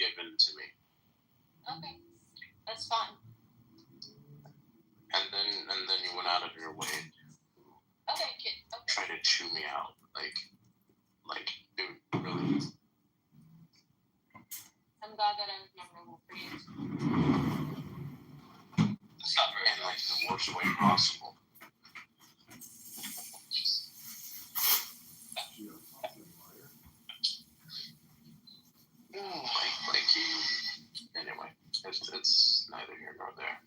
given to me. Okay, that's fine. And then you went out of your way to try to chew me out, like, dude, really. I'm glad that I was memorable for you. That's not very nice. The worst way possible. Anyway, it's neither here nor there.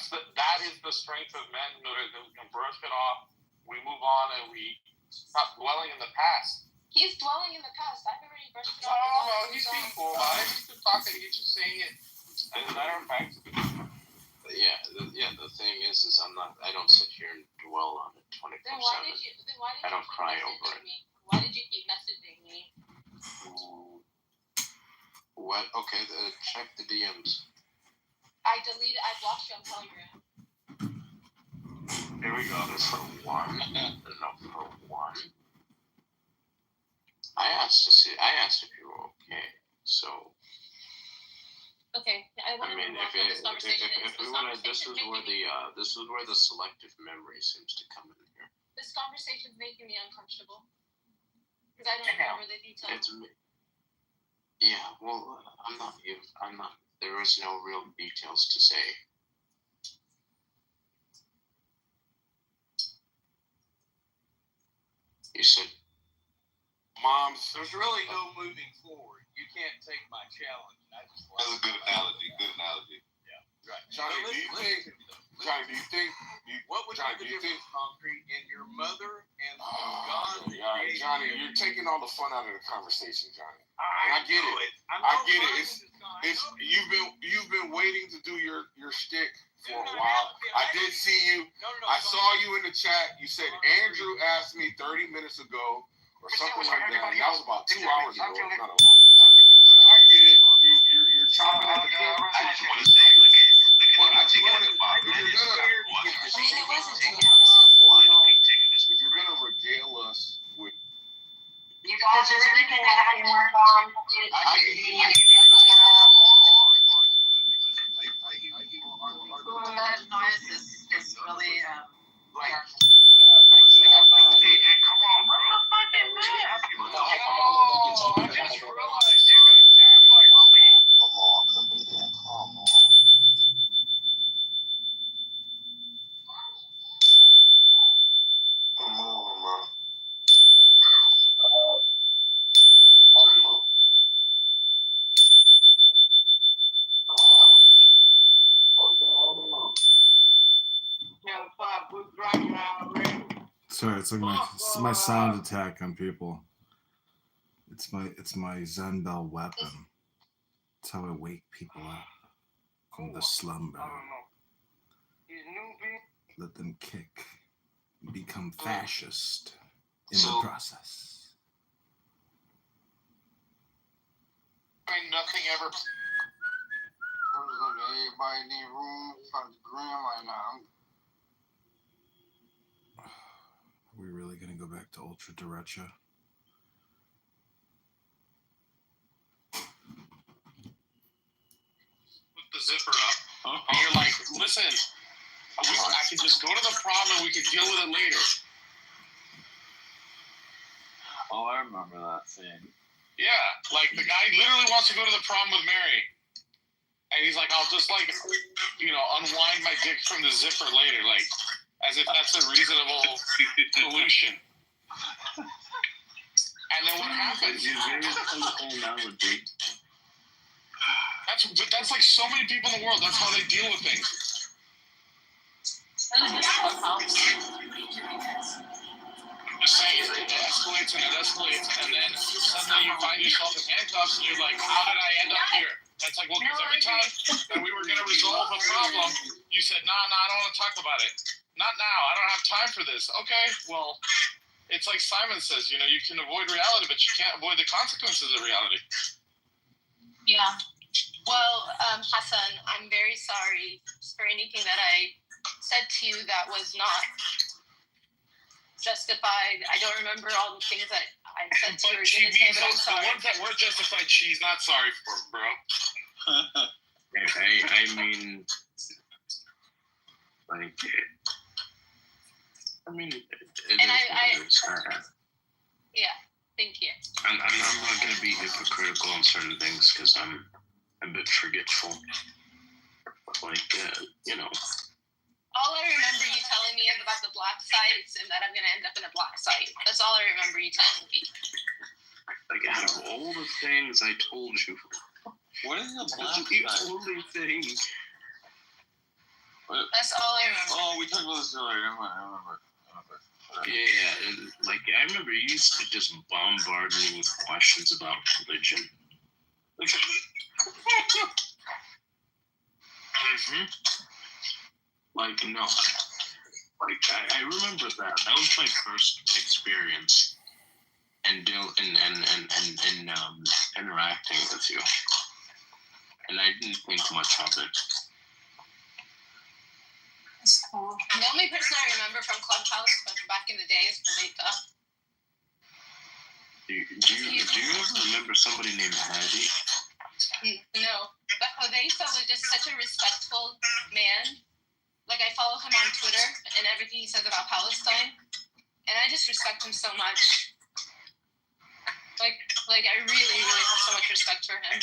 That is the strength of men who can brush it off. We move on and we stop dwelling in the past. He's dwelling in the past. I've already brushed it off. No, he's being cool about it. He's just talking. He's just saying it. As a matter of fact, the thing is I don't sit here and dwell on it 24/7. I don't cry over it. Why did you keep messaging me? What? Okay, check the DMs. I blocked you on Telegram. Here we go. For one. For one. I asked if you were okay. So. Okay. This is where the selective memory seems to come in here. This conversation's making me uncomfortable because I don't remember the details. Yeah. Well, I'm not. There is no real details to say. You said, Mom, there's really no moving forward. You can't take my challenge. That's a good analogy. Yeah. Right. Johnny, do you think concrete and your mother and God? Johnny, you're taking all the fun out of the conversation, Johnny. I get it. I get it. It's you've been waiting to do your shtick for a while. I did see you. I saw you in the chat. You said Andrew asked me 30 minutes ago or something like that. And that was about 2 hours ago. It's not a long time. So I get it. You're chopping at the bit. I just want to say, look at If you're gonna regale us with, you guys are really good at having work on. That noise is really like, what's it out now? Hey, come on, what the fuck is that? I just realized you guys have like. Come on, comedian. Come on. Come on, bro. Sorry, it's like my sound attack on people. It's my Zen Bell weapon. It's how I wake people up from the slumber. Let them kick, become fascist in the process. Nothing ever. Everybody need room for the grim right now. Are we really gonna go back to ultra derecha? Put the zipper up, and you're like, listen, I can just go to the prom and we can deal with it later. Oh, I remember that scene. Yeah, like the guy literally wants to go to the prom with Mary. And he's like, I'll just unwind my dick from the zipper later, like, as if that's a reasonable solution. And then what happens? That's like so many people in the world. That's how they deal with things. I'm just saying, it escalates and then suddenly you find yourself in handcuffs and you're like, how did I end up here? That's like, well, because every time that we were going to resolve a problem, you said, no, I don't want to talk about it. Not now. I don't have time for this. Okay, well, it's like Simon says, you can avoid reality, but you can't avoid the consequences of reality. Yeah. Well, Hassan, I'm very sorry for anything that I said to you that was not justified. I don't remember all the things that I said to you, But you're gonna say, but I'm the sorry. ones that were justified, she's not sorry for, bro. I mean, like, I mean, it And is what it is. Yeah, thank you. I'm not gonna be hypocritical on certain things because I'm a bit forgetful. But like, you know. All I remember you telling me is about the black sites and that I'm gonna end up in a black site. That's all I remember you telling me. Like, out of all the things I told you, What is a black the site? only thing. That's all I remember. Oh, we talked about this earlier. I remember. Yeah, like I remember you used to just bombard me with questions about religion. Like no, like I remember that. That was my first experience, and interacting with you, and I didn't think much of it. That's cool. The only person I remember from Clubhouse back in the day is Malika. Do you ever remember somebody named Hattie? No, but Jose was just such a respectful man. Like, I follow him on Twitter and everything he says about Palestine, and I just respect him so much. Like I really have so much respect for him.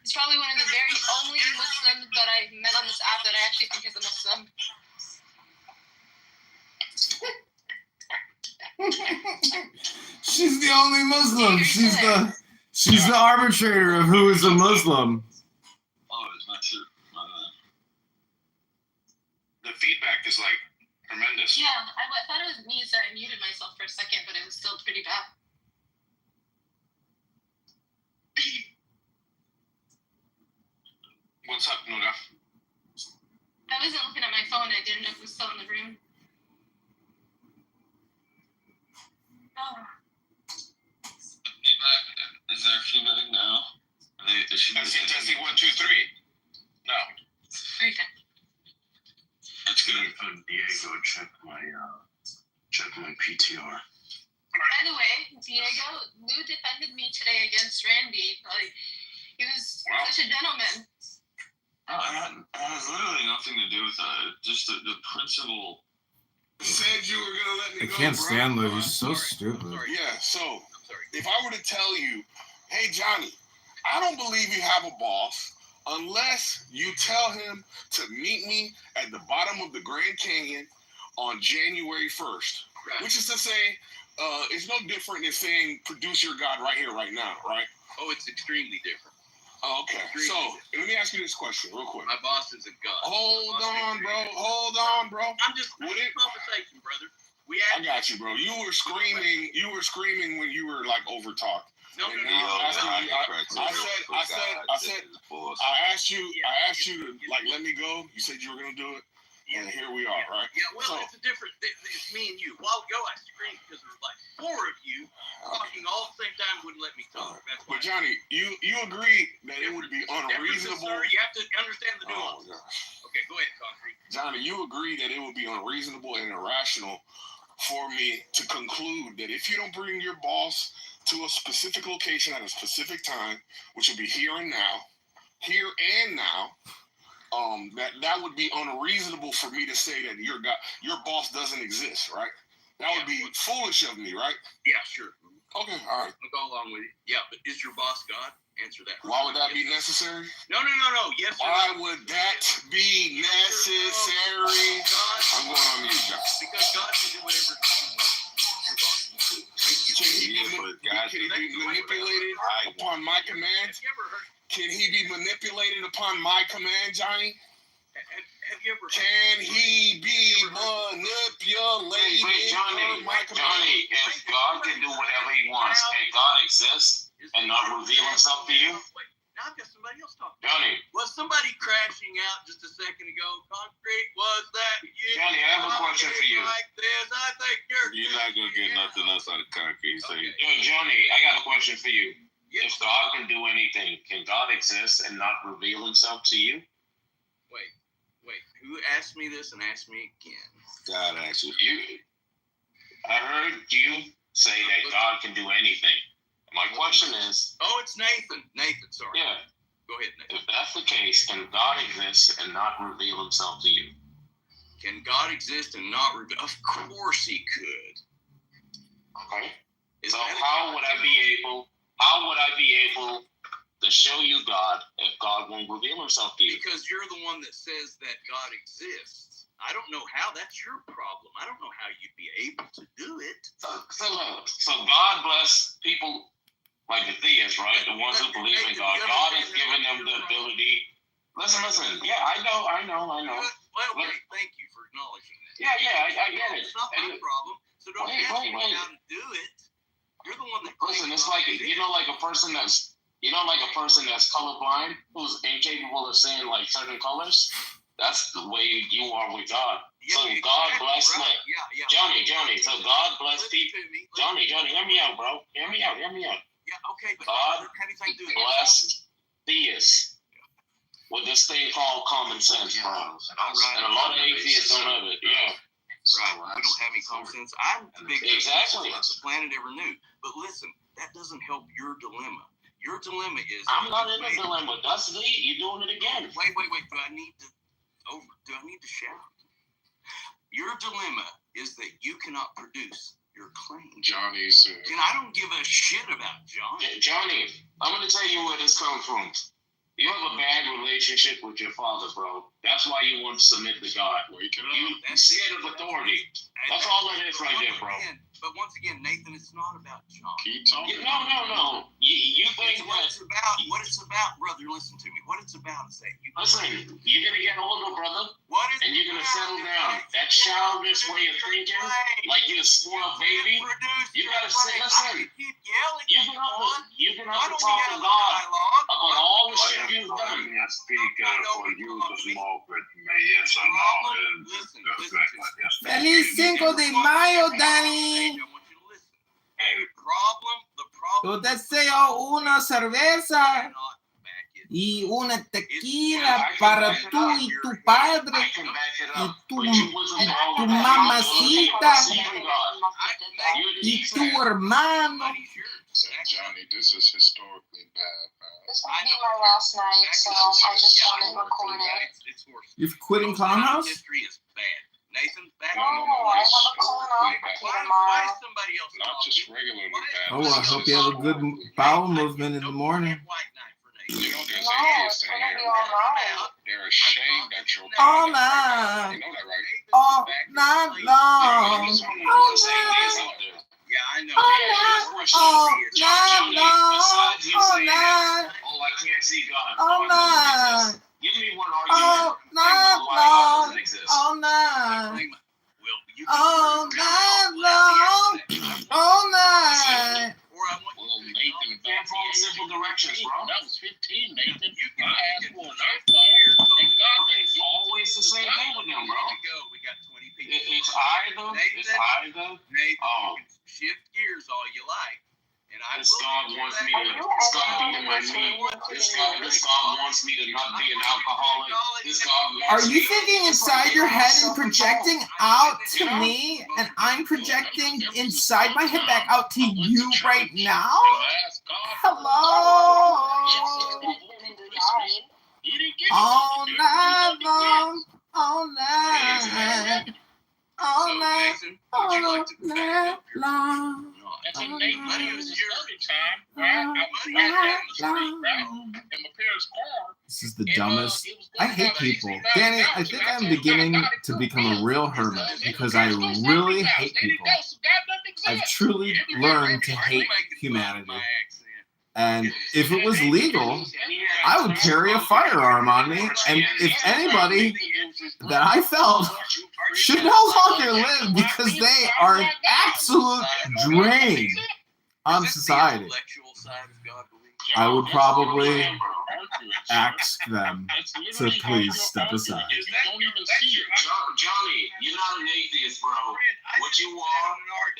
He's probably one of the very only Muslims that I met on this app that I actually think is a Muslim. She's the only Muslim. She's the arbitrator of who is a Muslim. Oh, it's not true. The feedback is like tremendous. Yeah, I thought it was me, so I muted myself for a second, but it was still pretty bad. What's up, Nuda? I wasn't looking at my phone. I didn't know if it was still in the room. Oh. Is there feedback now? Testing 1, 2, 3. No. Okay. It's gonna put Diego check my PTR. By the way, Diego, Lou defended me today against Randy. Like, he was such a gentleman. It has literally nothing to do with that. Just the principle. Said you were gonna let me I go. can't bro. stand Lou. He's so stupid. Yeah. So if I were to tell you, hey Johnny, I don't believe you have a boss unless you tell him to meet me at the bottom of the Grand Canyon on January 1st, which is to say, it's no different than saying produce your God right here, right now, right? Oh, it's extremely different. Oh, okay. So let me ask you this question real quick. My boss is a god. Hold on, bro. I'm just having a conversation, brother. I got you, bro. You were screaming when you were like over talked. No. I asked you to like let me go. You said you were gonna do it, and here we are, right? Yeah, well, it's a different. It's me and you. A while ago, I screamed because there were like 4 of you talking all at the same time. Wouldn't let me talk. That's why. But Johnny, you agreed that it would be unreasonable. Sir, you have to understand the Oh, nuance. gosh. Okay, go ahead, Concrete. Johnny, you agreed that it would be unreasonable and irrational for me to conclude that if you don't bring your boss to a specific location at a specific time, which would be here and now, that would be unreasonable for me to say that your boss doesn't exist, right? That would be foolish of me, right? Yeah, sure. Okay, all right. I'll go along with you. Yeah, but is your boss God? Answer that. Why would that be necessary? No. Yes. Why would that be necessary? I'm going on mute, John. Because God can do whatever he wants. Can he be manipulated upon my command? Have you ever heard? Can he be manipulated upon my command, Johnny? Have you ever? Can he be manipulated upon my command? Johnny, if God can do whatever he wants, can God exist and not reveal himself to you? Wait, now I've got somebody else talking. Johnny, Was somebody crashing out just a second ago? Concrete, was that you? Johnny, I have a question for you. Like this, I think You're not gonna get nothing else out of Concrete. So Okay. Yo, Johnny, I got a question for you. Yes. If God can do anything, can God exist and not reveal himself to you? Wait, who asked me this and asked me again? God actually. I heard you say that God can do anything. My question is, Oh, it's Nathan. Nathan, sorry. yeah, Go ahead, Nathan. if that's the case, can God exist and not reveal himself to you? Can God exist and not reveal? Of course he could. Okay. Is So that how would I be able to show you God if God won't reveal himself to you? Because you're the one that says that God exists. I don't know how. That's your problem. I don't know how you'd be able to do it. So God bless people like the theists, right? The ones who believe in God. God has given them the ability. Listen. Yeah, I know. Well, great. Thank you for acknowledging that. Yeah, I get it. It's not my problem. So don't ask me how to do it. You're the one that. Listen, it's like like a person that's colorblind who's incapable of seeing like certain colors. That's the way you are with God. Yeah, So exactly God bless right. me. Yeah. Johnny. So God bless Listen people. to me. Johnny, hear me out, bro. Hear me out. Yeah, okay. But God doesn't have anything to do with bless theists with this thing called common sense, bro. And a lot of atheists don't have it. Yeah. Right. We don't have any common sense. I'm the biggest Exactly. the planet ever knew. But listen, that doesn't help your dilemma. Your dilemma is. I'm not in a dilemma. That's Lee. You're doing it again. Wait. Do I need to shout? Your dilemma is that you cannot produce your claim. Johnny's. And I don't give a shit about Johnny. Johnny, I'm going to tell you where this comes from. You have a bad relationship with your father, bro. That's why you want to submit to God. You scared of authority. That's all it is right there, bro. But once again, Nathan, it's not about John. No. You think what it's about, brother. Listen to me. What it's about is that you're gonna get older, brother. What is and you're gonna settle down. That childish way of thinking, like you're a spoiled baby. You gotta say, listen. You can have to talk to God about all the shit you've done. I speak for you, the small bit, yes, I know. Feliz 5 de Mayo, Danny. Yo deseo una cerveza y una tequila para tú y tu padre y tu mamacita y tu hermano. Johnny, this is historically bad, man. This might be my last night, so I just wanted to record it. You're quitting Clownhouse? History is bad. Nathan, back No, I have a colonoscopy why tomorrow. is somebody else Not just regularly bad. Oh, I hope you have a good bowel movement in the morning. You know, there's No, atheists it's in gonna here, be bro. alright. They're ashamed that you're All You night, know that, right? all night long, all night, Yeah, I know. all night long, all night, Oh, I can't see God. all night, Give me one all argument. night Why God long, doesn't exist. all night, All all night. Well, Nathan, Can't follow simple directions, bro. that was 15, Nathan. You I asked for an iPhone, iPhone, and God didn't. It's always the same thing with them, bro. We got 20 people. It's either. Nathan, Oh. you can shift gears all you like. And I This will God do wants that. me to stop beating my knee. This God wants me to not be an alcoholic. This God Are wants you me thinking inside your head and projecting out to me, and I'm projecting inside my head back out to you right now? Hello? All night long, all night, all So, night, Nathan, would you like to all back night up your long. And then Nate, money was your other time, right? I was right down the street, right? In my parents' car. This is the dumbest. I hate people. Danny, I think I'm beginning to become a real hermit because I really hate people. I've truly learned to hate humanity. And if it was legal, I would carry a firearm on me. And if anybody that I felt should no longer live because they are an absolute drain on society, I would probably ask them to please step aside. Johnny, you're not an atheist, bro. What you are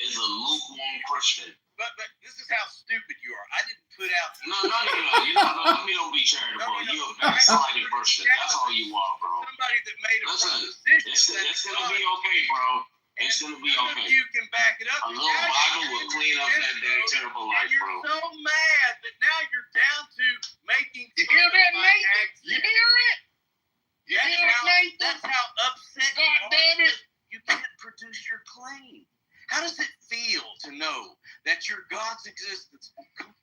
is a lukewarm Christian. But this is how stupid you are. I didn't put out. No, let me don't be charitable. You're a backsliding Christian. That's all you are, bro. Somebody that made a Listen, decision. it's gonna be okay, bro. It's gonna be none of okay. you can back it up. A little Bible will clean up that damn terrible life, And you're bro. so mad that now you're down to making. You hear that, Nathan? You hear it? You hear it, Nathan? That's how upset you God are damn it. that you can't produce your claim. How does it feel to know that your God's existence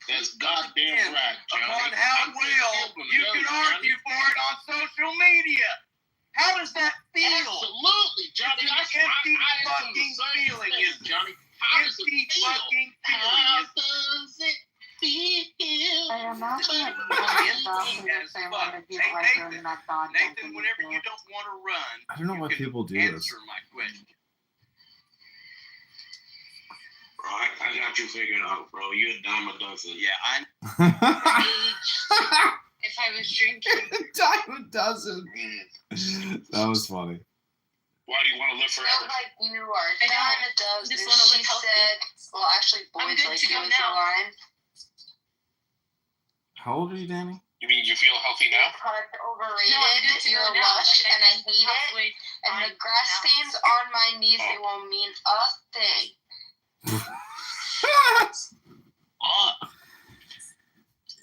That's goddamn right, upon Johnny. how I'm just well helping you go, can Johnny. argue for it on social media? How does that feel? Absolutely, Johnny. It's an empty fucking feeling, isn't it? Johnny. How does it Empty feel? fucking How feeling. does it feel? I imagine that people Empty developing as if they fuck. want to be Hey, like Nathan, that God Nathan, whenever you don't want to run, I don't know you why can people do this. answer my question. Bro, I got you figured out, bro. You're a dime a dozen. Yeah, I If I was drinking. Dime a dozen. That was funny. Why do you want to live Sounds forever? like you are I don't. down a dozen. Just wanna She live healthy. said, well, actually, I'm boys good like to go use the now. line. How old are you, Danny? You mean you feel healthy now? Product No, I'm overrated. good to You're go now. lush, Like, and I think hate it. halfway And fine the grass now. stains on my knees, they won't mean a thing.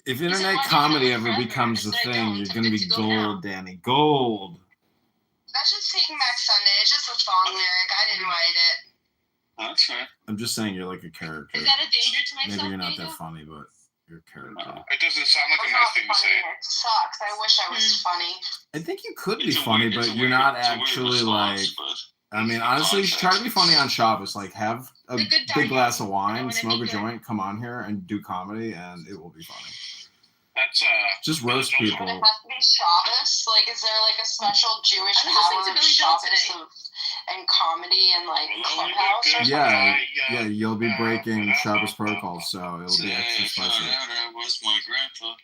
If internet comedy ever becomes a thing, you're gonna be gold, Danny. Gold. That's just Taking Back Sunday. It's just a song lyric. I didn't write it. That's right. I'm just saying you're like a character. Is that a danger to myself? Maybe you're not Diego? that funny, but you're a character. It doesn't sound like a I'm nice not thing to funny. say. It sucks. I wish I was funny. I think you could be It's a funny, weird- it's but a you're weird- not it's a weird actually like. response, but I mean, honestly, try to be funny on Shabbos. Like, have a The good big diet. glass of I wine, wanna smoke be a good. joint, come on here and do comedy, and it will be funny. That's Just roast Would it people. have to be Shabbos? Like, is there like a special Jewish I was power listening of to Billy Joel Shabbos today. and comedy and like clubhouse or something? Yeah, you'll be breaking Shabbos protocols, so it'll be extra spicy. That was my grandpa.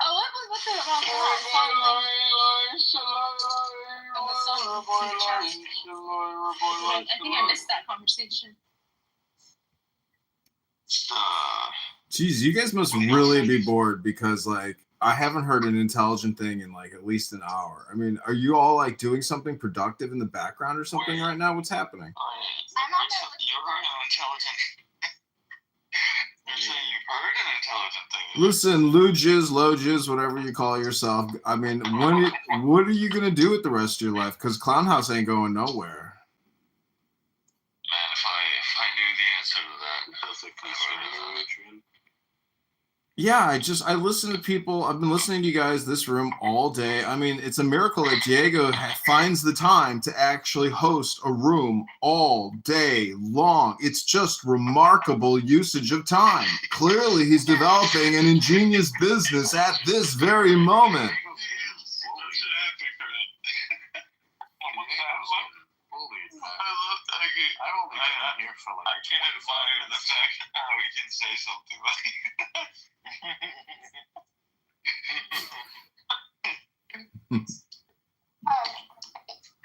Oh, what the wrong I think I missed that conversation. Jeez, you guys must really be bored because, like, I haven't heard an intelligent thing in, like, at least an hour. I mean, are you all, like, doing something productive in the background or something right now? What's happening? You heard an intelligent. You're saying you heard an intelligent thing. Listen, Luges, Loges, whatever you call yourself. I mean, what are you going to do with the rest of your life? Because Clown House ain't going nowhere. Man, if I knew the answer to that, that's a consideration. Yeah, I listen to people. I've been listening to you guys this room all day. I mean, it's a miracle that Diego finds the time to actually host a room all day long. It's just remarkable usage of time. Clearly, he's developing an ingenious business at this very moment. I can't admire the fact how we can say something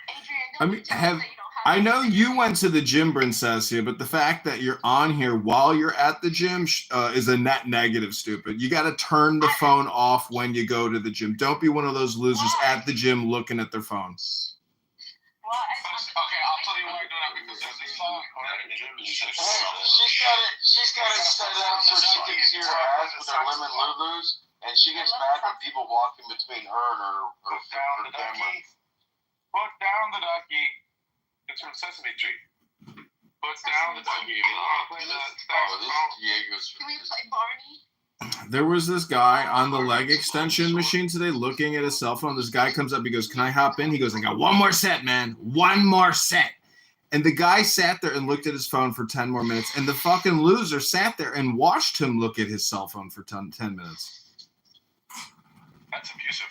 Adrian, I mean, I know you went to the gym, Princessia, but the fact that you're on here while you're at the gym is a net negative, stupid. You got to turn the phone off when you go to the gym. Don't be one of those losers at the gym looking at their phone. okay. I'll tell you why I do that because there's this song. She's got it set up so she can see her ass with her lemon lulus, and she gets mad when people walk in between her and her Down the camera. ducky. Put down the ducky. It's from Sesame Street. Put down the ducky. Oh, this is Diego's. Can we play Barney? There was this guy on the leg extension machine today looking at his cell phone. This guy comes up, he goes, "Can I hop in?" He goes, "I got one more set, man. One more set." And the guy sat there and looked at his phone for 10 more minutes. And the fucking loser sat there and watched him look at his cell phone for 10 minutes. That's abusive.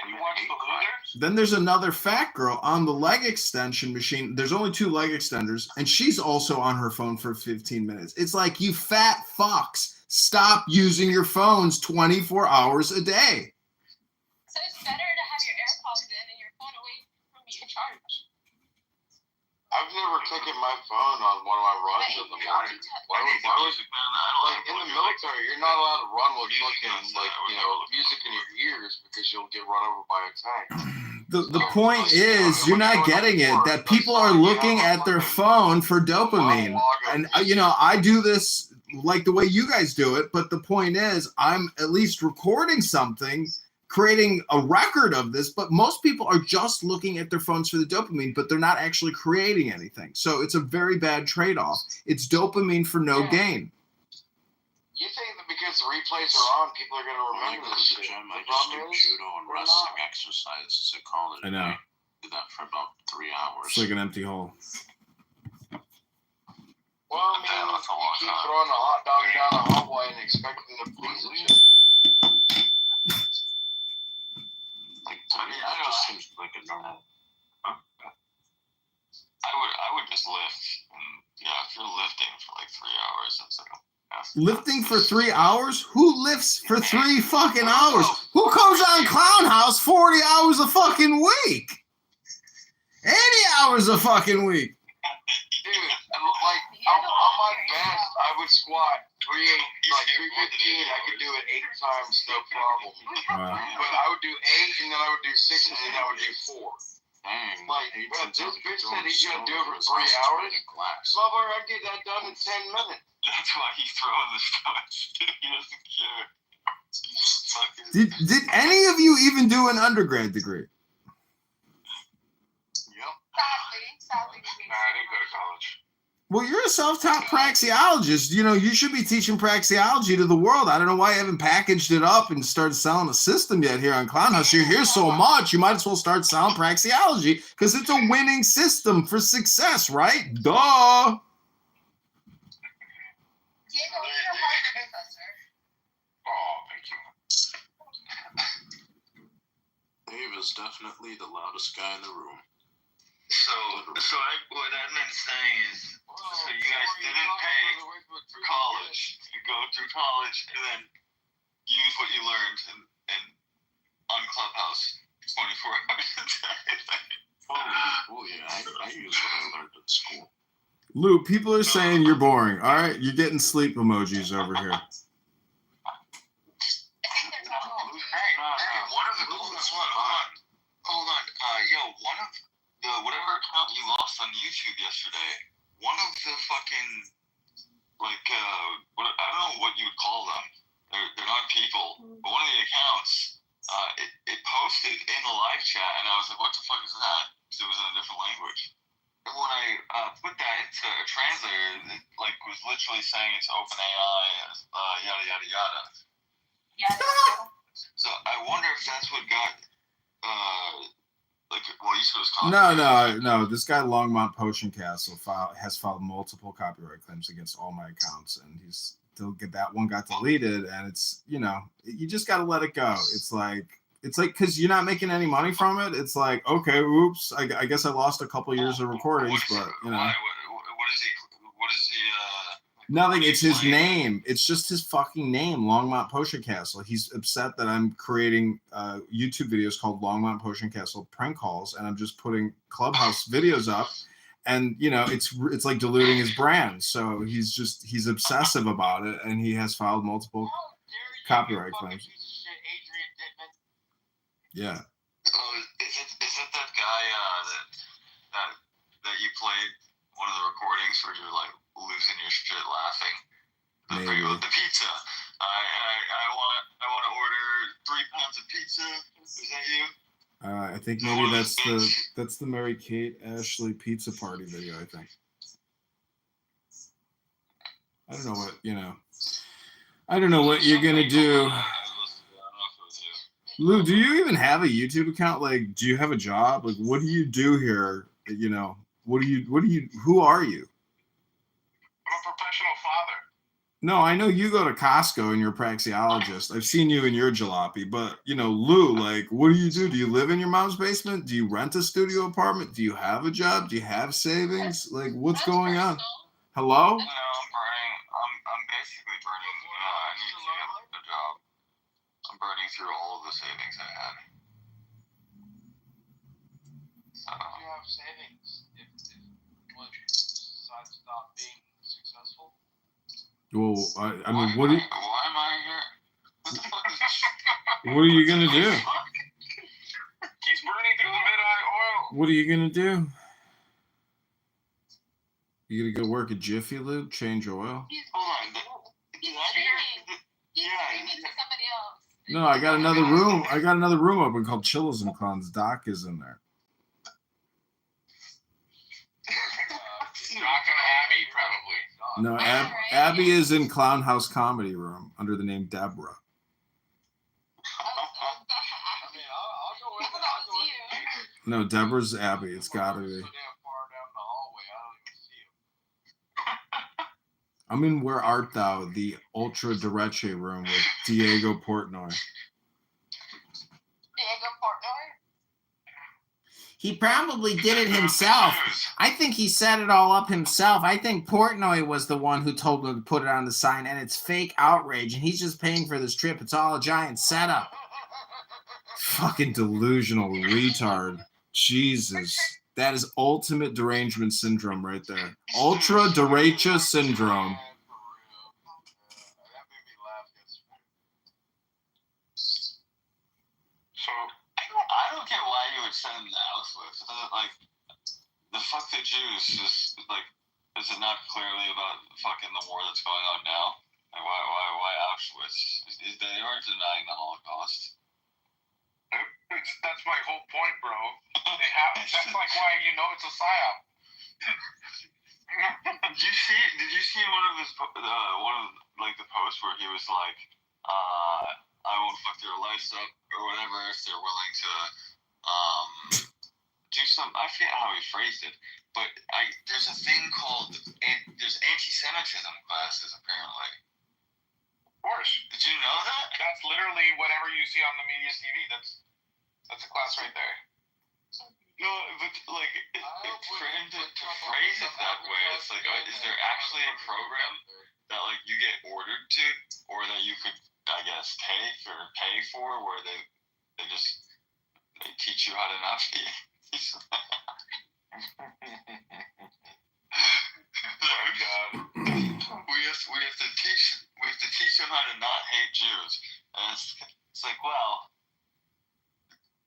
You watch the losers? Then there's another fat girl on the leg extension machine. There's only 2 leg extenders, and she's also on her phone for 15 minutes. It's like, you fat fucks, stop using your phones 24 hours a day. So it's better to have your AirPods in and your phone away from your charge. I've I've never taken my phone on one of my runs in the morning. Why would music, man? I don't like in the military, you're not allowed to run with fucking like music in your ears because you'll get run over by a tank. The point is, you're not getting it, that people are looking at their phone for dopamine. And, I do this like the way you guys do it, but the point is, I'm at least recording something, creating a record of this, but most people are just looking at their phones for the dopamine, but they're not actually creating anything. So it's a very bad trade-off. It's dopamine for no gain. You think that because the replays are on, people are going to remember this shit? Gym, I just do judo and wrestling exercises at college. I know. Did that for about 3 hours. It's like an empty hole. Well, I mean, you keep throwing a hot dog down the hallway and expecting them to please the shit. That just seems like a normal. I would just lift. And, if you're lifting for like 3 hours, that's like Lifting for 3 hours? Who lifts for 3 fucking hours? Who comes on Clown House 40 hours a fucking week? 80 hours a fucking week. Dude, like, on my best, I would squat 315. I could do it 8 times, no problem. But I would do 8, and then I would do 6, and then I would do 4. Like, this bitch said he's gonna do it for 3 hours. Motherfucker, I'd get that done in 10 minutes. That's why he's throwing the shots. He doesn't care. Did any of you even do an undergrad degree? Sadly. Nah, I didn't go to college. Well, you're a self-taught praxeologist. You should be teaching praxeology to the world. I don't know why you haven't packaged it up and started selling a system yet here on Clown House. You're here so much, you might as well start selling praxeology because it's a winning system for success, right? Duh. Diego, you're a Harvard professor. Oh, thank you. Dave is definitely the loudest guy in the room. So what I meant to say is, so you guys didn't pay for college to go through college and then use what you learned and on Clubhouse 24 hours a day. Oh yeah, I use what I learned at school. Lou, people are saying you're boring. All right, you're getting sleep emojis over here. I think they're talking about you. Hey, one of the hold on. One of the whatever account you lost on YouTube yesterday, one of the fucking I don't know what you would call them. They're not people, but one of the accounts, it posted in the live chat, and I was like, what the fuck is that? Because it was in a different language. And when I put that into a translator, it was literally saying it's OpenAI, yada yada yada. Yeah. So I wonder if that's what got you said it was No. This guy Longmont Potion Castle has filed multiple copyright claims against all my accounts, and that one got deleted. And it's you just got to let it go. It's like because you're not making any money from it. It's like, okay, oops, I guess I lost a couple years of recordings, but What is he? Nothing. It's his name. It's just his fucking name, Longmont Potion Castle. He's upset that I'm creating YouTube videos called Longmont Potion Castle prank calls, and I'm just putting Clubhouse videos up, and it's like diluting his brand. So he's obsessive about it, and he has filed multiple copyright claims. Yeah. Oh, is it that guy that you played one of the recordings where you're like losing your shit laughing? Maybe. The pizza. I want to order 3 pounds of pizza. Is that you? I think maybe that's the Mary Kate Ashley pizza party video. I think. I don't know what you're gonna do. Lou, do you even have a YouTube account? Like, do you have a job? Like, what do you do here? Who are you? I'm a professional father. No, I know you go to Costco and you're a praxeologist. I've seen you in your jalopy, but Lou, like, what do you do? Do you live in your mom's basement? Do you rent a studio apartment? Do you have a job? Do you have savings? Like, what's going on? Hello? No, I'm basically burning. I need to get a job. I'm burning through all of the savings I had. So. You have savings. If Well, I mean, what Why am I here? What the fuck is this? are you gonna do? He's burning through the mid-eye oil. What are you gonna do? You gonna go work at Jiffy Lube, change oil? Hold on. He's screaming to somebody else. No, I got another room. I got another room open called Chills and Clowns. Doc is in there. Doc and Abby, probably. No, Abby is in Clown House Comedy Room under the name Deborah. No, Deborah's Abby. It's gotta be. I'm in Where Art Thou, the ultra dereche room with Diego Portnoy. Diego Portnoy? He probably did it himself. I think he set it all up himself. I think Portnoy was the one who told him to put it on the sign, and it's fake outrage, and he's just paying for this trip. It's all a giant setup. Fucking delusional retard. Jesus. That is ultimate derangement syndrome right there. Ultra derecha syndrome. So, I don't get why you would send him to Auschwitz. Like, the fuck the Jews is like, is it not clearly about fucking the war that's going on now? Like, why Auschwitz? They aren't denying the Holocaust. that's my whole point, bro. That's like why you know it's a psyop. Did you see one of the posts where he was like, I won't fuck their lives up or whatever if they're willing to do some. I forget how he phrased it, but there's a thing called there's anti-Semitism classes apparently. Of course. Did you know that? That's literally whatever you see on the media TV. That's a class right there. No, but like for him to phrase it that way, it's like, is there actually a program that like you get ordered to, or that you could, I guess, take or pay for, where they teach you how to not be? Oh God. We have to teach them how to not hate Jews, and it's like, well.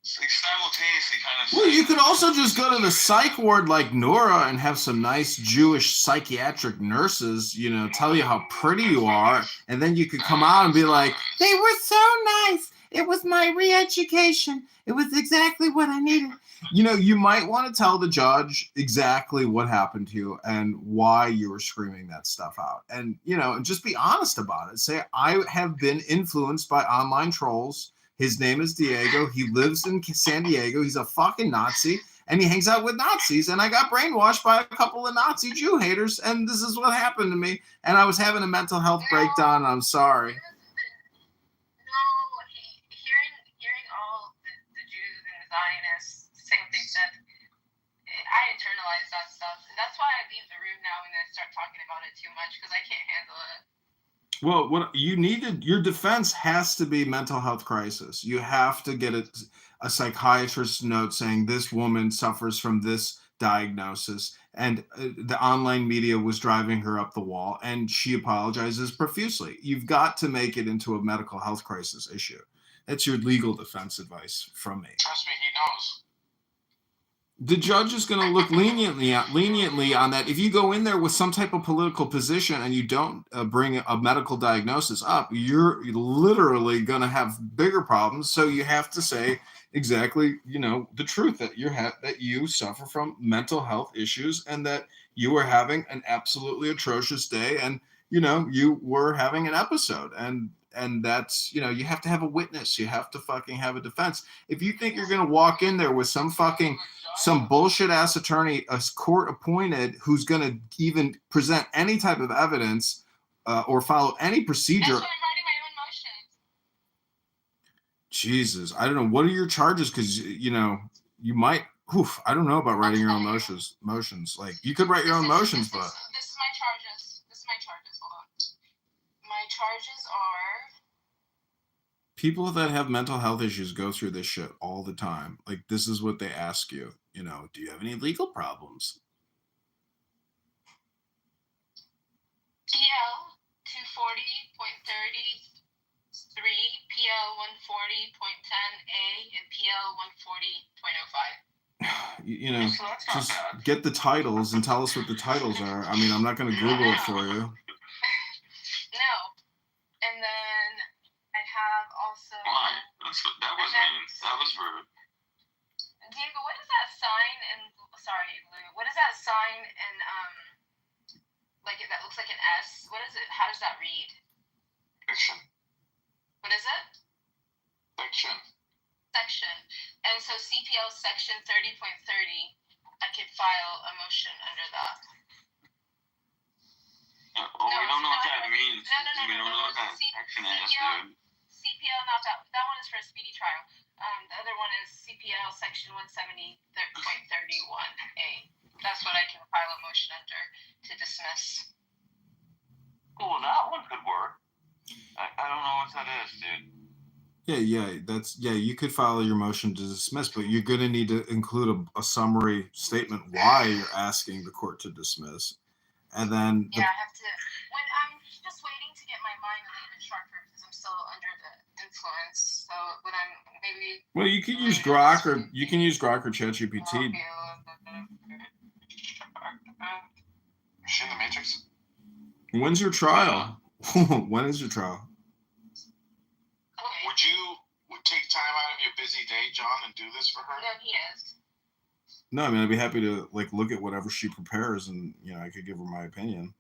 It's like simultaneously kind of. Well, you could also just go to the psych ward like Nora and have some nice Jewish psychiatric nurses, tell you how pretty you are, and then you could come out and be like, They were so nice. It was my re-education. It was exactly what I needed. you might want to tell the judge exactly what happened to you and why you were screaming that stuff out. And, just be honest about it. Say, I have been influenced by online trolls. His name is Diego. He lives in San Diego. He's a fucking Nazi, and he hangs out with Nazis. And I got brainwashed by a couple of Nazi Jew haters, and this is what happened to me. And I was having a mental health breakdown. And I'm sorry. Hearing all the Jews and the Zionists say what they said, I internalize that stuff. And that's why I leave the room now and then start talking about it too much, because I can't handle it. Well, what you needed, your defense has to be mental health crisis. You have to get a psychiatrist's note saying this woman suffers from this diagnosis, and the online media was driving her up the wall, and she apologizes profusely. You've got to make it into a medical health crisis issue. That's your legal defense advice from me. Trust me, he knows. The judge is going to look leniently on that. If you go in there with some type of political position and you don't bring a medical diagnosis up, you're literally going to have bigger problems. So you have to say exactly, the truth, that you suffer from mental health issues and that you were having an absolutely atrocious day, and you were having an episode, and that's, you have to have a witness. You have to fucking have a defense. If you think you're going to walk in there with some bullshit ass attorney, a court appointed, who's going to even present any type of evidence or follow any procedure. That's why I'm writing my own motions. Jesus, I don't know. What are your charges? Because, you might, I don't know about writing your own motions. Like, you could write your own motions, but. This is my charges. Hold on. My charges are. People that have mental health issues go through this shit all the time. Like, this is what they ask you. Do you have any legal problems? PL 140.10A, and PL 140.05. You know, So that's not just bad. get the titles and tell us what the titles are. I mean, I'm not going to Google it for you. No. And then I have also. Why? That was mean. That was rude. Diego, what is that sign? And sorry, Lou. What is that sign? And like that looks like an S. What is it? How does that read? Fiction. What is it? Fiction. Section. And so CPL section 30.30, I could file a motion under that. Well, we don't know what that means. No. We don't know what that section is, dude. CPL, not that. That one is for a speedy trial. The other one is CPL section 170.31A. That's what I can file a motion under to dismiss. Well, that one could work. I don't know what that is, dude. Yeah, you could file your motion to dismiss, but you're going to need to include a summary statement why you're asking the court to dismiss. And then I have to. When I'm just waiting to get my mind a little bit sharper because I'm still under the influence. So when I'm maybe. Well, you can use Grok or ChatGPT. Is she in the Matrix? When's your trial? When is your trial? Would you take time out of your busy day, John, and do this for her? No, he is. No, I mean, I'd be happy to look at whatever she prepares, and I could give her my opinion.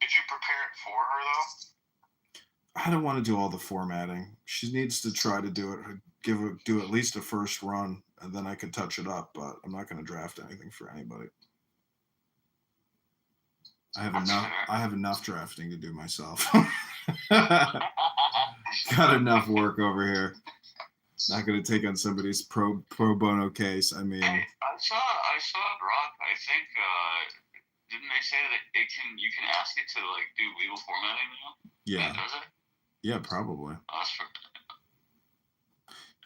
Did you prepare it for her though? I don't want to do all the formatting. She needs to try to do it. Do at least a first run, and then I can touch it up. But I'm not going to draft anything for anybody. I have enough drafting to do myself. Got enough work over here. Not going to take on somebody's pro bono case. I mean, I saw Grok. I think didn't they say that you can ask it to do legal formatting now? Yeah. Does it? Yeah, probably. That's for.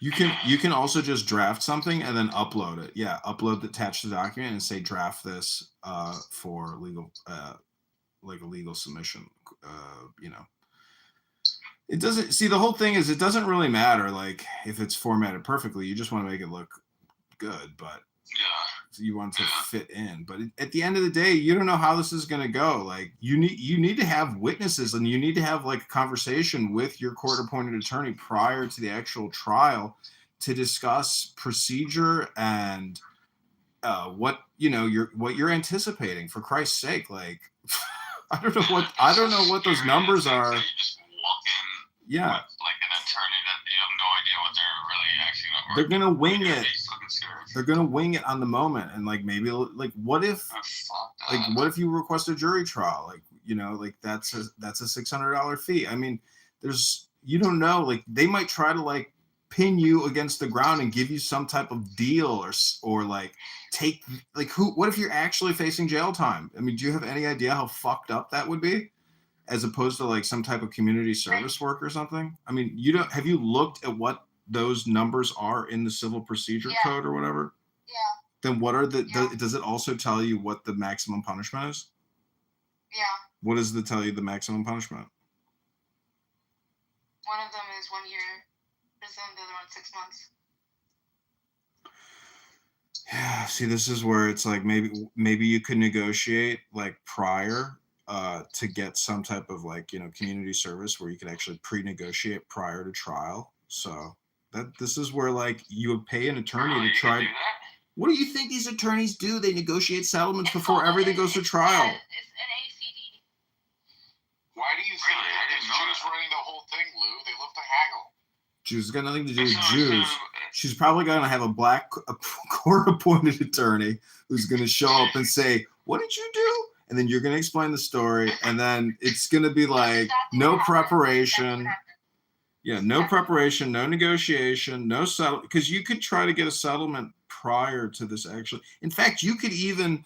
You can also just draft something and then upload it. Yeah, attach the document and say draft this for legal a legal submission. It doesn't the whole thing is it doesn't really matter if it's formatted perfectly. You just want to make it look good, but you want to fit in. But at the end of the day, you don't know how this is going to go. You need to have witnesses, and you need to have a conversation with your court-appointed attorney prior to the actual trial to discuss procedure and what you're anticipating. For Christ's sake, I don't know what those numbers are. You just walk in Yeah. with an attorney that you have no idea what they're really actually going to work. They're gonna wing it. Scared. They're gonna wing it on the moment, and maybe what if what if you request a jury trial? That's a $600 fee. I mean, you don't know. They might try to pin you against the ground and give you some type of deal or take what if you're actually facing jail time? I mean, do you have any idea how fucked up that would be? As opposed to some type of community service work or something? I mean, have you looked at what those numbers are in the civil procedure code or whatever? Yeah. Then what are does it also tell you what the maximum punishment is? Yeah. What does it tell you the maximum punishment? One of them is 1 year prison, the other one 6 months. Yeah, see, this is where it's maybe you could negotiate prior to get some type of community service where you could actually pre-negotiate prior to trial. So this is where you would pay an attorney to try. What do you think these attorneys do? They negotiate settlements before everything goes to trial. It's an ACD. Why do you think that there's Jews running the whole thing, Lou? They love to haggle. Jews got nothing to do with Jews. She's probably going to have a court-appointed attorney who's going to show up and say, "What did you do?" And then you're going to explain the story, and then it's going to be no preparation. Yeah, no preparation, no negotiation, no settlement. Because you could try to get a settlement prior to this actually. In fact, you could even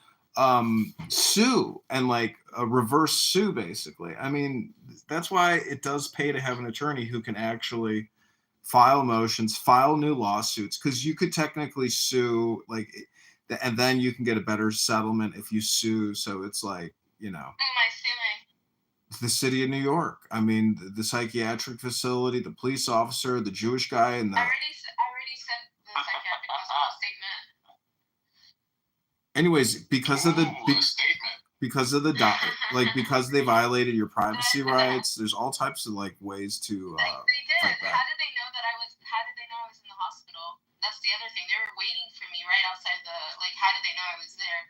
sue and a reverse sue, basically. I mean, that's why it does pay to have an attorney who can actually file motions, file new lawsuits, because you could technically sue and then you can get a better settlement if you sue. So it's Who am I suing? the city of New York. I mean, the psychiatric facility, the police officer, the Jewish guy, and the. I already sent the psychiatric hospital statement. Anyways, because of the statement. because of the because they violated your privacy rights. There's all types of like ways to. They did. fight back. How did they know that I was? How did they know I was in the hospital? That's the other thing. They were waiting for me right outside the. Like, how did they know I was there?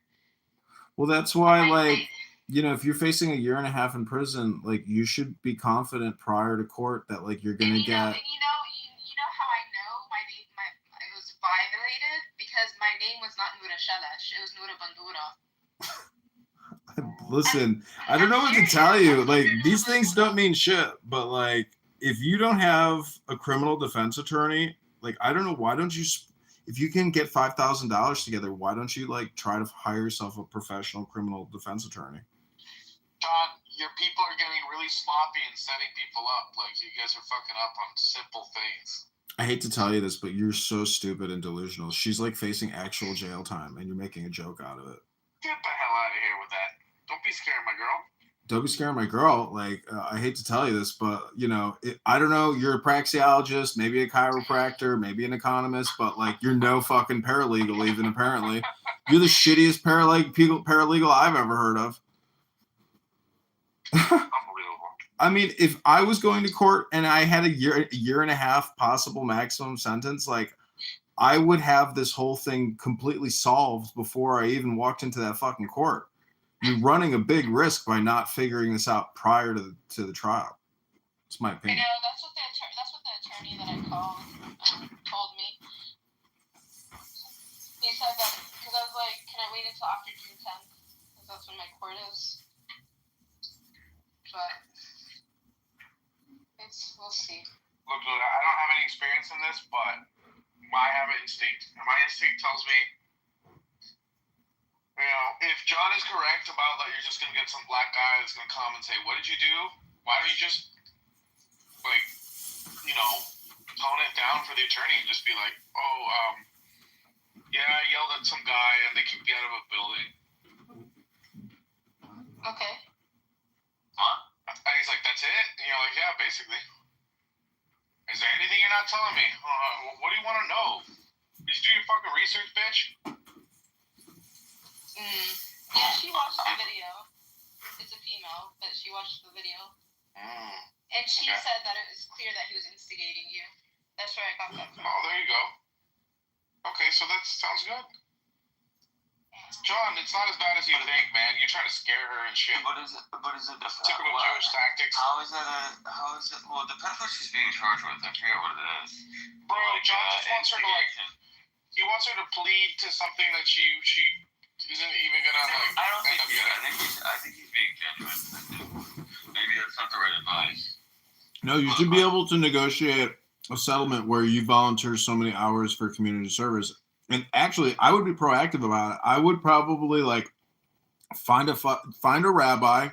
Well, that's why, Right, like, you know, if you're facing a 1.5 years in prison, like, you should be confident prior to court that, like, you're gonna And you know, get. you know how I know my name, it was violated because my name was not Nura Shalash. It was Nura Bandura. Listen, I don't know what to tell you. Like, these things don't mean shit, but like, if you don't have a criminal defense attorney, like, I don't know, why don't you? If you can get $5,000 together, why don't you like try to hire yourself a professional criminal defense attorney? John, your people are getting really sloppy and setting people up. Like, you guys are fucking up on simple things. I hate to tell you this, but you're so stupid and delusional. She's like facing actual jail time, and you're making a joke out of it. Get the hell out of here with that. Don't be scared, my girl. Don't be scared of my girl. Like, I hate to tell you this, but, you know, I don't know. You're a praxeologist, maybe a chiropractor, maybe an economist, but, like, you're no fucking paralegal even, apparently. You're the shittiest paralegal I've ever heard of. Unbelievable. I mean, if I was going to court and I had a 1.5 years possible maximum sentence, like, I would have this whole thing completely solved before I even walked into that fucking court. You're running a big risk by not figuring this out prior to the trial. It's my I opinion. know that's what the attorney that I called told me. He said that because I was like, can I wait until after June 10th? Because that's when my court is. But we'll see. Look, I don't have any experience in this, but I have an instinct. And my instinct tells me, you know, if John is correct about that, you're just going to get some black guy that's going to come and say, what did you do? Why don't you just, like, you know, tone it down for the attorney and just be like, yeah, I yelled at some guy and they kicked me out of a building. Okay. Huh? And he's like, that's it? And you're like, yeah, basically. Is there anything you're not telling me? What do you want to know? Did you do your fucking research, bitch? Yeah, she watched the video. It's a female, but she watched the video. And she said that it was clear that he was instigating you. That's where I got that from. Oh, there you go. Okay, so that sounds good. John, it's not as bad as you think, man. You're trying to scare her and shit. But is it Typical Jewish tactics. How is it? Well, it depends what she's being charged with. I forget what it is. Bro, John just wants her to, like, he wants her to plead to something that she isn't even gonna, like. I don't think I think he's being genuine. Maybe that's not the right advice. No, you should be able to negotiate a settlement where you volunteer so many hours for community service. And actually, I would be proactive about it. I would probably like find a rabbi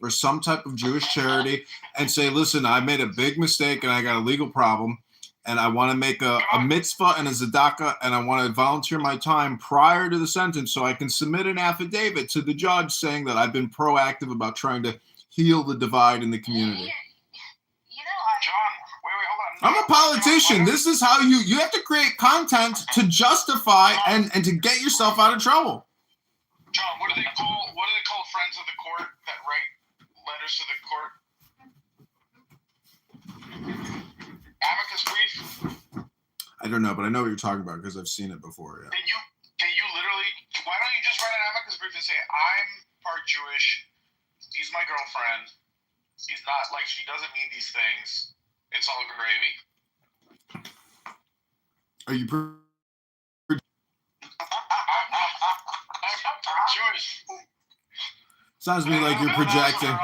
or some type of Jewish charity and say, listen, I made a big mistake and I got a legal problem. And I want to make a mitzvah and a tzedakah, and I want to volunteer my time prior to the sentence so I can submit an affidavit to the judge saying that I've been proactive about trying to heal the divide in the community. John, wait, hold on. I'm a politician. This is how you have to create content to justify and to get yourself out of trouble. John, what do they call friends of the court that write letters to the court? Amicus brief? I don't know, but I know what you're talking about because I've seen it before. Yeah. Can you literally? Why don't you just write an amicus brief and say, I'm part Jewish. He's my girlfriend. He's not, like, she doesn't mean these things. It's all gravy. Are you? I'm not part Jewish. Sounds to me like you're projecting.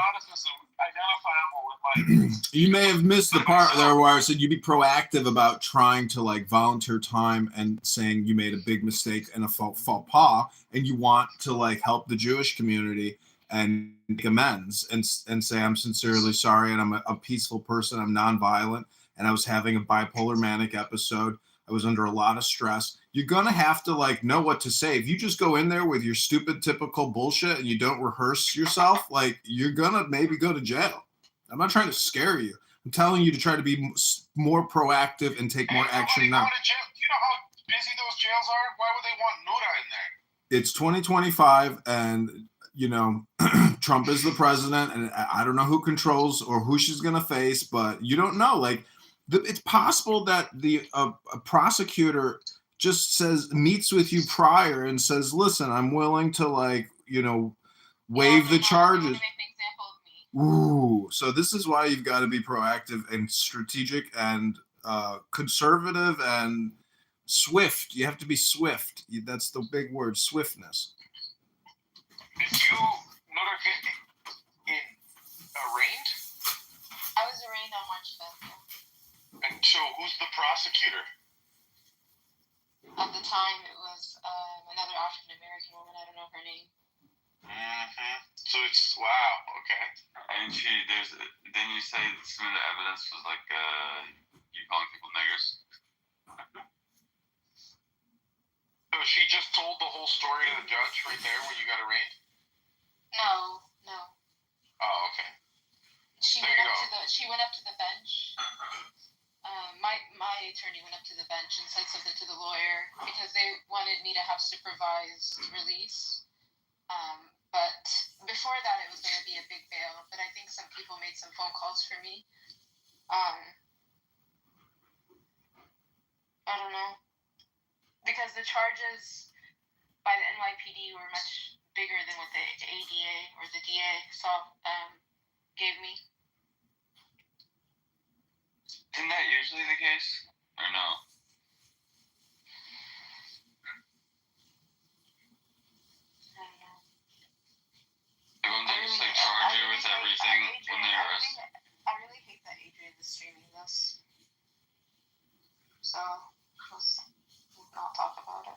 Identifiable with my. You may have missed the part there where I said you'd be proactive about trying to like volunteer time and saying you made a big mistake and a faux pas, and you want to like help the Jewish community and make amends and say I'm sincerely sorry and I'm a peaceful person, I'm nonviolent, and I was having a bipolar manic episode. I was under a lot of stress. You're gonna have to like know what to say. If you just go in there with your stupid typical bullshit and you don't rehearse yourself, like you're gonna maybe go to jail. I'm not trying to scare you. I'm telling you to try to be more proactive and take more action now. You know how busy those jails are? Why would they want Nuda in there? It's 2025 and you know, Trump is the president, and I don't know who controls or who she's going to face, but you don't know. Like, it's possible that a prosecutor just meets with you prior and says, listen, I'm willing to, like, you know, waive the charges. Ooh, so this is why you've got to be proactive and strategic and conservative and swift. You have to be swift. That's the big word, swiftness. Did you not get arraigned? I was arraigned on March 5th. And so, who's the prosecutor? At the time, it was another African American woman. I don't know her name. So it's wow. Okay. And then you say some of the evidence was like you calling people niggers. So she just told the whole story to the judge right there when you got arraigned? No. Oh, okay. She went up to the bench. My attorney went up to the bench and said something to the lawyer because they wanted me to have supervised release. But before that, it was going to be a big bail. But I think some people made some phone calls for me. I don't know. Because the charges by the NYPD were much bigger than what the ADA or the DA gave me. Isn't that usually the case? Or no? I don't know. Don't they just like charge you with everything when they arrest? I really hate that Adrian is streaming this. So, let's not talk about it.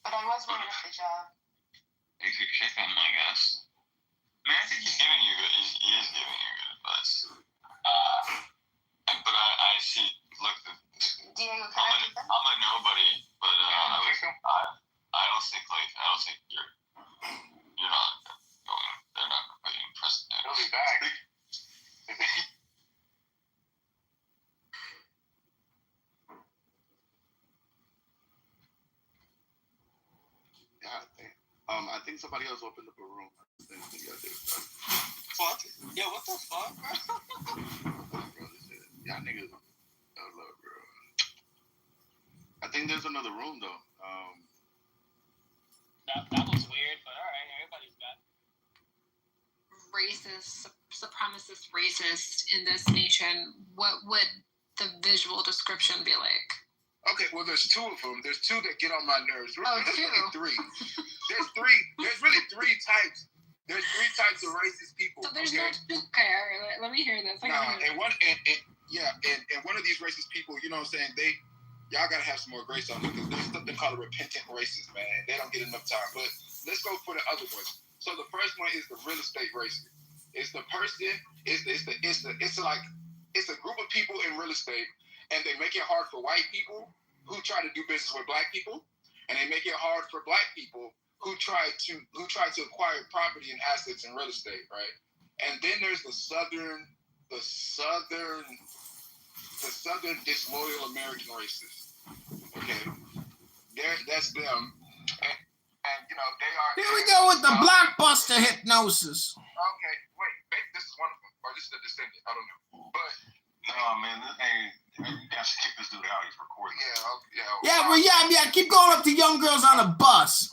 But I was running up the job. You could kick him, I guess. I mean, I think he's giving you good. He is giving you good advice. But I see. Look, Diego, I'm a nobody, but I don't think you're not going. They're not going to put you in prison. He'll be back. I think somebody else opened up a room. Fuck. Yeah, what the fuck, bro? Y'all niggas. Oh, love, bro. I think there's another room though. That was weird, but alright, everybody's got racist, supremacist racist in this nation, what would the visual description be like? Okay, well, there's two of them. There's two that get on my nerves. Oh, There's two. really three. There's really three types. There's three types of racist people. So there's okay? no. Okay, all right. Let me hear this. And one of these racist people, you know what I'm saying? Y'all gotta have some more grace on them because there's something called a repentant racist, man. They don't get enough time. But let's go for the other ones. So the first one is the real estate racist. It's the person. It's a group of people in real estate, and they make it hard for white people who try to do business with black people, and they make it hard for black people who try to acquire property and assets in real estate, right? And then there's the southern disloyal American racists. Okay, that's them, and you know they are. Here we go with the blockbuster hypnosis. Okay, wait, this is one of them, or this is the descendant. I don't know, but no, man, you guys should kick this dude out. He's recording. Yeah. Keep going up to young girls on a bus.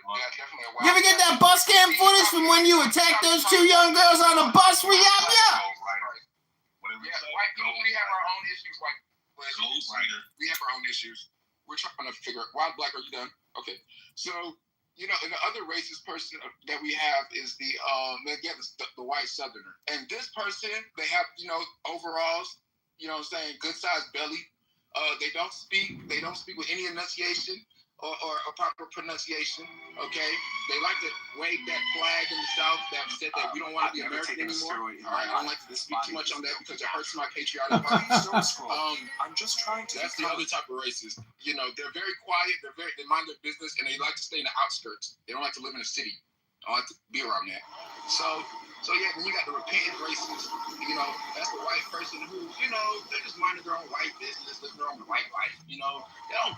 Yeah, definitely a wild. You ever get that bus cam footage from when you attacked those two young girls on a bus? Yeah, white people, we have our own issues. We have our own issues. We're trying to figure out why black. Are you done? Okay, so you know, and the other racist person that we have is the white southerner, and this person they have overalls, you know what I'm saying, good sized belly. They don't speak with any enunciation. or proper pronunciation. Okay, they like to wave that flag in the South that said that we don't want to be American anymore. All right, I don't like to speak too much on that because it hurts my patriotic heart. I'm just trying to. That's the other type of racist. You know, they're very quiet. They mind their business and they like to stay in the outskirts. They don't like to live in a city. They don't like to be around that. So yeah, then you got the repentant racists. You know, that's the white person who, you know, they're just minding their own white business, living their own white life. You know,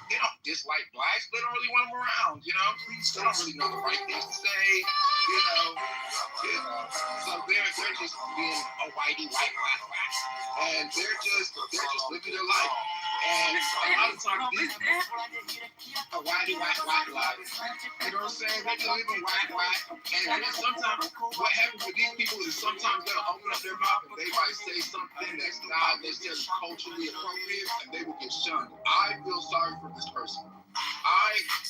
they don't dislike blacks. They don't really want them around. You know, they don't really know the right things to say. You know, so they're just being a whitey, white, black, and they're just living their life. And a lot of times these a whitey, white life. You know what I'm saying? They just living white. And then sometimes what happens with these people is sometimes they'll open up their mouth and they might say something that's not necessarily culturally appropriate and they will get shunned. I feel sorry for this person.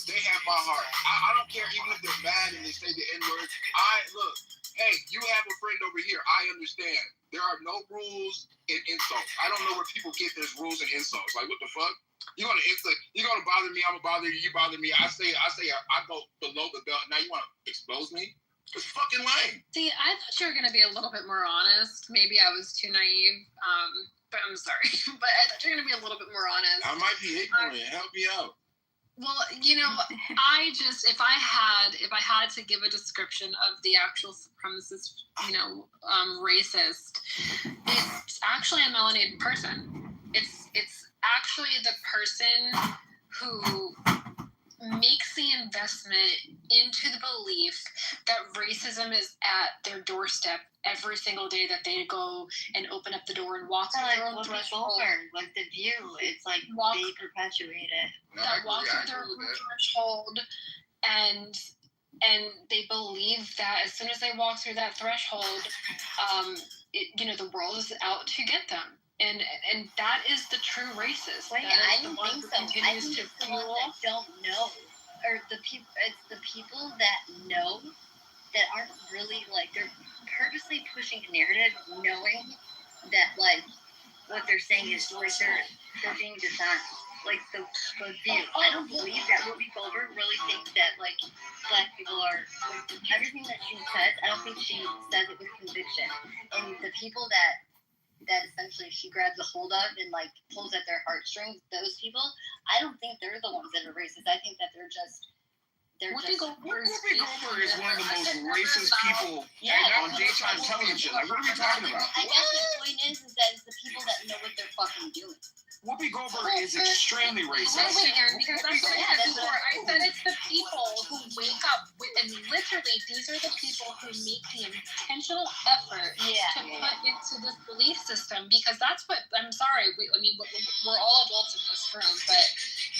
They have my heart. I don't care even if they're bad and they say the N-word. Look, hey, you have a friend over here. I understand. There are no rules in insults. I don't know where people get there's rules in insults. Like, what the fuck? You're gonna insult, you're gonna bother me, I'm gonna bother you, you bother me. I go below the belt. Now you wanna expose me? It's fucking lame. See, I thought you were going to be a little bit more honest. Maybe I was too naive, but I'm sorry. But I thought you were going to be a little bit more honest. I might be ignorant. Help me out. Well, you know, if I had to give a description of the actual supremacist, racist, it's actually a melanated person. It's actually the person who makes the investment into the belief that racism is at their doorstep every single day that they go and open up the door and walk through their own threshold. Like the view, it's like they perpetuate it. Walk through their own threshold, and they believe that as soon as they walk through that threshold, the world is out to get them. And that is the true racist. Wait, I don't think so. I think it's the ones that don't know, or it's the people that know that aren't really they're purposely pushing a narrative, knowing that what they're saying is they're being dishonest. The view. I don't believe that Whoopi Goldberg really thinks that black people are everything that she says. I don't think she says it with conviction. And the people that essentially she grabs a hold of and pulls at their heartstrings, those people, I don't think they're the ones that are racist. I think that they're just Whoopi Goldberg is one of the most racist people on daytime television. What are we talking about? I guess the point is that it's the people that know what they're fucking doing. Whoopi Goldberg is extremely racist. Wait, Aaron, because I said it before. I said it's the people who wake up and literally these are the people who make the intentional effort to put into this belief system, because that's what, I'm sorry, we're all adults in this room, but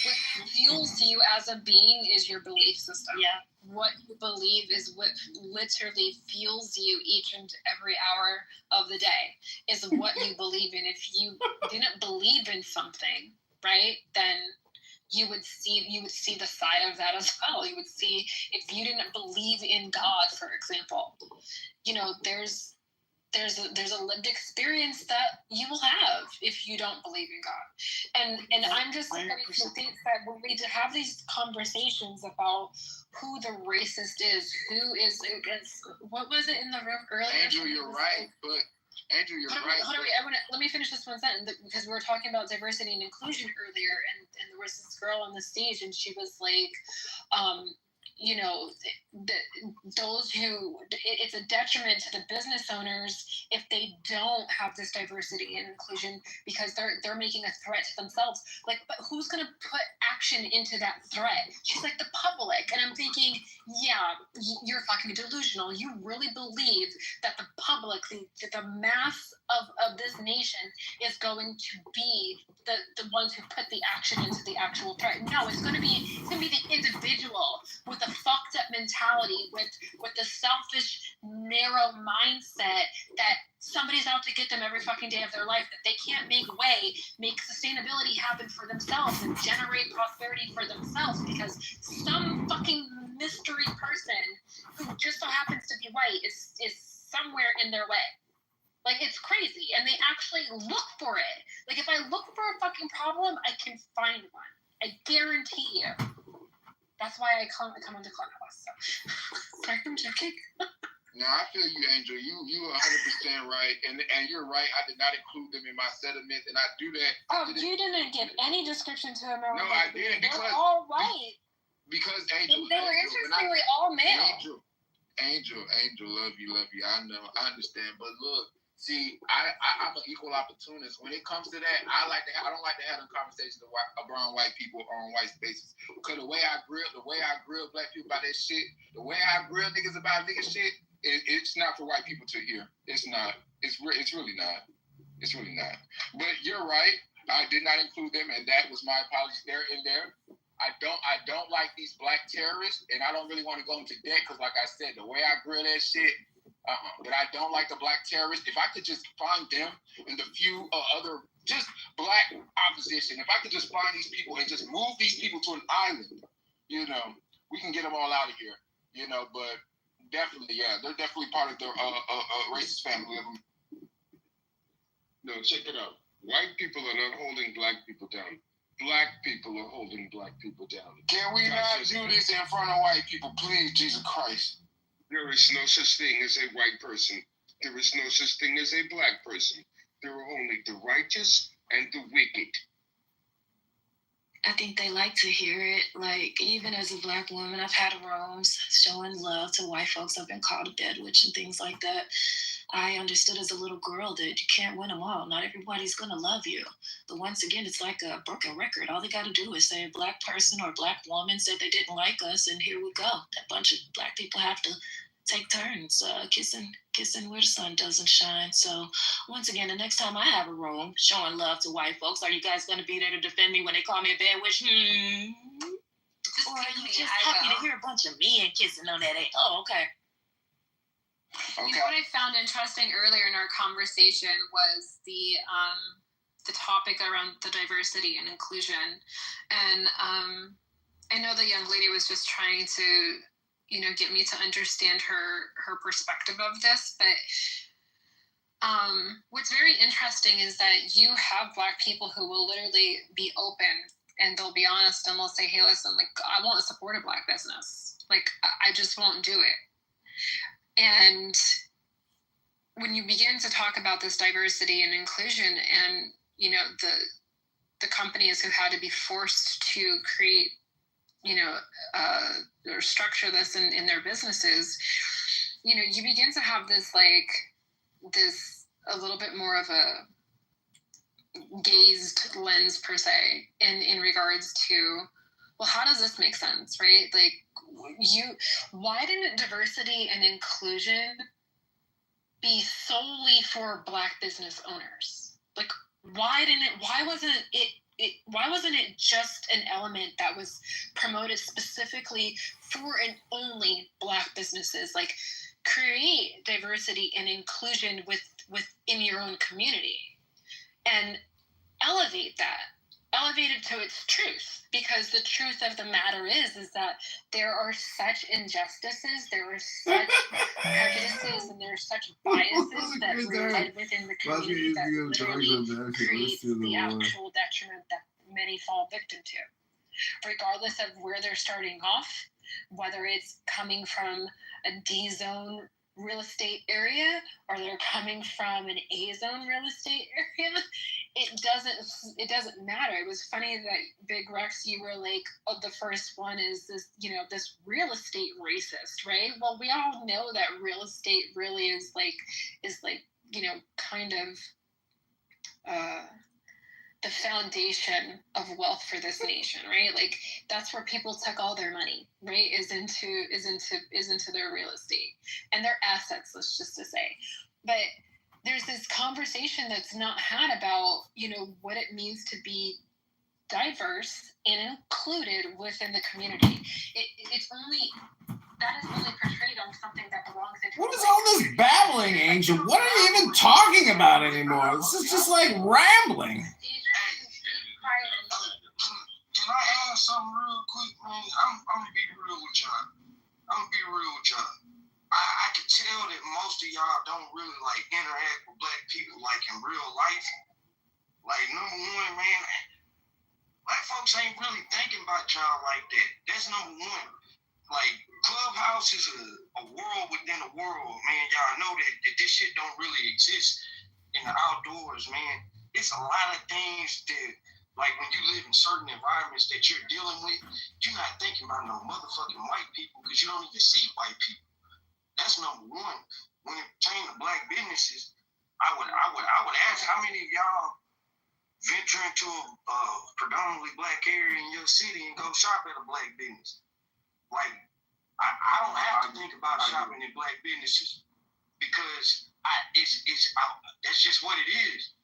what fuels you as a being is your belief system. Yeah. What you believe is what literally fuels you each and every hour of the day, is what you believe in. If you didn't believe in something, right, then you would see the side of that as well. You would see, if you didn't believe in God, for example, there's a lived experience that you will have if you don't believe in God. And I'm just starting to think that when we have these conversations about who the racist is, who is against, what was it in the room earlier? Andrew, you're right. Let me finish this one sentence, because we were talking about diversity and inclusion earlier, and there was this girl on the stage, and she was like, those who, it's a detriment to the business owners if they don't have this diversity and inclusion, because they're making a threat to themselves. But who's going to put action into that threat? She's like, the public. And I'm thinking, yeah, you're fucking delusional. You really believe that the public, the mass of this nation is going to be the ones who put the action into the actual threat. No, it's going to be the individual with a fucked up mentality, with the selfish, narrow mindset that somebody's out to get them every fucking day of their life, that they can't make sustainability happen for themselves and generate prosperity for themselves because some fucking mystery person who just so happens to be white is somewhere in their way. It's crazy. And they actually look for it. If I look for a fucking problem, I can find one. I guarantee you. That's why I come into Clubhouse. So. Sorry, I'm joking. No, I feel you, Angel. You 100% right, and you're right. I did not include them in my sentiments, and I do that. Oh, you didn't give any description to them. No, I didn't, because they're all white. Because Angel, they were interestingly all male. Angel, love you. I know, I understand, but look. See, I'm an equal opportunist. When it comes to that, I don't like to have them conversations around white people or on white spaces. Because the way I grill black people about that shit, the way I grill niggas about nigga shit, it's not for white people to hear. It's not. It's really not. It's really not. But you're right. I did not include them, and that was my apology. They're in there. I don't like these black terrorists, and I don't really want to go into debt because, like I said, the way I grill that shit. But I don't like the black terrorists. If I could just find them and the few other just black opposition, if I could just find these people and just move these people to an island, we can get them all out of here, but definitely, yeah, they're definitely part of the racist family of them. No, check it out. White people are not holding black people down. Black people are holding black people down. Can we not do this in front of white people, please, Jesus Christ? There is no such thing as a white person. There is no such thing as a black person. There are only the righteous and the wicked. I think they like to hear it. Like, even as a black woman, I've had rooms showing love to white folks. I've been called a bed witch and things like that. I understood as a little girl that you can't win them all. Not everybody's going to love you. But once again, it's like a broken record. All they got to do is say a black person or a black woman said they didn't like us, and here we go. That bunch of black people have to take turns kissing where the sun doesn't shine. So once again, the next time I have a room showing love to white folks, are you guys going to be there to defend me when they call me a bad witch? Or are you just happy to hear a bunch of men kissing on that? Oh, okay. You know what I found interesting earlier in our conversation was the topic around the diversity and inclusion. And I know the young lady was just trying to get me to understand her perspective of this. But what's very interesting is that you have black people who will literally be open and they'll be honest and they'll say, hey, listen, like, I won't support a black business. Like, I just won't do it. And when you begin to talk about this diversity and inclusion and, the companies who had to be forced to create or structure this in their businesses, you begin to have this a little bit more of a gazed lens per se in regards to, well, how does this make sense, right? Like, why didn't diversity and inclusion be solely for black business owners? Like, why wasn't it just an element that was promoted specifically for and only black businesses? Like, create diversity and inclusion within your own community and elevate it to its truth, because the truth of the matter is that there are such injustices, there are such prejudices, and there are such biases that reside within the community that literally creates the actual detriment that many fall victim to, regardless of where they're starting off, whether it's coming from a D-zone real estate area or they're coming from an A-zone real estate area. It doesn't matter. It was funny that Big Rex, you were like, oh, the first one is this, this real estate racist, right? Well, we all know that real estate really is kind of the foundation of wealth for this nation, right? Like, that's where people took all their money, right? Is into their real estate and their assets, let's just to say. But there's this conversation that's not had about, what it means to be diverse and included within the community. That is only portrayed on something that belongs into. What is all this babbling, Angel? What are you even talking about anymore? This is just like rambling. Can I add something real quick, man? I'm gonna be real with y'all. I can tell that most of y'all don't really like interact with black people like in real life. Like, number one, man, Black folks ain't really thinking about y'all like that. That's number one. Like, Clubhouse is a world within a world, man. Y'all know that this shit don't really exist in the outdoors, man. It's a lot of things that, like, when you live in certain environments that you're dealing with, you're not thinking about no motherfucking white people because you don't even see white people. That's number one. When it pertains to black businesses, I would ask how many of y'all venture into a predominantly black area in your city and go shop at a black business. Like, I don't have to think about shopping in black businesses because that's just what it is.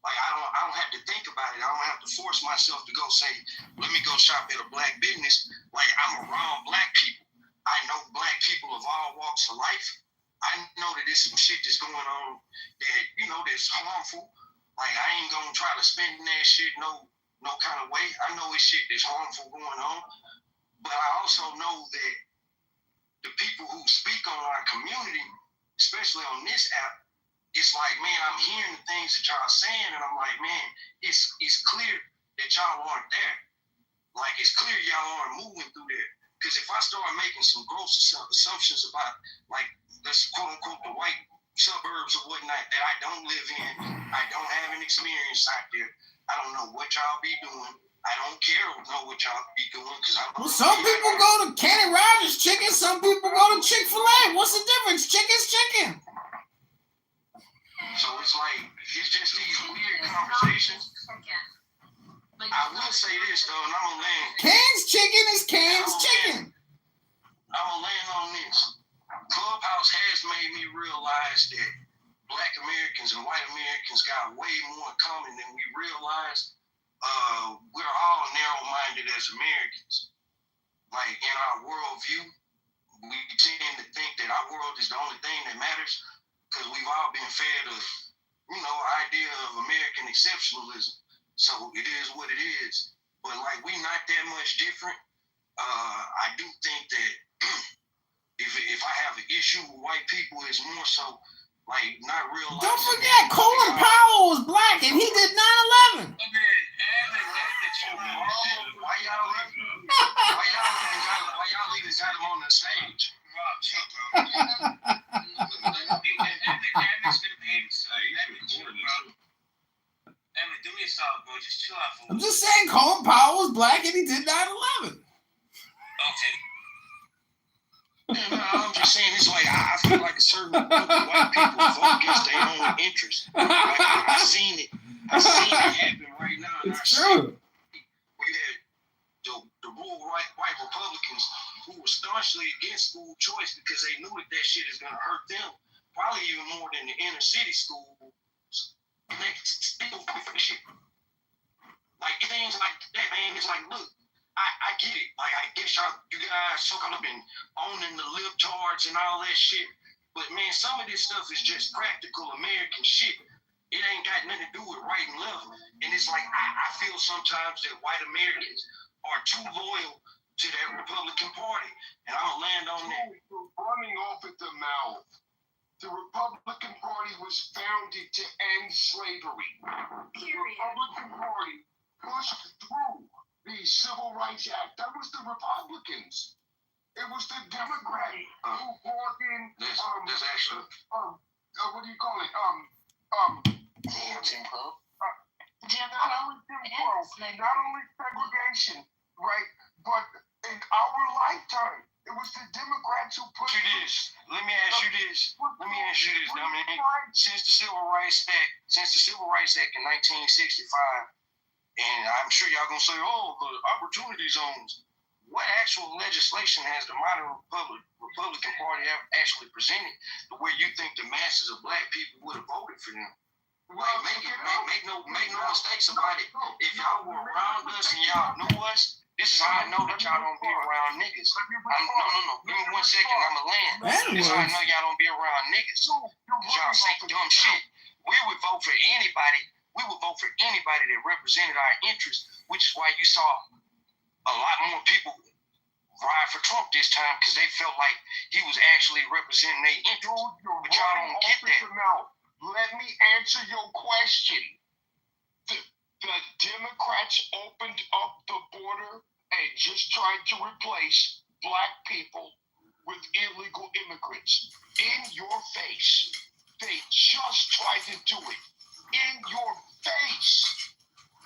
Like, I don't have to think about it. I don't have to force myself to go say, let me go shop at a black business. Like, I'm around black people. I know black people of all walks of life. I know that there's some shit that's going on that, that's harmful. Like, I ain't gonna try to spend that shit no kind of way. I know it's shit that's harmful going on. But I also know that the people who speak on our community, especially on this app, it's like, man, I'm hearing the things that y'all saying, and I'm like, man, it's clear that y'all aren't there. Like, it's clear y'all aren't moving through there. Because if I start making some gross assumptions about, like, this quote-unquote the white suburbs or whatnot that I don't live in, I don't have an experience out there, I don't know what y'all be doing. I don't care to know what y'all be doing because I. Well, some people go to Kenny Rogers Chicken, some people go to Chick-fil-A. What's the difference? Chicken's chicken. So it's like, it's just these weird conversations. I will say this though, and I'm gonna land. Cane's chicken is Cane's chicken. I'm gonna land on this. Clubhouse has made me realize that Black Americans and white Americans got way more in common than we realized. We're all narrow-minded as Americans. Like, in our worldview, we tend to think that our world is the only thing that matters because we've all been fed a, idea of American exceptionalism. So it is what it is. But, like, we not that much different. I do think that if I have an issue with white people, it's more so, like, not realizing. Don't forget, Colin Powell was black and he did 9/11. Why y'all even got him on the stage? I'm just saying, Colin Powell was black and he did 9/11. Okay. I'm just saying, it's like I feel like a certain group of white people vote against their own interests. Like, I've seen it happen right now. It's true. We had the rural white Republicans who were staunchly against school choice because they knew that shit is gonna hurt them, probably even more than the inner city schools. And they still fight for the shit. Like, things like that, man. It's like, look. I get it. Like, I guess you guys so caught up in owning the libtards and all that shit. But, man, some of this stuff is just practical American shit. It ain't got nothing to do with right and left. And it's like, I feel sometimes that white Americans are too loyal to that Republican Party. And I'm going to land on that. Running off at the mouth. The Republican Party was founded to end slavery. The Republican Party pushed through the Civil Rights Act. That was the Republicans. It was the Democrats who brought in there's actually what do you call it? Jim Crow. Not only segregation, right, but in our lifetime, it was the Democrats who pushed this. Let me ask you this. Dominic. Since the Civil Rights Act in 1965. And I'm sure y'all gonna say, oh, the opportunity zones. What actual legislation has the modern Republican Party actually presented to where you think the masses of black people would have voted for them? Like, make no mistakes about it. If y'all were around us and y'all knew us, this is how I know that y'all don't be around niggas. No. Give me 1 second, I'ma land. This is how I know y'all don't be around niggas. Cause y'all say dumb shit. We would vote for anybody. We would vote for anybody that represented our interests, which is why you saw a lot more people ride for Trump this time because they felt like he was actually representing their interests. But y'all don't get that. Let me answer your question. The The Democrats opened up the border and just tried to replace black people with illegal immigrants. In your face. They just tried to do it. In your face.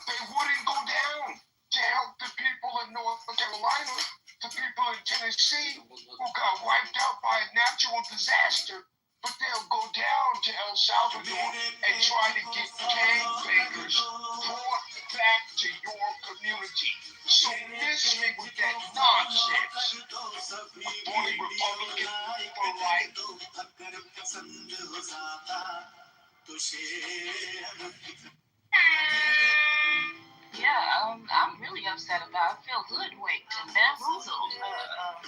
They wouldn't go down to help the people in North Carolina, the people in Tennessee who got wiped out by a natural disaster, but they'll go down to El Salvador and try to get gangbangers brought back to your community. So miss me with that nonsense. Only Republican for life. Yeah, I'm really upset about it. I feel hoodwinked and bamboozled.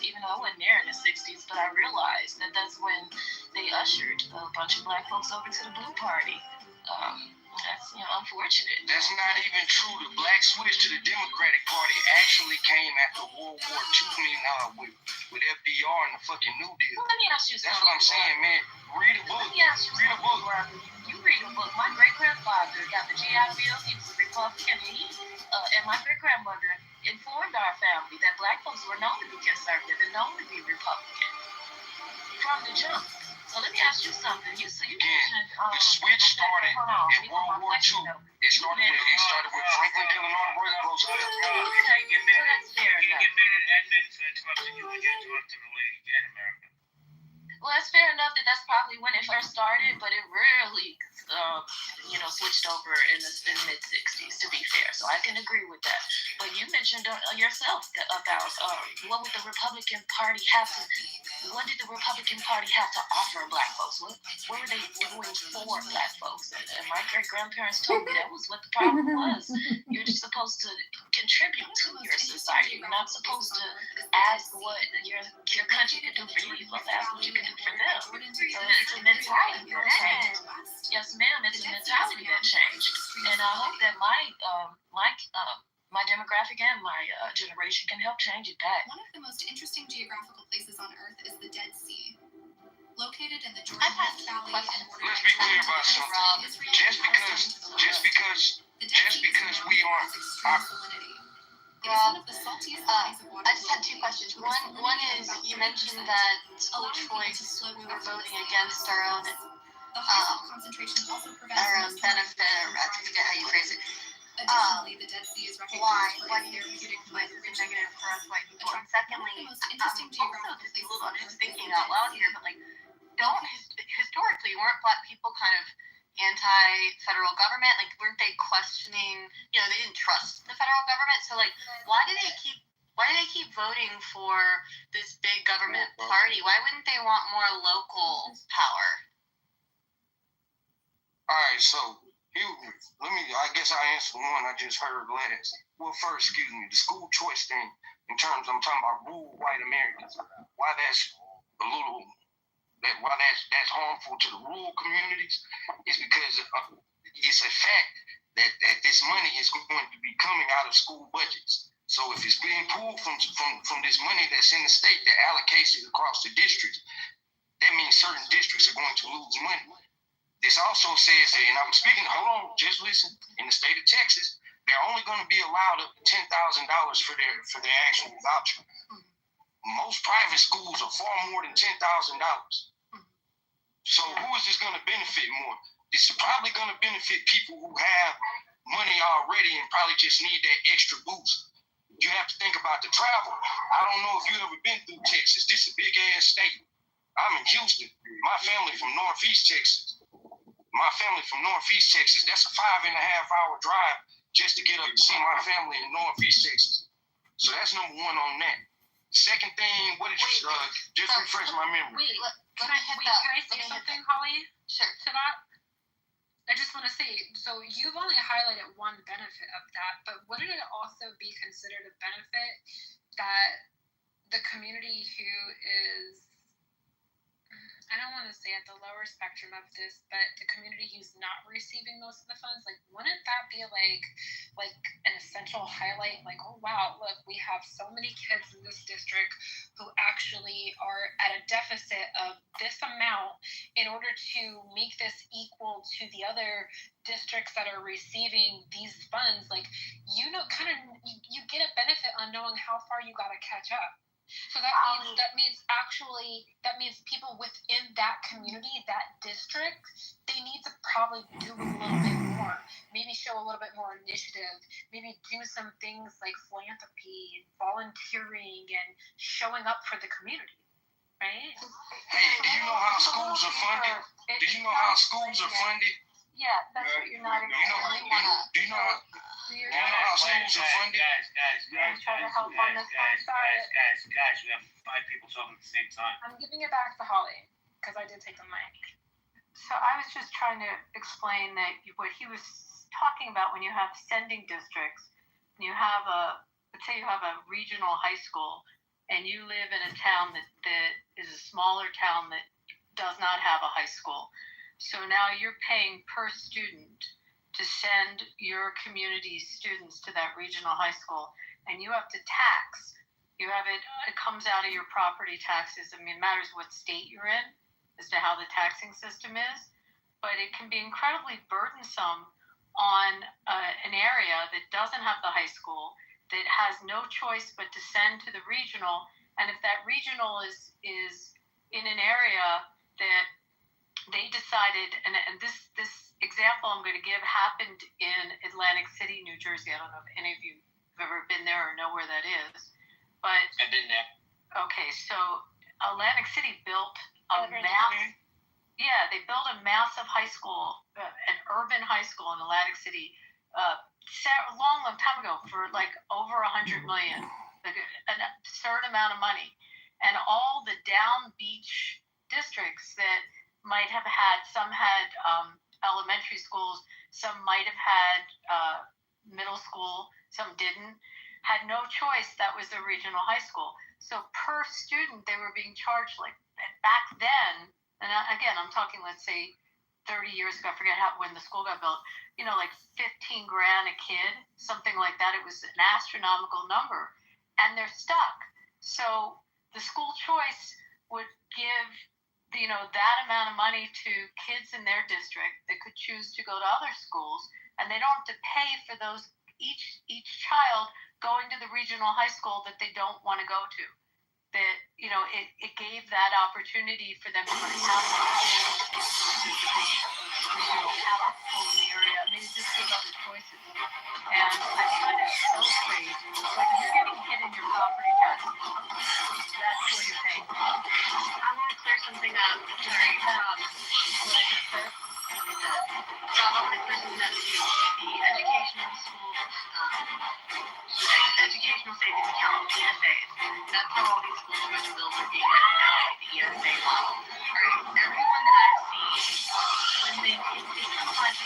Even though I wasn't there in the 60s, but I realized that that's when they ushered a bunch of black folks over to the Blue Party. That's unfortunate. That's not even true. The black switch to the Democratic Party actually came after World War II, with FDR and the fucking New Deal. Well, let me ask you something. That's what I'm saying, man. Read a book. Let me ask you Read a book. You read a book. My great-grandfather got the GI Bill. He was a Republican. And my great-grandmother informed our family that black folks were known to be conservative and known to be Republican from the jump. So let me ask you something. You mentioned the switch started in World War II. It started with Franklin Delano Roosevelt. That's fair enough. Well, that's fair enough that that's probably when it first started, but it really, switched over in the mid-60s, to be fair. So I can agree with that. But you mentioned yourself about what did the Republican Party have to offer black folks? What were they doing for black folks? And my great-grandparents told me that was what the problem was. You're just supposed to contribute to your society. You're not supposed to ask what your country can do for you. You're supposed to ask what you can do for them. So it's a mentality that changed. Yes, ma'am, it's a mentality that changed. And I hope that my demographic and my generation can help change it back. One of the most interesting geographical places on Earth is the Dead Sea. Located in the Jordan Valley and bordered Let's be clear about something. Just because we aren't one of the saltiest bodies of water. I just had two questions. One is you mentioned that school choice we were voting against our own concentration also benefit, or I forget how you phrase it. Additionally, the Dead Sea is recognized why do you think it's negative for us white people? And secondly, also just thinking out loud here, but historically weren't black people kind of anti-federal government? Like, weren't they questioning? They didn't trust the federal government. So why do they keep voting for this big government party? Why wouldn't they want more local power? All right, so I guess I answer the one I just heard last. Well, first, excuse me, the school choice thing, in terms I'm talking about rural white Americans, why that's harmful to the rural communities is because it's a fact that this money is going to be coming out of school budgets. So if it's being pulled from this money that's in the state that allocates it across the districts, that means certain districts are going to lose money. This also says that, and I'm speaking, hold on, just listen, in the state of Texas, they're only going to be allowed up to $10,000 for their actual voucher. Most private schools are far more than $10,000. So who is this going to benefit more? This is probably going to benefit people who have money already and probably just need that extra boost. You have to think about the travel. I don't know if you've ever been through Texas. This is a big ass state. I'm in Houston. My family from Northeast Texas. That's a 5.5-hour drive just to get up and see my family in Northeast Texas. So that's number one on that. Second thing, what did you just refresh my memory? Can I say something, Holly? Sure. To that? I just want to say, so you've only highlighted one benefit of that, but wouldn't it also be considered a benefit that the community who is, I don't want to say at the lower spectrum of this, but the community who's not receiving most of the funds, wouldn't that be like an essential highlight, like, oh wow, look, we have so many kids in this district who actually are at a deficit of this amount in order to make this equal to the other districts that are receiving these funds. Like, you know, kind of, you get a benefit on knowing how far you got to catch up. So that means people within that community, that district, they need to probably do a little bit more. Maybe show a little bit more initiative. Maybe do some things like philanthropy, volunteering, and showing up for the community. Right? Hey, do you know how schools are funded? Do you know how schools are funded? Yeah, that's what you're not exactly Do you know how schools are funded? Guys, we have 5 people talking at the same time. I'm giving it back to Holly because I did take the mic. So I was just trying to explain that what he was talking about when you have sending districts, and you have let's say you have a regional high school, and you live in a town that is a smaller town that does not have a high school. So now you're paying per student to send your community's students to that regional high school, and you have to tax. You have it comes out of your property taxes. I mean, it matters what state you're in as to how the taxing system is, but it can be incredibly burdensome on an area that doesn't have the high school, that has no choice but to send to the regional. And if that regional is in an area that they decided, and this example I'm going to give happened in Atlantic City, New Jersey. I don't know if any of you have ever been there or know where that is, but I've been there. Okay, so Atlantic City built they built a massive high school, an urban high school in Atlantic City, a long time ago for like over $100 million, like an absurd amount of money, and all the down beach districts that might have had, some had elementary schools, some might have had middle school, some didn't, had no choice. That was the regional high school. So per student, they were being charged, like back then, and again, I'm talking, let's say 30 years ago, I forget when the school got built, you know, like $15,000 a kid, something like that. It was an astronomical number, and they're stuck. So the school choice would give, you know, that amount of money to kids in their district that could choose to go to other schools, and they don't have to pay for those, each child going to the regional high school that they don't want to go to. That, you know, it gave that opportunity for them to have regional Catholic school in the area. I mean, it just gave other choices. And I find it so crazy. Like, if you're getting hit in your property taxes, that's what you're paying for. I want to clear something up. Sorry, Rob, I want to clear something up too. The educational savings account, ESAs. That's how all these school choice bills are being written now, the ESA model. Right? Everyone that I've seen, when they sometimes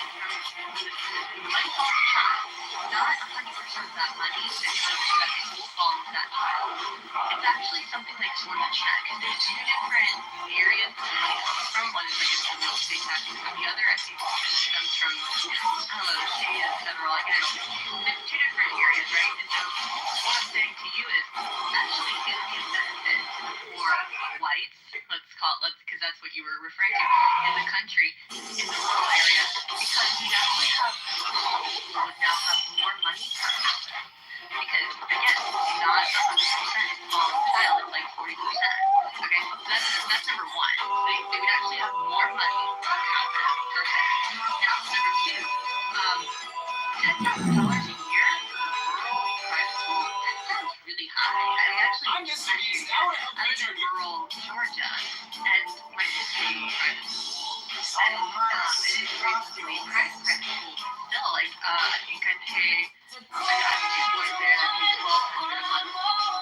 when the money falls to child, not 100% of that money that school falls to that child. It's actually something like on the check. There's 2 different areas that the money comes from. One is, I guess, the real estate taxes, and the other, I think, comes from, I don't know, the state and federal, I guess. There's 2 different areas, right? And so what I'm saying to you is actually is a benefit for whites, because that's what you were referring to, in the country, in the rural areas, because you actually have schools who would now have more money per capita. Because, again, not 100%, it's all child, it's like 40%. Okay, so that's number one. They would actually have more money per capita per head. Now, number 2, $10,000 a year for rural private school, that sounds really high. I live in rural Georgia, and my kids go to private school, and it is reasonably priced private school. Still, like, I think I pay, I have 2 boys there, and I pay $1,200 a month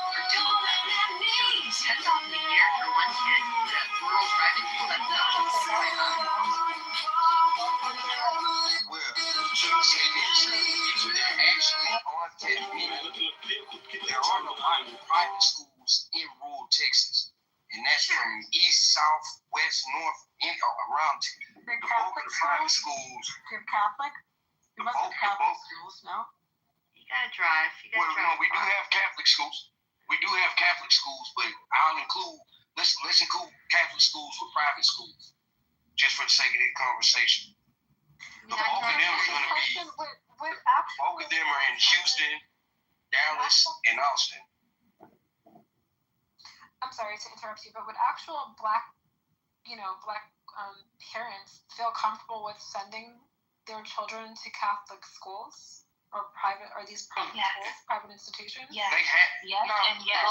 for 2 of them. So $10,000 a year for one kid in a rural private school, that's quite high. Well, there actually aren't that many. There are no private schools in rural Texas, and that's from east, south, west, north, around. The Catholic private schools. You're Catholic? You must have Catholic schools, no? gotta drive. You gotta Well, drive. no, we do have Catholic schools. We do have Catholic schools, but I'll include, let's include Catholic schools with private schools, just for the sake of this conversation. But both of them are going to be, both of them are in Houston, Dallas, and Austin. I'm sorry to interrupt you, but would actual black parents feel comfortable with sending their children to Catholic schools or these private schools, private institutions? Yes. They have. Yes, No, and yes.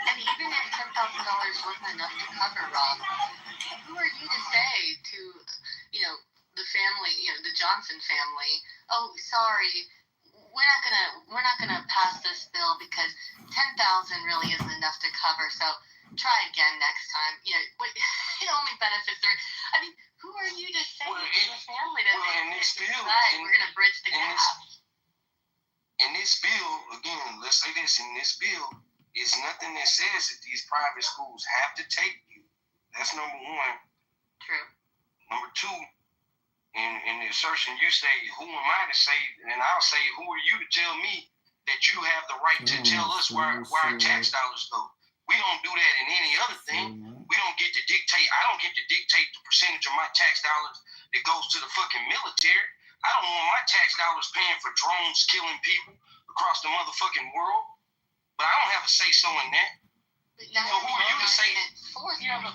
And even if $10,000 wasn't enough to cover, Rob, who are you to say to, the family, the Johnson family, oh, sorry, we're not gonna pass this bill because $10,000 really isn't enough to cover. So try again next time. It only benefits her. I mean, who are you to say to a family that we're gonna bridge the gap? In this bill, again, let's say this, in this bill, is nothing that says that these private schools have to take you. That's number one. True. Number two, in the assertion you say, who am I to say, and I'll say, who are you to tell me that you have the right to tell us where our tax dollars go? We don't do that in any other thing. We don't get to dictate, I don't get to dictate the percentage of my tax dollars that goes to the fucking military. I don't want my tax dollars paying for drones killing people across the motherfucking world. But I don't have a say so in that. So who are you to say? No, I'm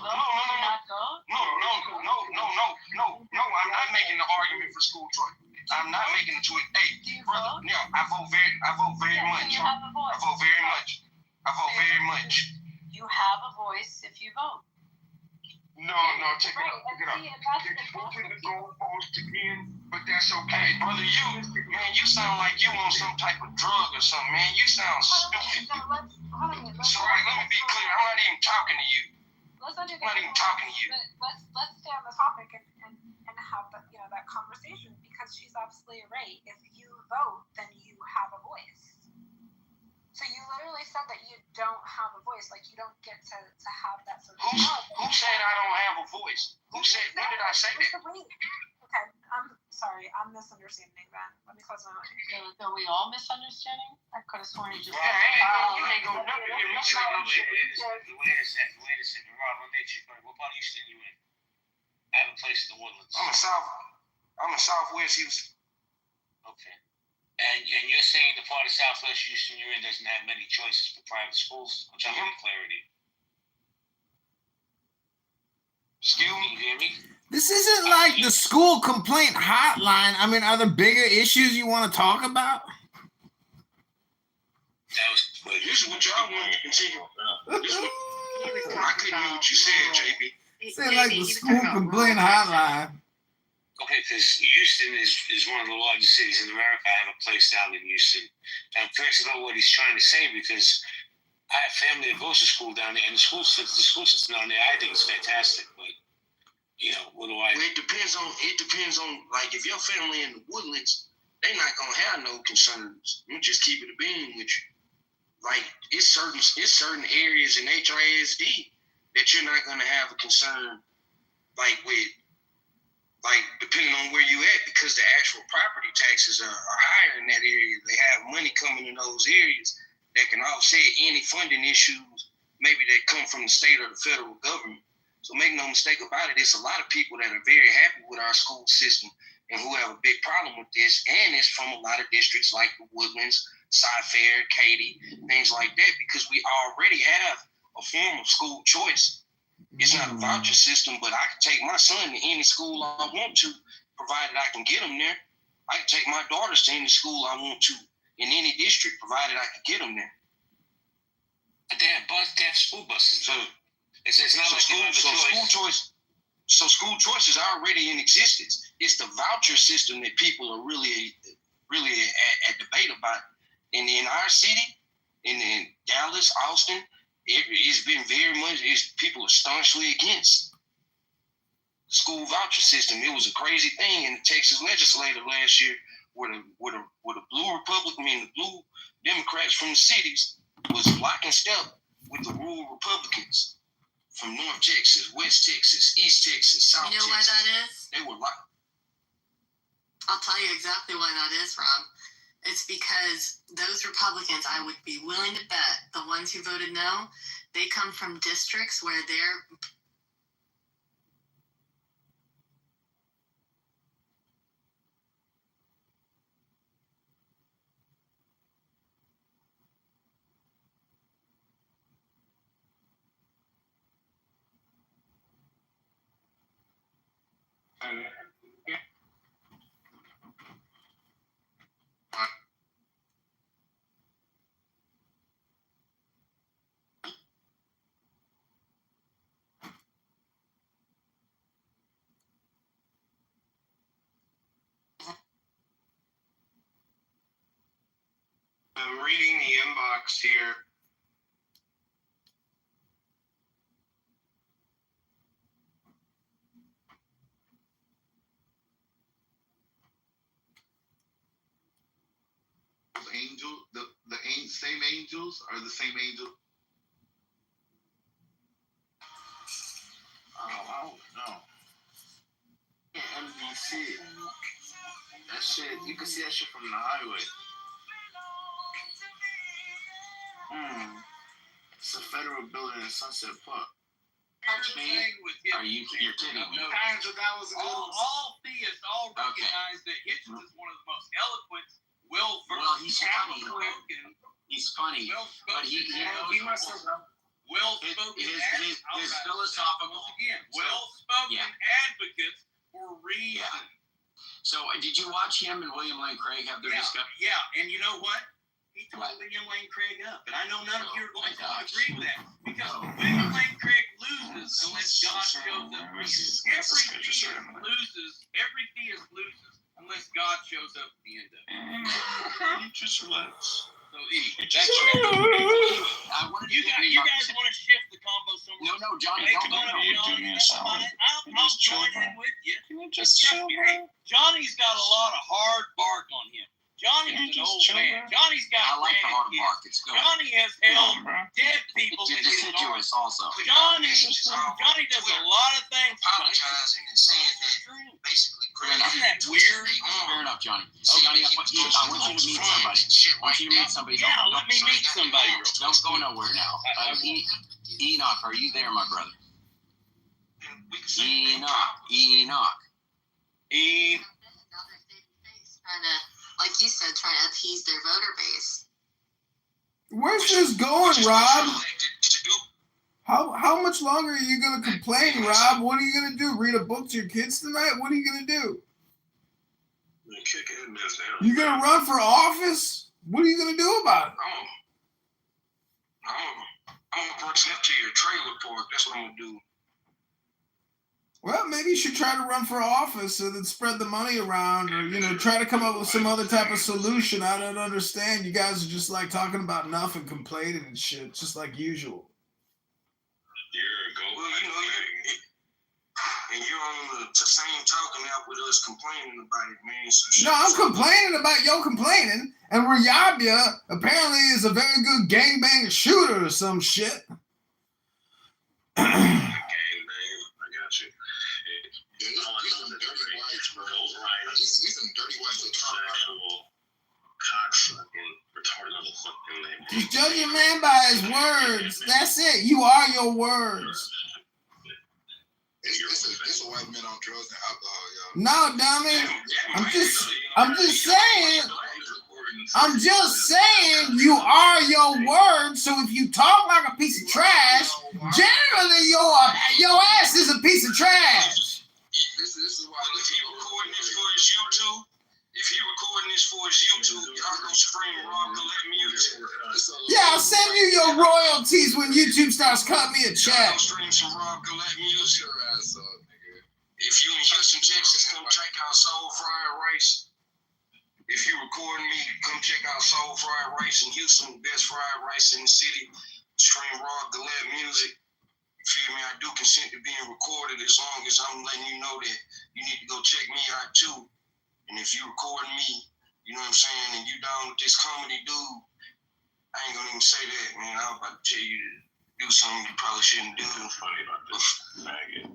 not making the argument for school choice. I'm not making the choice. Hey, brother, no, I vote very much. I vote very much. You have a voice if you vote. No, check it out. Moving the goalpost again, but that's okay. Brother, you sound like you on some type of drug or something, man. You sound stupid. So let me be clear. I'm not even talking to you. Let's stay on the topic and have that conversation, because she's absolutely right. If you vote, then you have a voice. So you literally said that you don't have a voice, like you don't get to have that sort of Who said I don't have a voice? When did I say that? Okay, I'm sorry, I'm misunderstanding that. Let me close my mic. Are we all misunderstanding? I could have sworn you just You ain't gonna never hear me say no shit. Wait a second, Rob, what part of Houston you in? I have a place in the Woodlands. I'm in Southwest Houston. Okay. And you're saying the part of Southwest Houston you're in doesn't have many choices for private schools? I'm trying to get clarity. Excuse me? You hear me? This isn't like the school complaint hotline. I mean, are there bigger issues you want to talk about? Well, this is what y'all wanted to continue. I couldn't hear what you said, JB. It's like the school complaint hotline. Okay, because Houston is one of the largest cities in America. I have a place down in Houston. I'm curious about what he's trying to say, because I have family that goes to school down there, and the school system down there, I think, is fantastic. But what do I? Well, it depends on like if your family in the Woodlands, they're not gonna have no concerns. Let me just keep it a bean with you. Like it's certain areas in HRSD that you're not gonna have a concern, like depending on where you at, because the actual property taxes are higher in that area. They have money coming in those areas that can offset any funding issues maybe that come from the state or the federal government. So make no mistake about it, it's a lot of people that are very happy with our school system and who have a big problem with this, and it's from a lot of districts like the Woodlands, Cy-Fair, Katy, things like that, because we already have a form of school choice. It's not a voucher system, but I can take my son to any school I want to, provided I can get him there. I can take my daughters to any school I want to in any district, provided I can get them there. But they have school buses. So it's not like you have a choice. School choice is already in existence. It's the voucher system that people are really at debate about. And in our city, in Dallas, Austin, it's been very much. People are staunchly against the school voucher system. It was a crazy thing in the Texas legislature last year, where the blue Democrats from the cities was lock and step with the rural Republicans from North Texas, West Texas, East Texas, South Texas. You know why that is? They were like, I'll tell you exactly why that is, Rob. It's because those Republicans, I would be willing to bet, the ones who voted no, they come from districts where they're I'm reading the inbox here. Same angels are the same angel. I don't know. NBC. That shit, you can see that shit from the highway. It's a federal building in Sunset Park. You're kidding me? All theists recognize that Hitchens is one of the most eloquent, He's funny. He's funny, but he must have well-spoken his philosophical well-spoken advocates for reason. Yeah. So did you watch him and William Lane Craig have their discussion? Yeah, and you know what? He told William Lane Craig up, and I know none of you are going to agree with that because William Lane Craig loses unless God shows up. Every theist loses unless God shows up at the end of it. Just relax. So anyway, that's you guys want to shift the combo somewhere? No, Johnny, I'll join in with you. Johnny's got a lot of hard bark on him. Johnny's an old man. Johnny's got I like the hard bark. It's good. Johnny has held dead people in his arms. Also. Johnny does a lot of things. Apologizing and saying that basically Isn't that weird? Fair enough, Johnny. Johnny, I want you to meet somebody. Yeah, let me meet somebody. Don't go nowhere now. Enoch, are you there, my brother? Enoch. like you said, trying to appease their voter base. Where's this going, Rob? How much longer are you gonna complain, Rob? What are you gonna do? Read a book to your kids tonight? What are you gonna do? You gonna run for office? What are you gonna do about it? I'm gonna bring it to your trailer park. That's what I'm gonna do. Well, maybe you should try to run for office and then spread the money around, or try to come up with some other type of solution. I don't understand. You guys are just like talking about nothing, complaining and shit, just like usual. Well, and you're on the same talking out with us complaining about it, man. So no, I'm complaining about your complaining, and Riyabia apparently is a very good gangbang shooter or some shit. Just judge a man by his words. That's it. You are your words. It's a white man on drugs and alcohol, y'all. No, dummy. I'm just saying you are your words. So if you talk like a piece of trash, generally your ass is a piece of trash. This is why if he recording this for his YouTube, y'all go stream Rob Gillette music. Yeah, I'll send you your royalties when YouTube starts cutting me a check. Stream some Rob Gillette music. If you in Houston, Texas, come check out Soul Fried Rice. If you recording me, come check out Soul Fried Rice in Houston, best fried rice in the city. Stream Rob Gillette music. Feel me? I do consent to being recorded as long as I'm letting you know that you need to go check me out too. And if you recording me, you know what I'm saying, and you down with this comedy dude, I ain't gonna even say that, man. I was about to tell you that do something you probably shouldn't do. What's funny about this maggot?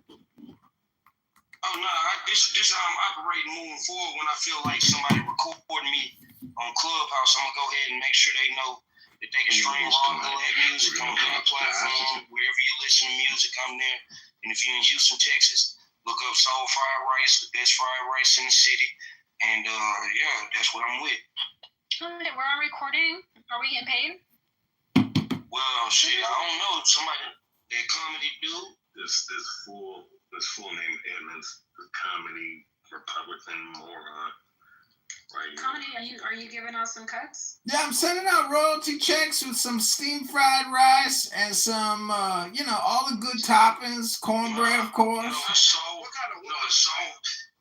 Oh no, this how I'm operating moving forward. When I feel like somebody recording me on Clubhouse, I'm gonna go ahead and make sure they know that they can stream all of that music on any platform. Wherever you listen to music, I'm there. And if you're in Houston, Texas, look up Soul Fried Rice, the best fried rice in the city. And yeah, that's what I'm with. Okay, we're on recording. Are we getting paid? Well, shit, I don't know. Somebody that comedy dude. This full name Edmonds, the comedy Republican moron. Right. Comedy, are you giving us some cuts? Yeah, I'm sending out royalty checks with some steamed fried rice and some, all the good toppings, cornbread, of course. No, it's soul. It's soul.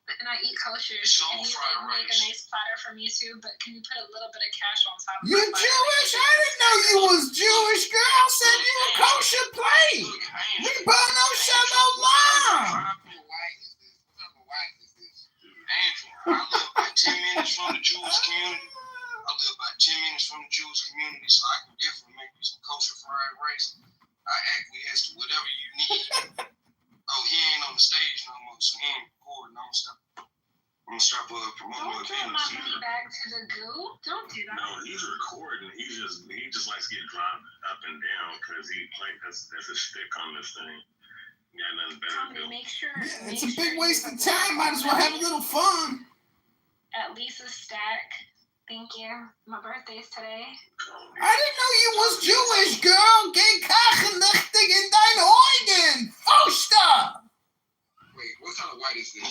And I eat kosher, Soul and you fried make a rice. nice platter for me too, but can you put a little bit of cash on top of You my platter? Jewish? I didn't know you was Jewish, girl. Said you a kosher plate. We burn no shalom. Andrew, I live about 10 minutes from the Jewish community. So I can definitely make you some kosher fried rice. I acquiesce to whatever you need. Oh, he ain't on the stage no more, so he ain't recording. I'm gonna stop promoting my Don't throw my business. money back to the goo. Don't do that. No, he's recording. He just likes to get dropped up and down because that's a stick on this thing. You got nothing better to Tommy, do. make sure. Yeah, it's a big waste of time. Might as well have a little fun. At least a stack. Thank you. My birthday's today. I didn't know you was Jewish, girl. Geh kachenlichtig in dein Eugen. Foster. Wait, what kind of white is this? I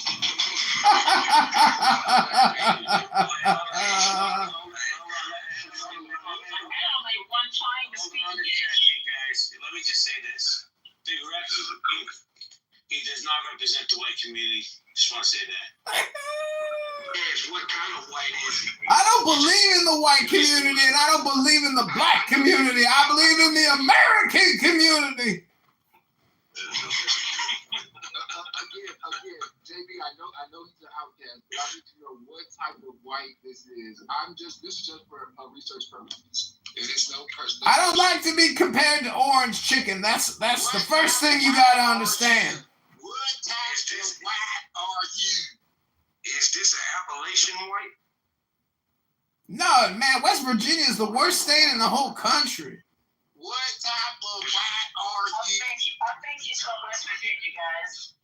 only one trying to speak Yiddish. Guys, let me just say this. Big Rex, he does not represent the white community. Just want to say that. Yes, what kind of white is he? I don't believe in the white community, and I don't believe in the black community. I believe in the American community. Again, JB, I know he's an outcast, but I need to know what type of white this is. This is just for research purposes. It is no personal. I don't like to be compared to orange chicken. That's the first thing you gotta understand. What type of white are you? Is this an Appalachian white? No, man, West Virginia is the worst state in the whole country. What type of white are you? I think he's from West Virginia, guys.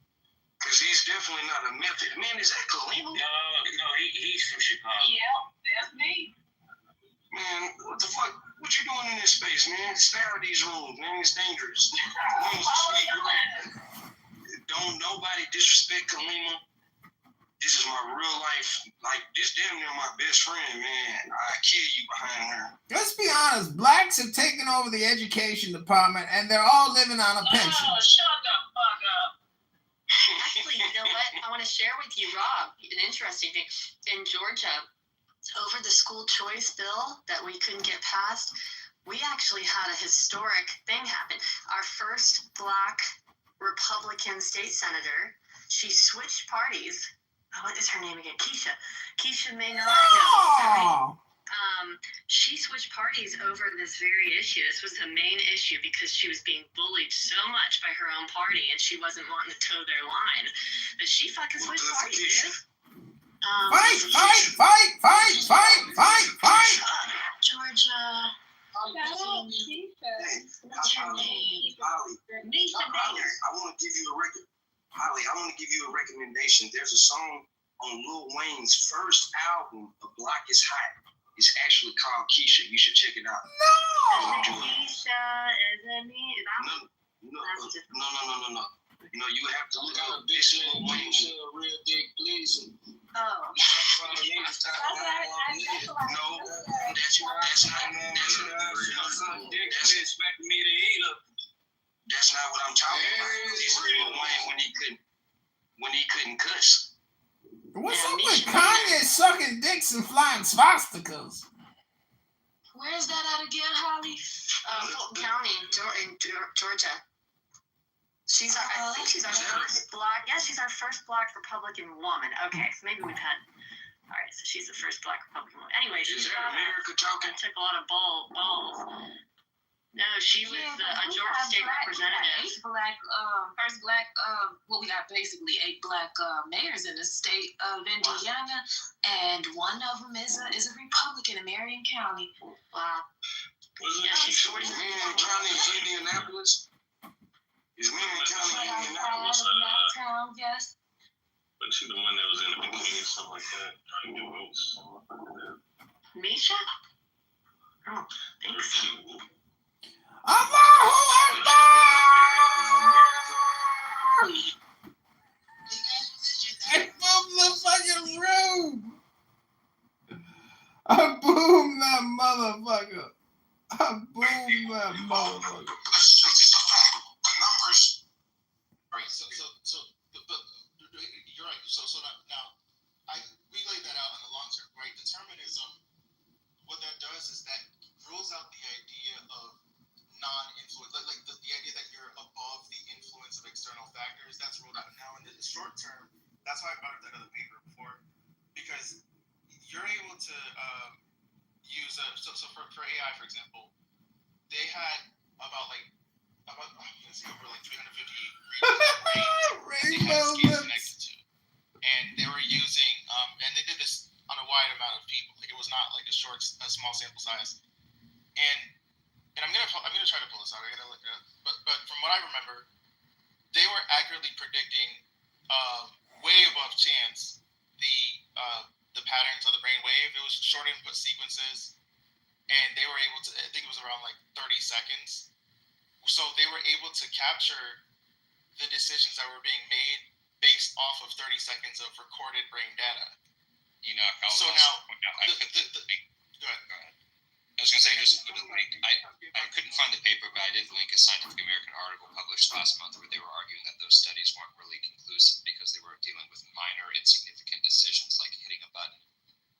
Because he's definitely not a method. Man, is that Kalima? No, he's from Chicago. Yeah, that's me. Man, what the fuck? What you doing in this space, man? Stay out of these rooms, man. It's dangerous. Don't nobody disrespect Kalima. This is my real life. Like, this damn near my best friend, man. I kill you behind her. Let's be honest, blacks have taken over the education department, and they're all living on a pension. Oh, shut the fuck up. Actually, you know what? I want to share with you, Rob, an interesting thing. In Georgia, over the school choice bill that we couldn't get passed, we actually had a historic thing happen. Our first black Republican state senator, she switched parties. What is her name again? Keisha Maynard. Oh! She switched parties over this very issue. This was the main issue because she was being bullied so much by her own party and she wasn't wanting to toe their line. But she fucking switched parties, dude. Fight! Georgia. What's your name? Holly, I want to give you a record. Holly, I want to give you a recommendation. There's a song on Lil Wayne's first album, "The Block Is Hot." It's actually called Keisha. You should check it out. No. Keisha, isn't me? No. You know, you have to look up this Lil Wayne. Real dick, please. Oh. No, that's not what I'm talking about. This Lil Wayne when he couldn't cuss. What's up with Kanye sucking dicks and flying swastikas? Where's that at again, Holly? Fulton County in Georgia. I think she's our first black. Yeah, she's our first black Republican woman. Okay, so maybe we've had. All right, so she's the first black Republican woman. Anyway, she's America talking. took a lot of balls. No, she was a Georgia state representative. First black, well, we got basically 8 black mayors in the state of Indiana, and one of them is a Republican in Marion County. Wow. Yeah, she's short. Marion County is Indianapolis. Is Marion County Indianapolis? Town, yes. But she the one that was in the bikini and stuff like that, trying to get votes. Misha? I don't think so. I boomed the fucking room. I boomed that motherfucker. I boomed that motherfucker. The numbers. Right. So, but you're right. So now, we laid that out in the long term, right? Determinism. What that does is that rules out the idea of non-influence, like the idea that you're above the influence of external factors. That's ruled out now. In the short term, that's why I brought up that other paper before, because you're able to use for AI, for example, they had about over 350 Rainbow connected to, and they were using and they did this on a wide amount of people. Like, it was not like a small sample size. And I'm gonna try to pull this out. I gotta look it up. But from what I remember, they were accurately predicting way above chance the patterns of the brain wave. It was short input sequences, and they were able to. I think it was around like 30 seconds. So they were able to capture the decisions that were being made based off of 30 seconds of recorded brain data. You know, So now, go ahead. I was going to say, just put a link. I couldn't find the paper, but I did link a Scientific American article published last month where they were arguing that those studies weren't really conclusive because they were dealing with minor, insignificant decisions like hitting a button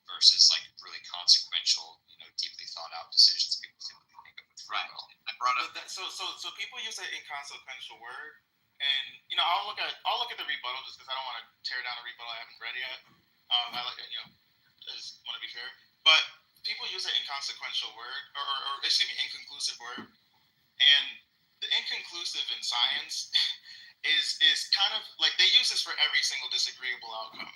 versus like really consequential, deeply thought out decisions people typically think of with free will. I brought up that. So people use that inconsequential word, and I'll look at the rebuttal just because I don't want to tear down a rebuttal I haven't read yet. I like it, I just want to be fair, but people use an inconsequential word, or inconclusive word, and the inconclusive in science is kind of like they use this for every single disagreeable outcome.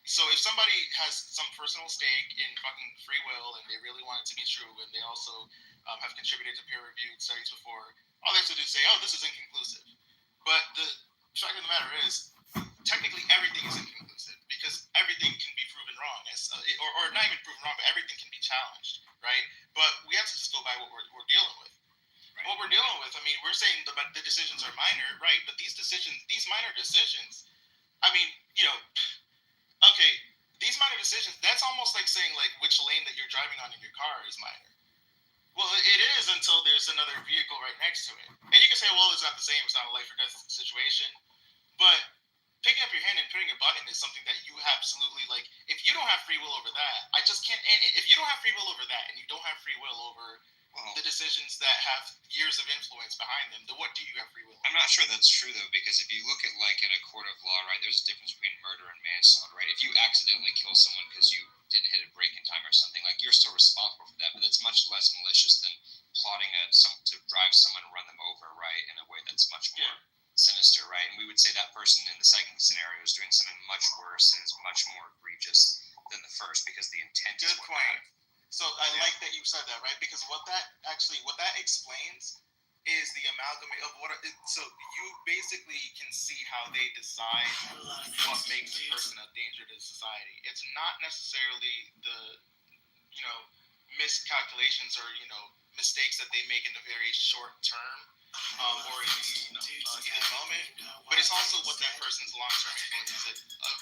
So if somebody has some personal stake in fucking free will and they really want it to be true, and they also have contributed to peer-reviewed studies before, all they have to do is say, "Oh, this is inconclusive." But the fact of the matter is, technically everything is inconclusive because everything can be proven wrong, or not even proven wrong, but everything can be challenged, right? But we have to just go by what we're dealing with. Right. What we're dealing with, I mean, we're saying the decisions are minor, right? But these minor decisions, I mean, okay, these minor decisions, that's almost like saying like which lane that you're driving on in your car is minor. Well, it is until there's another vehicle right next to it. And you can say, well, it's not the same, it's not a life or death situation. But picking up your hand and putting a button is something that you absolutely, like, if you don't have free will over that, I just can't, if you don't have free will over that and you don't have free will over the decisions that have years of influence behind them, then what do you have free will over? I'm not sure that's true, though, because if you look at, like, in a court of law, right, there's a difference between murder and manslaughter, right? If you accidentally kill someone because you didn't hit a brake in time or something, like, you're still responsible for that, but that's much less malicious than plotting to drive someone and run them over, right, in a way that's much more sinister, right? And we would say that person in the second scenario is doing something much worse and is much more egregious than the first because the intent is what matters. So I like that you said that, right? Because what that explains is the amalgamate of so you basically can see how they decide what makes a person a danger to society. It's not necessarily the, miscalculations or, mistakes that they make in the very short term, or in the moment, but it's also what that person's long-term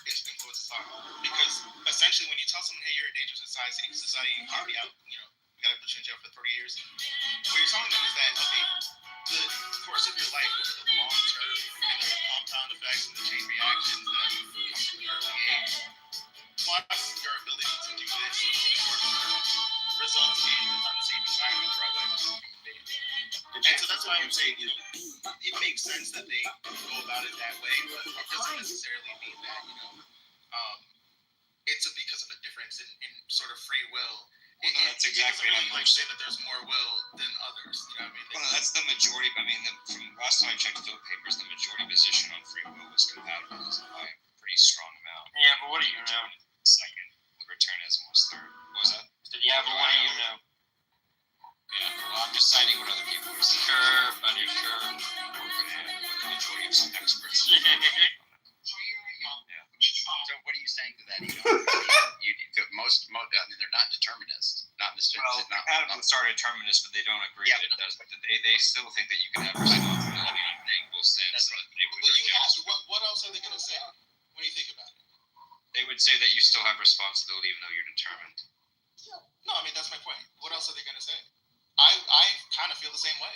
influences are. Because essentially, when you tell someone, "Hey, you're a danger to society, you can't be out. We gotta put you in jail for 30 years." What you're telling them is that, okay, the course of your life over the long term and the compound effects and the chain reactions that come from an early age, plus your ability to do this in the short term, results in an unsafe environment for other human beings. And so that's why I'm saying, it makes sense that they go about it that way, but it doesn't necessarily mean that, it's because of a difference in sort of free will That's exactly really how like say that there's more will than others. You know what I mean? Well, that's the majority. I mean, from last time I checked field papers, the majority position on free will was compatibilism by a pretty strong amount. Yeah, but what do you know? Second, libertarianism was third. What was that? Yeah, but what do you know? Yeah, well, I'm just citing what other people are saying. Sure, buddy, sure. With the majority of some experts. So what are you saying to that? Most, I mean, they're not determinists. Not in the sense. Well, compatibilists are determinists, but they don't agree that it does. But they still think that you can have responsibility in an equal sense. So that they would What else are they going to say when you think about it? They would say that you still have responsibility even though you're determined. No, I mean, that's my point. What else are they going to say? I kind of feel the same way.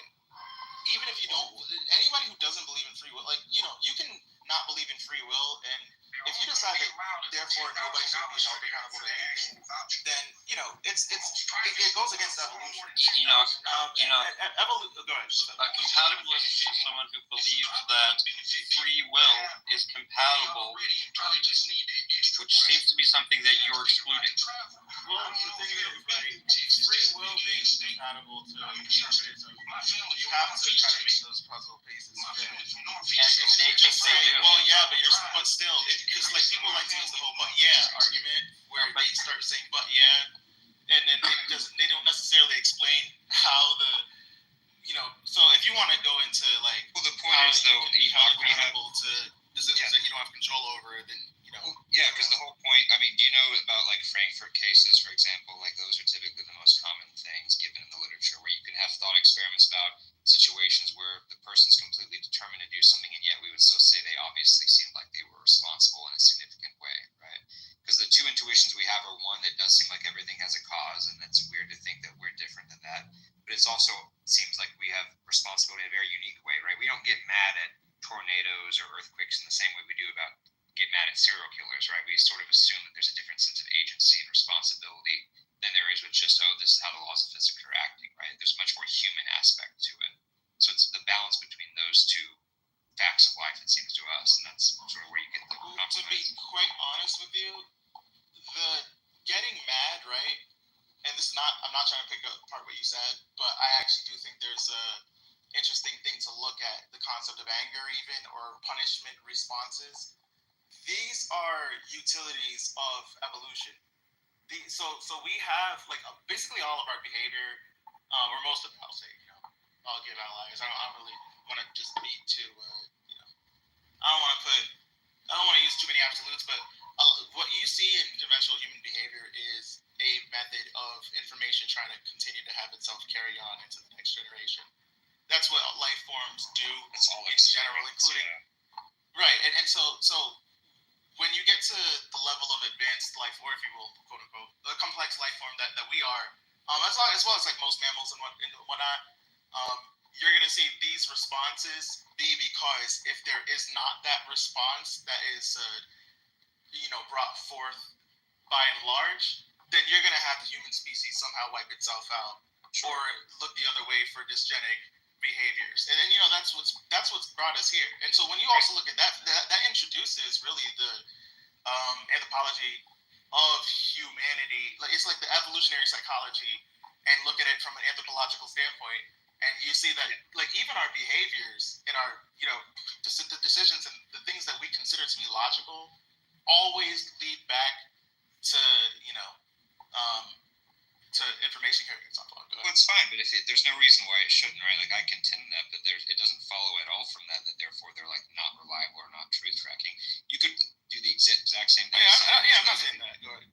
Even if you don't, anybody who doesn't believe in free will, like, you know, you can not believe in free will, and if you decide that therefore nobody should be held accountable to anything, then, you know, it goes against evolution. Go ahead. A compatibilist is someone who believes that free will is compatible with determinism, which seems to be something that you're excluding. Well, the thing is, right, free will being compatible to determinism, you have to try to make those puzzle pieces fit. And they just say, well, yeah, but still, it's like people like to use the whole "but yeah" argument, where they start saying "but yeah," and then they don't necessarily explain how the, you know. So if you want to go into like, well, the point is though, we have to decisions that you don't have control over, then you know. Yeah, because the whole point. I mean, do you know about like Frankfurt cases, for example? Like those are typically the most common things given in the literature, where you can have thought experiments about situations where the person's completely determined to do something, and yet we would still say they obviously seemed like they were responsible in a significant way, right? Because the two intuitions we have are one that does seem like everything has a cause, and it's weird to think that we're different than that. But it's also seems like we have responsibility in a very unique way, right? We don't get mad at tornadoes or earthquakes in the same way we do about get mad at serial killers, right? We sort of assume that there's a different sense of agency and responsibility than there is with just, oh, this is how the laws of physics are acting, right? There's a much more human aspect to it. So it's the balance between those two facts of life, it seems to us, and that's sort of where you get the compromise. To be quite honest with you, the getting mad, right? And this is not, I'm not trying to pick apart what you said, but I actually do think there's a interesting thing to look at, the concept of anger even, or punishment responses. These are utilities of evolution. So we have like basically all of our behavior, or most of it, I'll say, you know, I'll give outliers. I don't really want to just be too, you know, I don't want to use too many absolutes, but what you see in conventional human behavior is a method of information trying to continue to have itself carry on into the next generation. That's what life forms do. It's all in general, including right, and so when you get to the level of advanced life, or if you will, quote unquote, the complex life form that we are, as well as like most mammals and whatnot, you're gonna see these responses be because if there is not that response that is, you know, brought forth by and large, then you're gonna have the human species somehow wipe itself out, or look the other way for dysgenic behaviors, and you know that's what's brought us here. And so when you also look at that introduces really the anthropology of humanity. Like it's like the evolutionary psychology, and look at it from an anthropological standpoint, and you see that like even our behaviors and our, you know, the decisions and the things that we consider to be logical always lead back to, you know, to information carrying itself on. Well, it's fine, but there's no reason why it shouldn't, right? Like I contend that, but it doesn't follow at all from that therefore they're like not reliable or not truth tracking. You could do the exact same thing. I'm not saying that. Go ahead.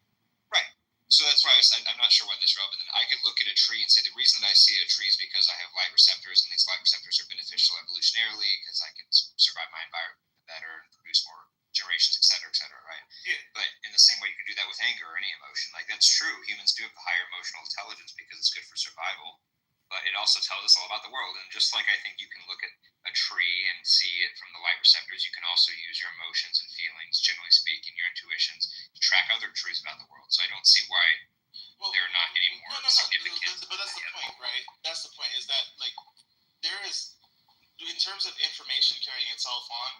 Right. So that's why I'm not sure why that's relevant. I could look at a tree and say the reason that I see a tree is because I have light receptors, and these light receptors are beneficial evolutionarily because I can survive my environment better and produce more generations, et cetera, right? Yeah. But in the same way, you can do that with anger or any emotion. Like that's true. Humans do have the higher emotional intelligence because it's good for survival. But it also tells us all about the world. And just like I think you can look at a tree and see it from the light receptors, you can also use your emotions and feelings, generally speaking, your intuitions, to track other truths about the world. So I don't see why they're not any more significant. But that's the point, right? That's the point, is that like there is, in terms of information carrying itself on,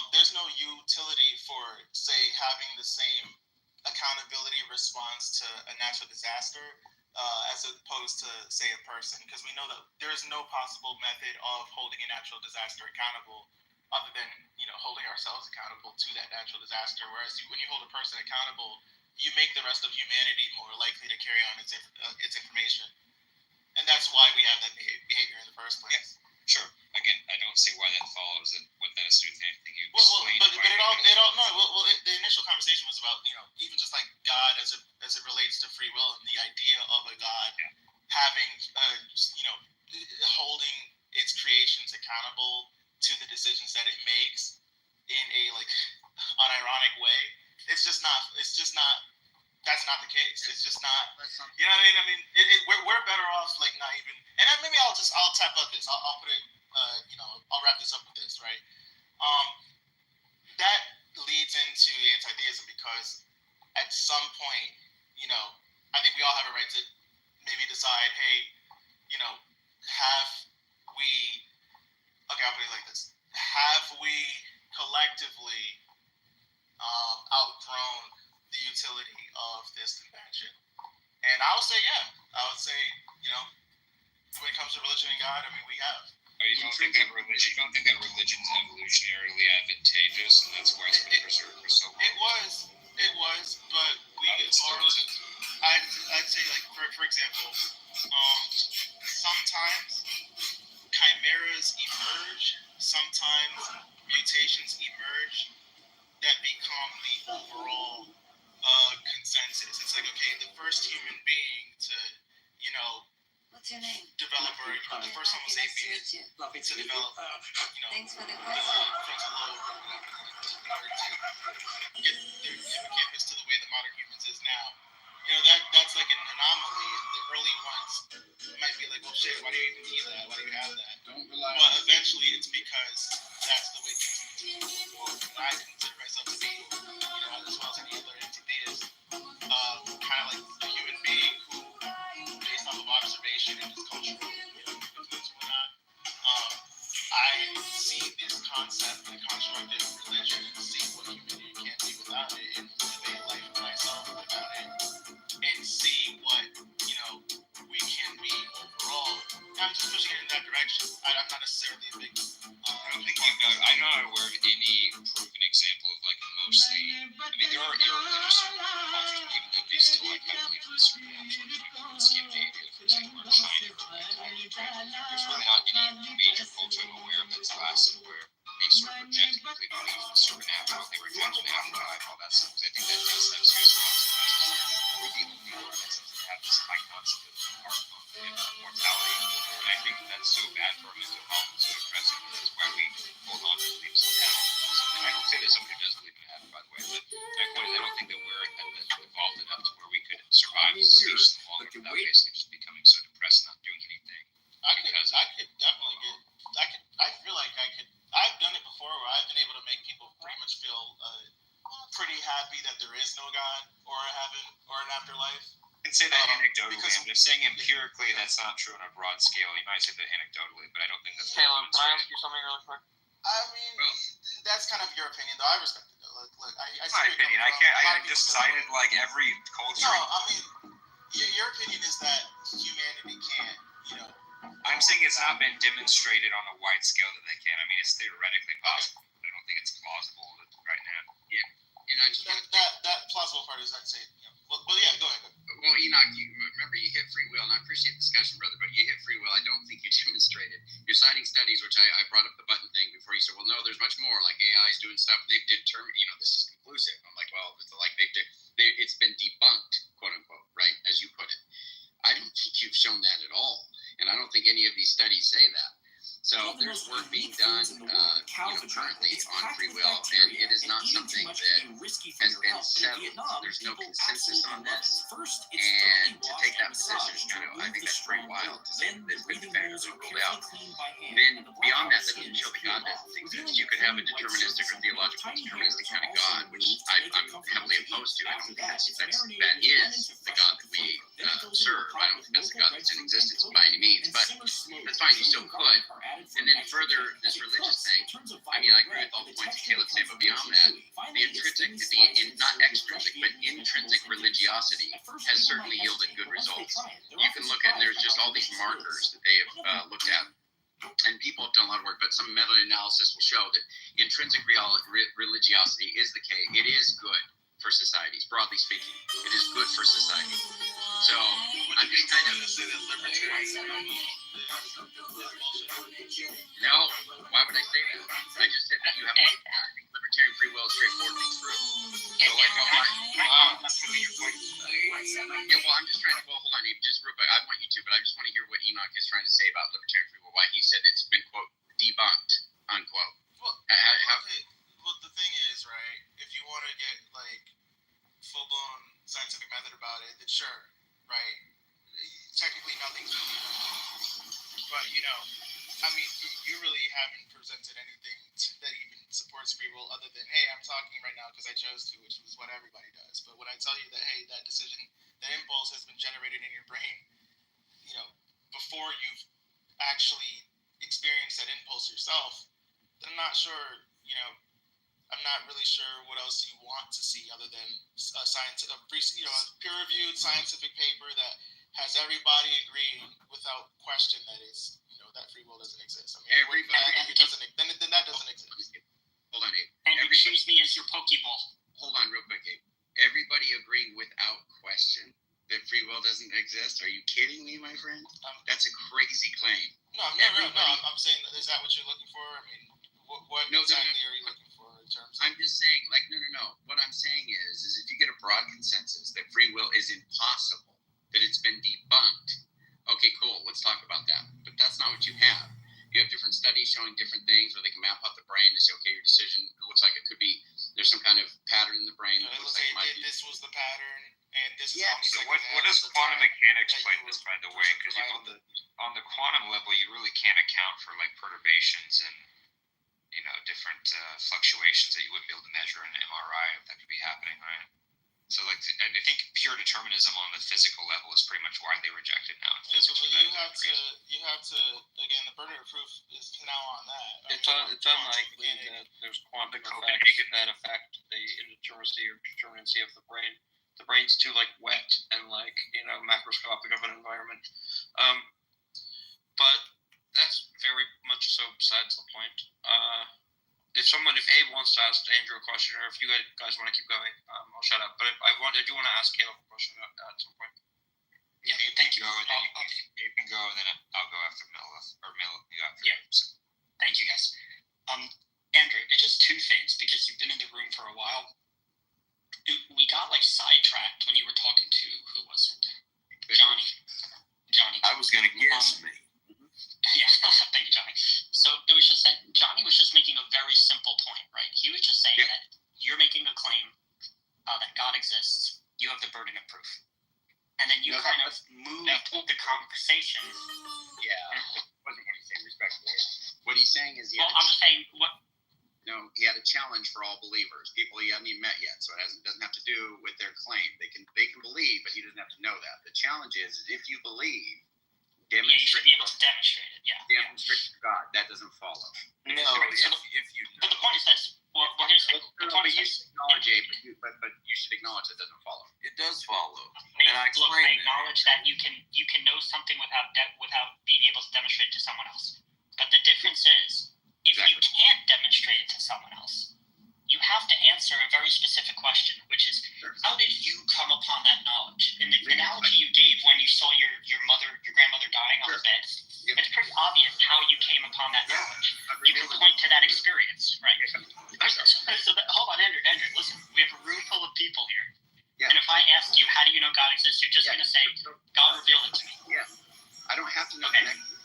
there's no utility for, say, having the same accountability response to a natural disaster as opposed to, say, a person, because we know that there is no possible method of holding a natural disaster accountable other than, holding ourselves accountable to that natural disaster. Whereas when you hold a person accountable, you make the rest of humanity more likely to carry on its information. And that's why we have that behavior in the first place. Yeah, sure. Again, I don't see why that follows and what that has to do with anything you explained. The initial conversation was about, even just like God as it relates to free will and the idea of a God having, holding its creations accountable to the decisions that it makes in a unironic way. It's just not. That's not the case. It's just not. You know what I mean? We're better off not even. And maybe I'll tap up this. I'll put it. I'll wrap this up with this, right? That leads into anti-theism because at some point, I think we all have a right to maybe decide, hey, have we? Okay, I'll put it like this: have we collectively outgrown the utility of this convention? And I would say, yeah. I would say, when it comes to religion and God, we have. You don't think that religion is evolutionarily advantageous, and that's why it's been preserved for so long? It was, but we are. I'd say, for example, sometimes chimeras emerge, sometimes mutations emerge that become the overall consensus. It's like, okay, the first human being to, What's your name? develop, or the first Homo sapiens to develop, Thanks for the the question. frontal lobe or whatever, in order to get their hippocampus to the way the modern humans is now. That's like an anomaly. The early ones might be like, well, shit, why do you even need that? Why do you have that? But eventually it's because that's the way things move. And I consider myself to be, as well as any other anti-theist, kind of like a human being who, based off of observation and just cultural influence and whatnot, I see this concept, the construct of religion, and see what humanity can't be without it, and live a life for myself without it, and see what, we can be overall. I'm just pushing it in that direction. I'm not necessarily a big. I'm not aware of any proven example of mostly. There are religious cultures, even though they still have belief in supernatural. Scandinavia, for example, or China, there's really not any major culture I'm aware of that's lasted where they sort of rejected complete belief in supernatural. They rejected afterlife, all that stuff. Because I think that does have serious consequences. We're the only organisms that have this high concept of mortality, and I think that's so bad for our mental health and so depressing. That's why we hold on to beliefs in heaven. I don't say that somebody who does believe in heaven, by the way, but my point is I don't think that we're evolved enough to where we could survive as a species longer without basically just becoming so depressed and not doing anything. I could definitely get. I feel like I could. I've done it before where I've been able to make people pretty much feel pretty happy that there is no God or a heaven or an afterlife. You can say that anecdotally. I'm just saying empirically that's not true on a broad scale. You might say that anecdotally, but I don't think that's. Caleb, can I ask you something really quick? That's kind of your opinion, though. I respect it. Look, I my opinion. I just cited every culture. No, your opinion is that humanity can't, I'm saying it's not been demonstrated on a wide scale that they can. It's theoretically possible. But I don't think it's plausible right now. Yeah. That plausible part is, I'd say, well, yeah, go ahead. Well, Enoch, remember you hit free will, and I appreciate the discussion, brother, but you hit free will. I don't think you demonstrated. You're citing studies, which I brought up the button thing before. You said, well, no, there's much more, like AI is doing stuff, and they've determined, this is conclusive. I'm like, well, it's like it's been debunked, quote unquote, right, as you put it. I don't think you've shown that at all, and I don't think any of these studies say that. So there's work being done currently on free will, and it is not something that has been settled. There's no consensus on this, and to take that position is I think that's pretty wild to say that it's been definitively ruled out. Then beyond that doesn't show that God doesn't exist. You could have a deterministic or theological deterministic kind of God, which I'm heavily opposed to. I don't think that is the God that we serve. I don't think that's the God that's in existence by any means, but that's fine. You still could. And then further, this religious thing, I agree with all the points that Caleb said, but beyond that, the not extrinsic, but intrinsic religiosity has certainly yielded good results. You can look at, and there's just all these markers that they have looked at. And people have done a lot of work, but some meta-analysis will show that intrinsic religiosity is the case. It is good for societies, broadly speaking. It is good for society. So I'm just kind of say that libertarians. No, why would I say that? I just said that you have. I think libertarian free will is straightforwardly true. So like, wow, that's really your point. Yeah, well, I'm just trying to. Well, hold on, Abe, just real quick. I want you to, but I just want to hear what Enoch is trying to say about libertarian free will. Why he said it's been quote debunked unquote. Well, well, the thing is, right? If you want to get like full blown scientific method about it, then sure, right? Technically, nothing's really debunked. But I mean, you really haven't presented anything that even supports free will, other than hey, I'm talking right now because I chose to, which is what everybody does. But when I tell you that hey, that decision, that impulse has been generated in your brain, before you've actually experienced that impulse yourself, then I'm not sure, I'm not really sure what else you want to see other than a peer-reviewed scientific paper that has everybody agreeing without question that is, that free will doesn't exist. I mean, then that doesn't exist. Hold on, Abe. And you choose me as your Pokeball. Hold on real quick, Abe. Everybody agreeing without question that free will doesn't exist? Are you kidding me, my friend? That's a crazy claim. No, I'm saying, is that what you're looking for? I mean, what exactly are you looking for in terms of... I'm just saying, no. What I'm saying is if you get a broad consensus that free will is impossible, that it's been debunked, okay, cool, let's talk about that. But that's not what you have. You have different studies showing different things where they can map out the brain and say, okay, your decision looks like it could be, there's some kind of pattern in the brain. It looks like this was the pattern, and this is how many So seconds what does quantum mechanics play this, by the way? Because on the quantum level, you really can't account for like perturbations and different fluctuations that you wouldn't be able to measure in an MRI if that could be happening, right? So I think pure determinism on the physical level is pretty much widely rejected now. Yeah, so you have to again, the burden of proof is now on that. It's unlikely that there's quantum effects that affect the indeterminacy or determinacy of the brain. The brain's too wet and macroscopic of an environment. But that's very much so besides the point. If Abe wants to ask Andrew a question, or if you guys want to keep going, I'll shut up. But I do want to ask Caleb a question at some point. Yeah, thank you. Abe can go, and then I'll go after Mel, you after. Yeah. So, thank you, guys. Andrew, it's just two things because you've been in the room for a while. We got sidetracked when you were talking to who was it? Johnny. I was gonna guess me. Yeah, thank you, Johnny. So it was just that Johnny was just making a very simple point, right? He was just saying that you're making a claim that God exists. You have the burden of proof. And then you kind of moved the conversation. Yeah, it wasn't what he's saying respectfully. What he's saying is I'm just saying what... No, he had a challenge for all believers, people he hasn't even met yet. So it doesn't have to do with their claim. They can believe, but he doesn't have to know that. The challenge is if you believe, you should be able to demonstrate it. Demonstrate to God. That doesn't follow. No, if you know. But the point is this. Well, here's the point. You should acknowledge it, but you should acknowledge it doesn't follow. It does follow. I acknowledge that you can know something without being able to demonstrate it to someone else. But the difference is, if you can't demonstrate it to someone else, you have to answer a very specific question, which is, how did you come upon that knowledge? And the analogy you gave when you saw your grandmother dying on the bed, it's pretty obvious how you came upon that knowledge. You can point to that experience, right? Hold on, Andrew, listen, we have a room full of people here. And if I asked you, how do you know God exists, you're just going to say, God revealed it to me. Yeah. I don't have to know the mechanism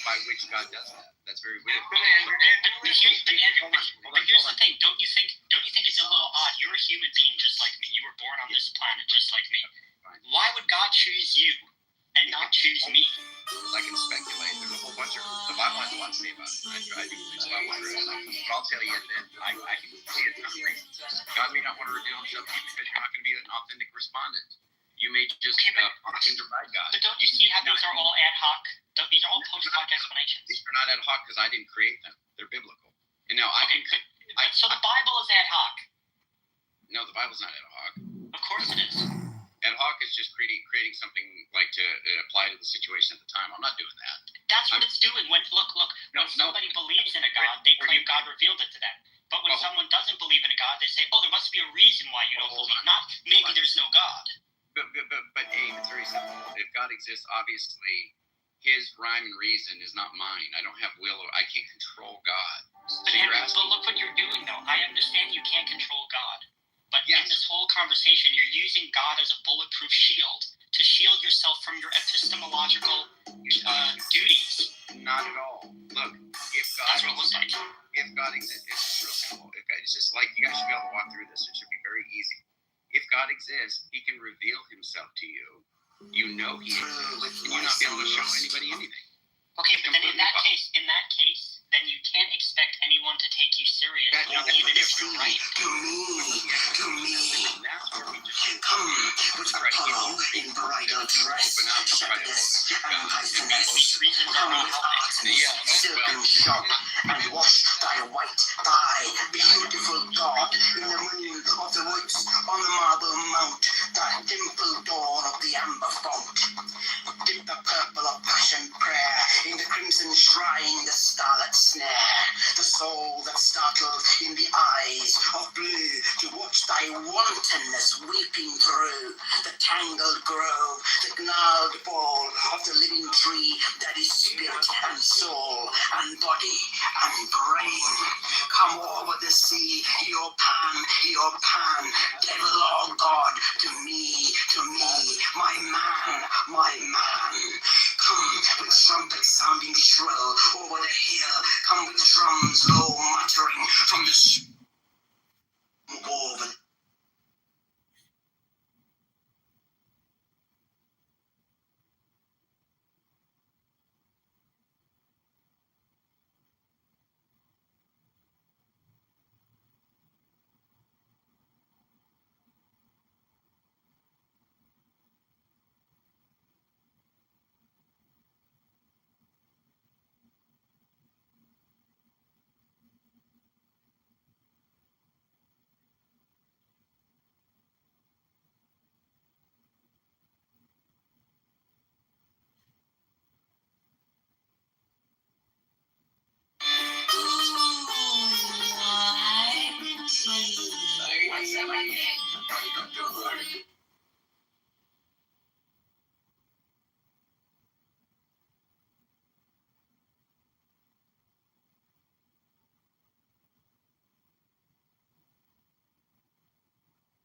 by which God does that. That's very weird. But here's the thing. Don't you think it's a little odd? You're a human being just like me. You were born on this planet just like me. Why would God choose you and not choose me? I can speculate. There's a whole bunch of the Bible has a lot to say about it. I think it's about what but I'll tell you that I can see it. God may not want to reveal himself to you because you're not going to be an authentic respondent. You may just provide God. But don't you see how those are all ad hoc? These are all post hoc explanations. These are not ad hoc because I didn't create them. They're biblical. And now so the Bible is ad hoc. No, the Bible's not ad hoc. Of course it is. Ad hoc is just creating something like to apply to the situation at the time. I'm not doing that. That's what it's doing. When somebody believes in a God, they claim God revealed it to them. But when someone doesn't believe in a God, they say, "Oh, there must be a reason why you don't believe." Not maybe there's no God. But Abe, it's very simple. If God exists, obviously, His rhyme and reason is not mine. I don't have will, or I can't control God. But look what you're doing, though. I understand you can't control God. But in this whole conversation, you're using God as a bulletproof shield to shield yourself from your epistemological duties. Not at all. Look, That's what it looks like. If God exists, it's just real simple. It's just like you guys should be able to walk through this. It should be very easy. If God exists, He can reveal Himself to you. You know He exists, and you're not be able to show anybody anything. Okay, but then in that case, then you can't expect anyone to take you seriously, even if you're right. To me. Come with Apollo in bridal dress, shepherdess and pythoness. Come with Artemis, silken shop, and wash thy white thigh, beautiful God, in the moon of the woods, on the marble mount, thy dimpled door of the amber fount. Dip the purple of passion prayer in the crimson shrine, the starlit snare, the soul that startled in the eyes of blue, to watch thy wantonness weeping through the tangled grove, the gnarled ball of the living tree that is spirit and soul and body and brain. Come over the sea, your pan, devil or God, to me, my man. Come with trumpet sounding shrill over the hill, come with drums low muttering from the over.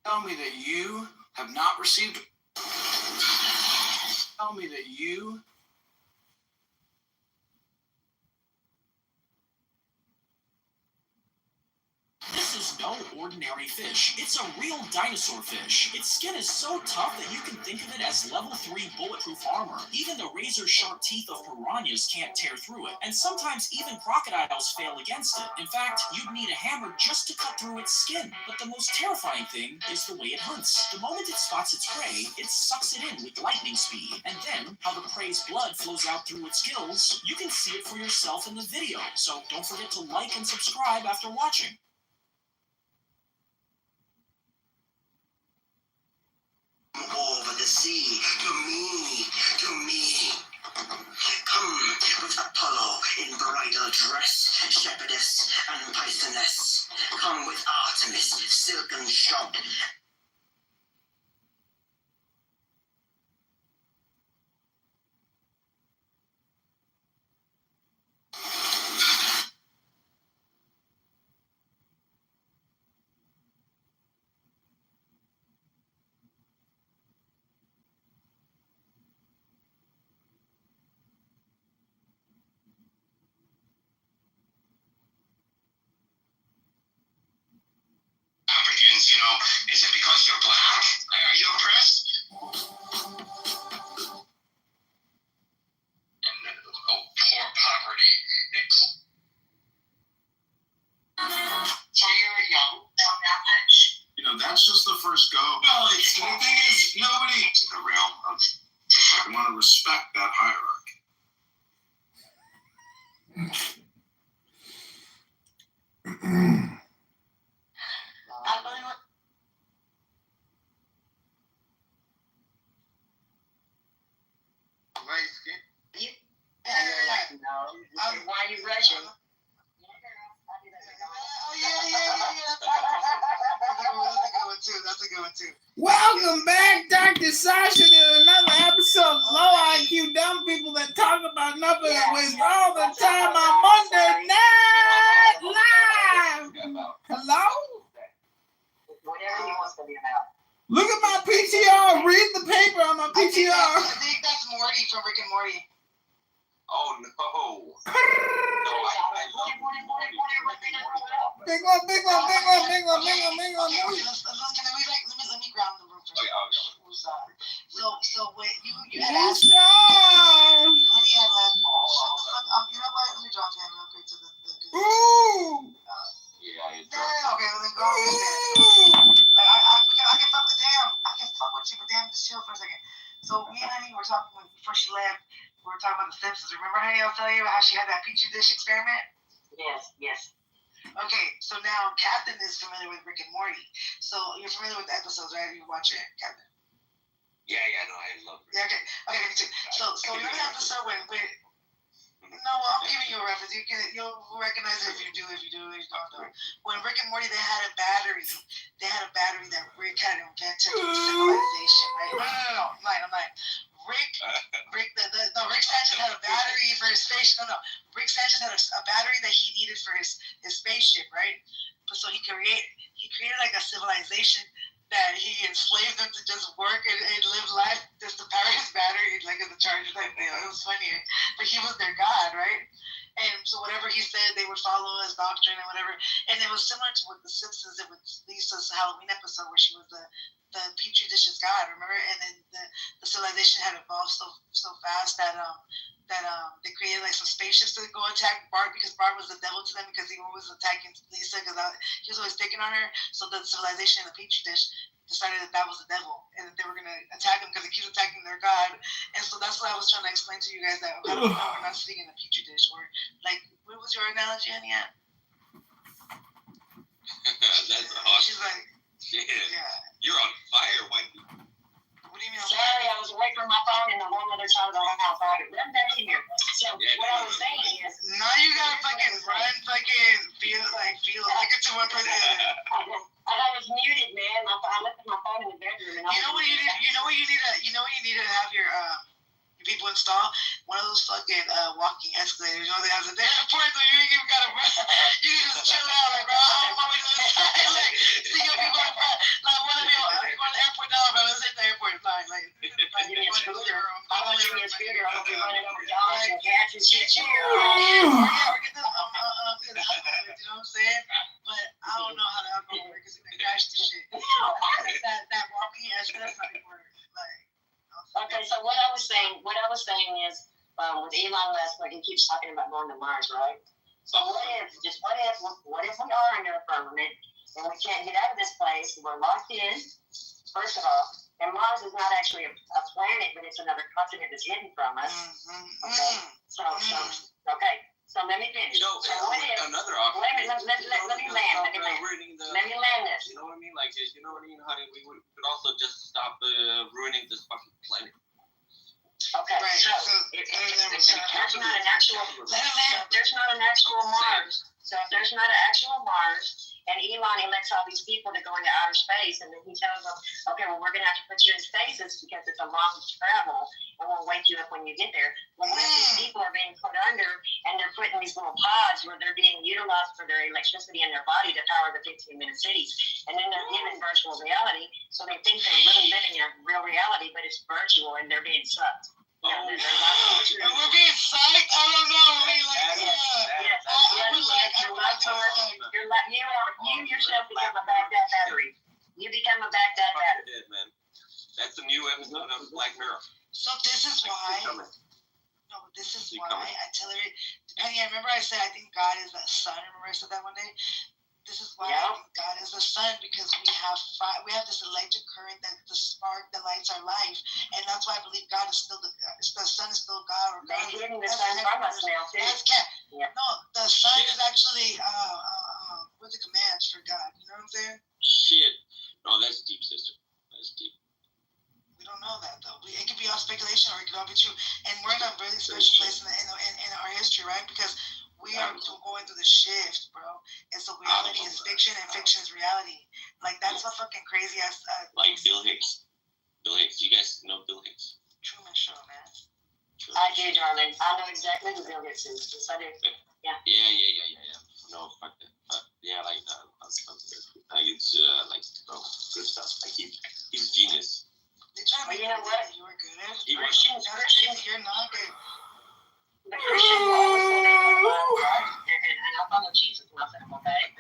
Tell me that you have not received. Tell me that you. This is no ordinary fish. It's a real dinosaur fish. Its skin is so tough that you can think of it as level 3 bulletproof armor. Even the razor-sharp teeth of piranhas can't tear through it, and sometimes even crocodiles fail against it. In fact, you'd need a hammer just to cut through its skin. But the most terrifying thing is the way it hunts. The moment it spots its prey, it sucks it in with lightning speed. And then, how the prey's blood flows out through its gills, you can see it for yourself in the video. So don't forget to like and subscribe after watching. Over the sea, to me. Come with Apollo in bridal dress, shepherdess and pythoness. Come with Artemis, silken shod. Africans, is it too. Welcome back, Dr. Sasha, to another episode of Low IQ Dumb People that talk about nothing and waste all the time on Monday Night Live. Hello? Whatever he wants to be about. Look at my PTR. Read the paper on my PTR. I think that's Morty from Rick and Morty. Oh no. No, I love Morty. Big one. Okay, let me ground the room for a second. So wait, you had asked. Honey, I love. Shut the fuck up. You know what? Let me drop him real quick to the Ooh. Okay, well then go ahead. Like I can fuck with you, but damn, just chill for a second. So me and Honey were talking before she left. We were talking about the Simpsons. Remember, Honey, I was telling you how she had that petri dish experiment? Yes. Okay, so now Captain is familiar with Rick and Morty. So you're familiar with the episodes, right? You watch it, Captain? Yeah, no, I love it. Yeah, okay, me too. So remember the episode when no, I'm giving you a reference. You'll recognize it if you do, if you don't. When Rick and Morty, they had a battery that Rick had invented for civilization, right? No, I'm lying. Rick Sanchez had a battery for his spaceship. No. Rick Sanchez had a battery that he needed for his spaceship, right? So he created like a civilization that he enslaved them to just work and live life just to power his battery, like as a charger type thing. It was funny, but he was their god, right? And so whatever he said, they would follow his doctrine and whatever. And it was similar to what The Simpsons did with Lisa's Halloween episode, where she was the petri dish's god, remember? And then the civilization had evolved so fast that they created like some spaceships to go attack Bart, because Bart was the devil to them, because he was attacking Lisa because he was always picking on her. So the civilization in the petri dish decided that was the devil, and that they were gonna attack him because he keeps attacking their god. And so that's what I was trying to explain to you guys, that how do we know we're not sitting in a petri dish? Or like, what was your analogy, Honey? That's awesome. She's like, shit. Yeah. You're on fire, Wendy. What do you mean? Sorry, I was away from my phone in the one other side of the house. I had run back in here. So what I was saying is, now you gotta fucking run, feel like it to one person. I was muted, man. I left my phone in the bedroom. And You know what you need to have your people install? One of those fucking walking escalators. You know they have at the airport, so you ain't even gotta run. You can just chill out, like, bro, I'm on my way to the side. Like, see your people in front. Like, one of you, I'm going to the airport now, bro. Let's hit the airport. Like, give me a scooter. I'm going to give me a scooter. I'm going to be running over dogs and cats and shit. Yeah, we're getting this. You know what I'm saying? But I don't know how that's gonna work, because it's gonna crash the shit. That walking escalator might work. Okay, so what I was saying is, with Elon Musk, he keeps talking about going to Mars, right? So what if we are under a firmament and we can't get out of this place? We're locked in, first of all, and Mars is not actually a planet, but it's another continent that's hidden from us. Okay, so let me finish. You know, so what if, another option. let me land this. You know what I mean? Like, you know what I mean, honey? We could also just stop ruining this fucking planet. Okay, right. So if there's not an actual Mars, and Elon elects all these people to go into outer space, and then he tells them, okay, well, we're going to have to put you in stasis because it's a long travel, and we'll wake you up when you get there. Well, what if these people are being put under, and they're put in these little pods where they're being utilized for their electricity in their body to power the 15-minute cities, and then they're given virtual reality, so they think they're really living in real reality, but it's virtual, and they're being sucked. We're being psyched? I don't know. You yourself become a Baghdad battery. You become a Baghdad battery. Dead, man. That's the new episode of Black Mirror. So this is why. I tell her, depending. I remember I said I think God is the sun. Remember I said that one day. This is why I think God is the sun, because we have this electric current, that the spark that lights our life, and that's why I believe God is still the sun is still God. Or they're hidden the sun from us now too. No, the sun is actually with the commands for God. You know what I'm saying? Shit. No, that's deep, sister. That's deep. We don't know that though. It could be all speculation, or it could all be true. And we're in a really special place in our history, right? Because we are going through the shift, bro. And so reality is fiction and fiction is reality. Like that's a fucking crazy ass. Like Bill Hicks. Bill Hicks. You guys know Bill Hicks? Truman Show, man. I do, darling. I know exactly who Bill Hicks is. Yes, I do. Yeah. Yeah. No, fuck that. But yeah, like like it's like good stuff. Like he's a genius. They try to make you know what? You were good. Christians, You're not good. the Christians always say they know the Bible, right? And I follow Jesus myself, okay?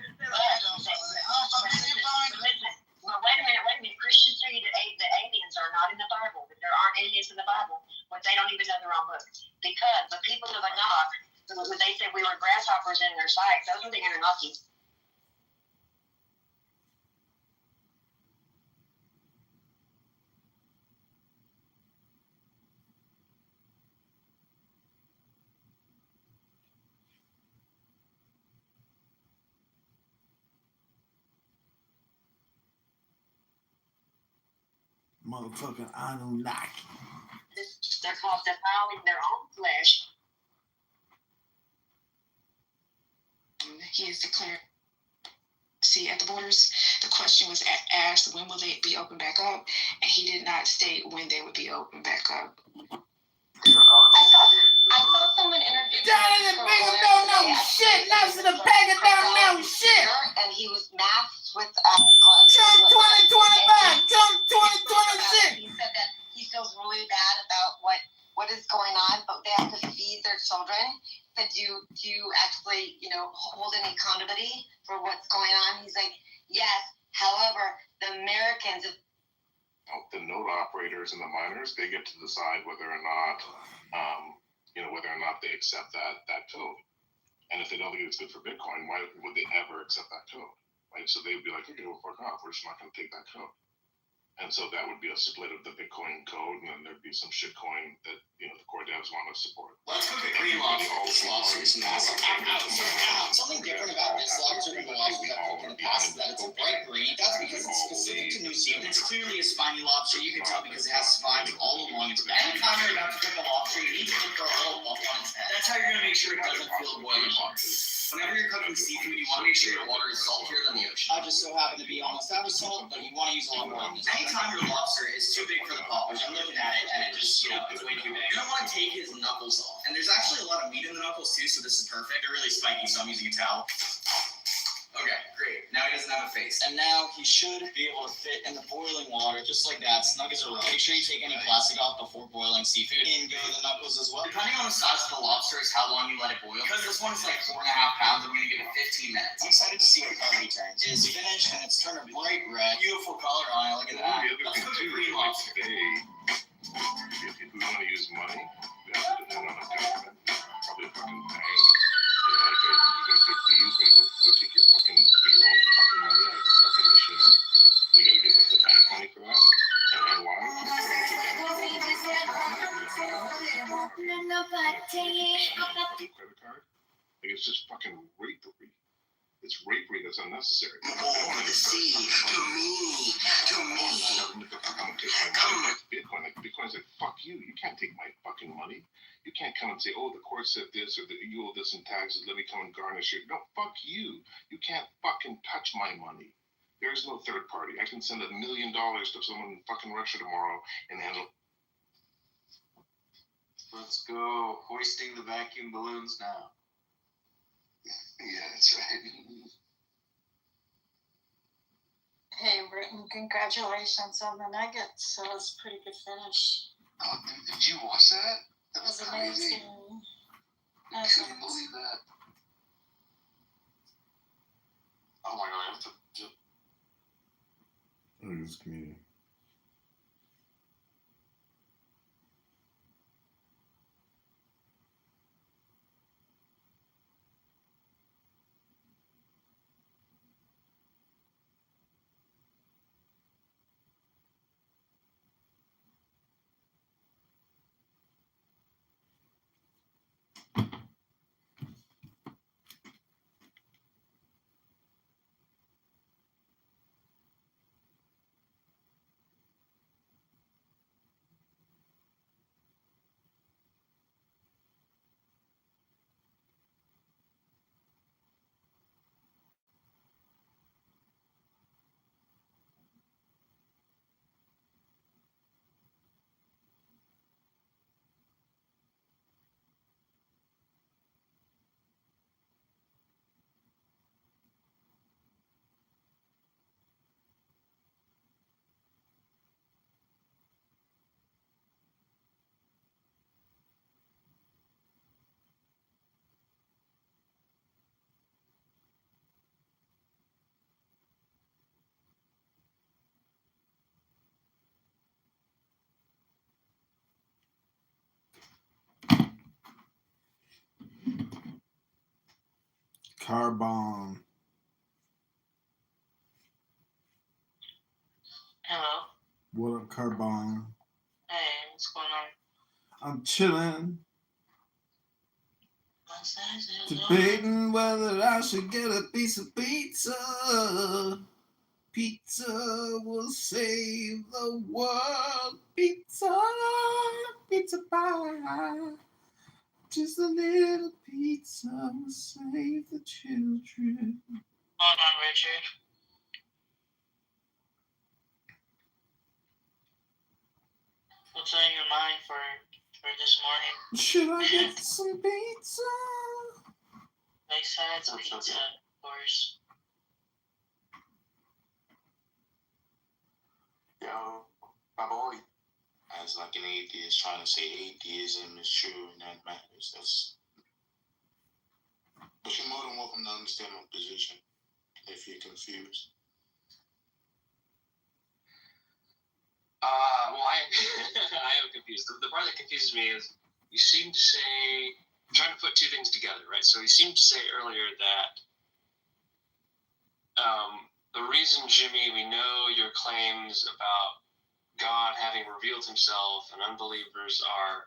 Listen. Well, wait a minute. Christians tell you that the aliens are not in the Bible, that there aren't aliens in the Bible, but they don't even know their own book. Because the people of Enoch, when they said we were grasshoppers in their sight, those were the Anunnaki. Motherfucking Anunnaki. They're called defiling their own flesh. He is declared. See, at the borders, the question was asked, when will they be opened back up? And he did not state when they would be opened back up. I saw someone interviewed shit. Next to the bag of down shit. And he was masked with gloves. Trump 2025. Trump 2026. He said that he feels really bad about what is going on, but they have to feed their children. But do you actually, hold any accountability for what's going on? He's like, yes. However, the Americans have the node operators and the miners, they get to decide whether or not, they accept that code. And if they don't think it's good for Bitcoin, why would they ever accept that code? Right? So they'd be like, okay, well, fuck off. We're just not going to take that code. And so that would be a split of the Bitcoin code, and then there'd be some shitcoin that the core devs want to support. Let's look at green lobster. This lobster is massive. Something different about this lobster than the lobsters I've cooked in the past is that it's a bright green. That's because it's specific to New Zealand. It's clearly a spiny lobster. You can tell because it has spines all along its back. Anytime you're about to cook a lobster, you need to look for a little bump on its head. That's how you're going to make sure it doesn't feel the boiling water. Whenever you're cooking seafood, you want to make sure your water is saltier than the ocean. I just so happen to be almost out of salt, but you want to use a lot more on this. Anytime your lobster is too big for the pot, which I'm looking at it, and it just, it's way too big, you're going to want to take his knuckles off. And there's actually a lot of meat in the knuckles, too, so this is perfect. They're really spiky, so I'm using a towel. Okay, great. Now he doesn't have a face. And now he should be able to fit in the boiling water, just like that, snug as a rug. Make sure you take any plastic off before boiling seafood. In go the knuckles as well. Depending on the size of the lobster is how long you let it boil. Because this one is like 4.5 pounds, I'm going to give it 15 minutes. I'm excited to see what color he turns. It's finished and it's turned a bright red. Beautiful color on it, look at that. Let's cook a green lobster. If we want to use money, we have to depend on the government. Probably a fucking bank. You gotta take fees, go take your own fucking money out of the fucking machine. You gotta get the bank money for that. And why? Credit card? It's just fucking rapery. It's rapery that's unnecessary. Bitcoin's like, fuck you. You can't take my fucking money. You can't come and say, oh, the court said this, or you owe this in taxes, let me come and garnish it. No, fuck you. You can't fucking touch my money. There's no third party. I can send $1 million to someone in fucking Russia tomorrow and handle. Let's go hoisting the vacuum balloons now. Yeah, that's right. Hey, Britton, congratulations on the Nuggets. That was a pretty good finish. Oh, dude, did you watch that? That was amazing. I couldn't believe that. Oh my god, I have to do. Look at this community. Carbon. Hello. What up, Carbon? Hey, what's going on? I'm chilling. Debating whether I should get a piece of pizza. Pizza will save the world. Pizza, pizza pie. Just a little pizza will save the children. Hold on, Richard. What's on your mind for this morning? Should I get some pizza? Nice sides pizza, of course. Yo, my boy, as like an atheist trying to say atheism is true and that matters. But you're more than welcome to understand my position if you're confused. Well, I am confused. The part that confuses me is you seem to say, I'm trying to put two things together, right? So you seemed to say earlier that the reason, Jimmy, we know your claims about God having revealed himself and unbelievers are,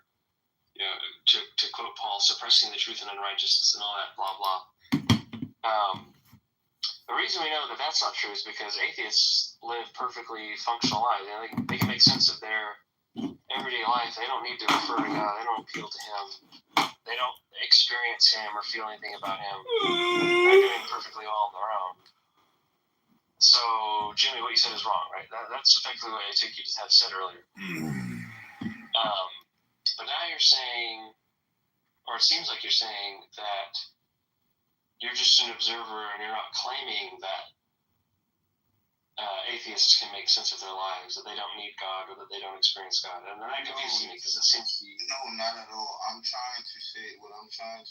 to quote Paul, suppressing the truth and unrighteousness and all that, blah, blah. The reason we know that that's not true is because atheists live perfectly functional lives. They can make sense of their everyday life. They don't need to refer to God. They don't appeal to him. They don't experience him or feel anything about him. They're doing perfectly well on their own. So, Jimmy, what you said is wrong, right? That's effectively what I take you to have said earlier. But now you're saying, or it seems like you're saying, that you're just an observer and you're not claiming that atheists can make sense of their lives, that they don't need God or that they don't experience God. And that confuses me because it seems to be... No, not at all. What I'm trying to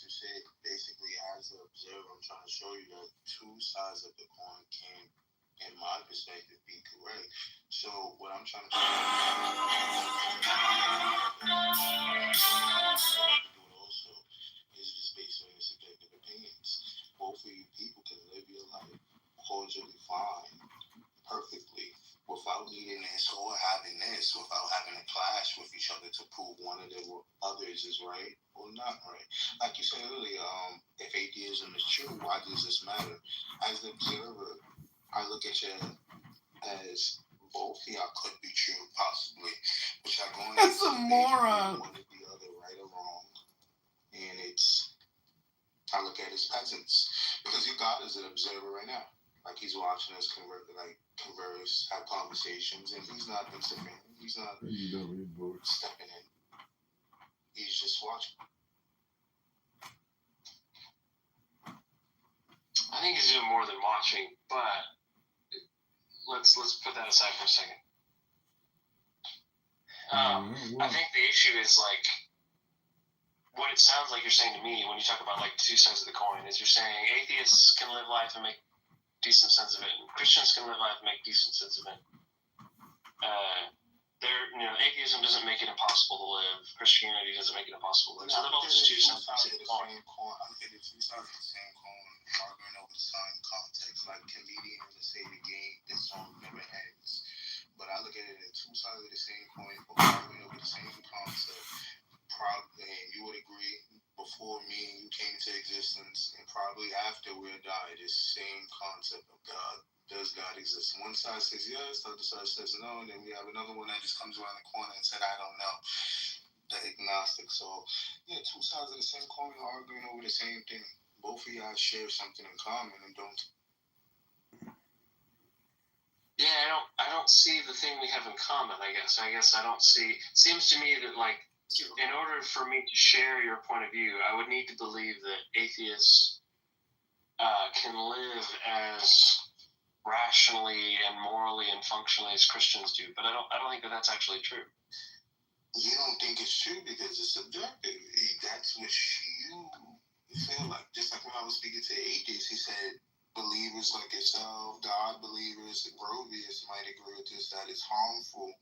say, basically, as an observer, I'm trying to show you that two sides of the coin can, in my perspective, be correct. So what I'm trying to say also is just based on your subjective opinions. Both of you people can live your life cordially fine, perfectly, without needing this or having this, without having a clash with each other to prove one of the others is right or not right. Like you said earlier, if atheism is true, why does this matter? As an observer, I look at you as both of y'all could be true, possibly, but y'all going That's a moron. One or the other, right or wrong, and I look at it as peasants because your God is an observer right now. Like he's watching us converse, have conversations, and he's not interfering. He's not stepping in. He's just watching. I think he's doing more than watching, but let's put that aside for a second. I think the issue is like what it sounds like you're saying to me when you talk about like two sides of the coin is you're saying atheists can live life and make decent sense of it, and Christians can live life and make decent sense of it. Atheism doesn't make it impossible to live. Christianity doesn't make it impossible to live. So they're both just two sides of the coin. I look at the two sides of the same coin, arguing over the same context. Like comedians say the game, this song never ends. But I look at it as two sides of the same coin, arguing over the same concept. Probably, and you would agree, before me and you came to existence, and probably after we're died, this same concept of God. Does God exist? One side says yes, the other side says no, and then we have another one that just comes around the corner and said, I don't know. The agnostic. So, yeah, two sides of the same coin arguing over the same thing. Both of y'all share something in common and don't. Yeah, I don't see the thing we have in common, I guess I don't see... Seems to me that, like, in order for me to share your point of view, I would need to believe that atheists can live as rationally and morally and functionally as Christians do, but I don't think that that's actually true. You don't think it's true because it's subjective. That's what you feel like. Just like when I was speaking to atheists, he said believers like yourself, God believers, and Grovius might agree with this, that it's harmful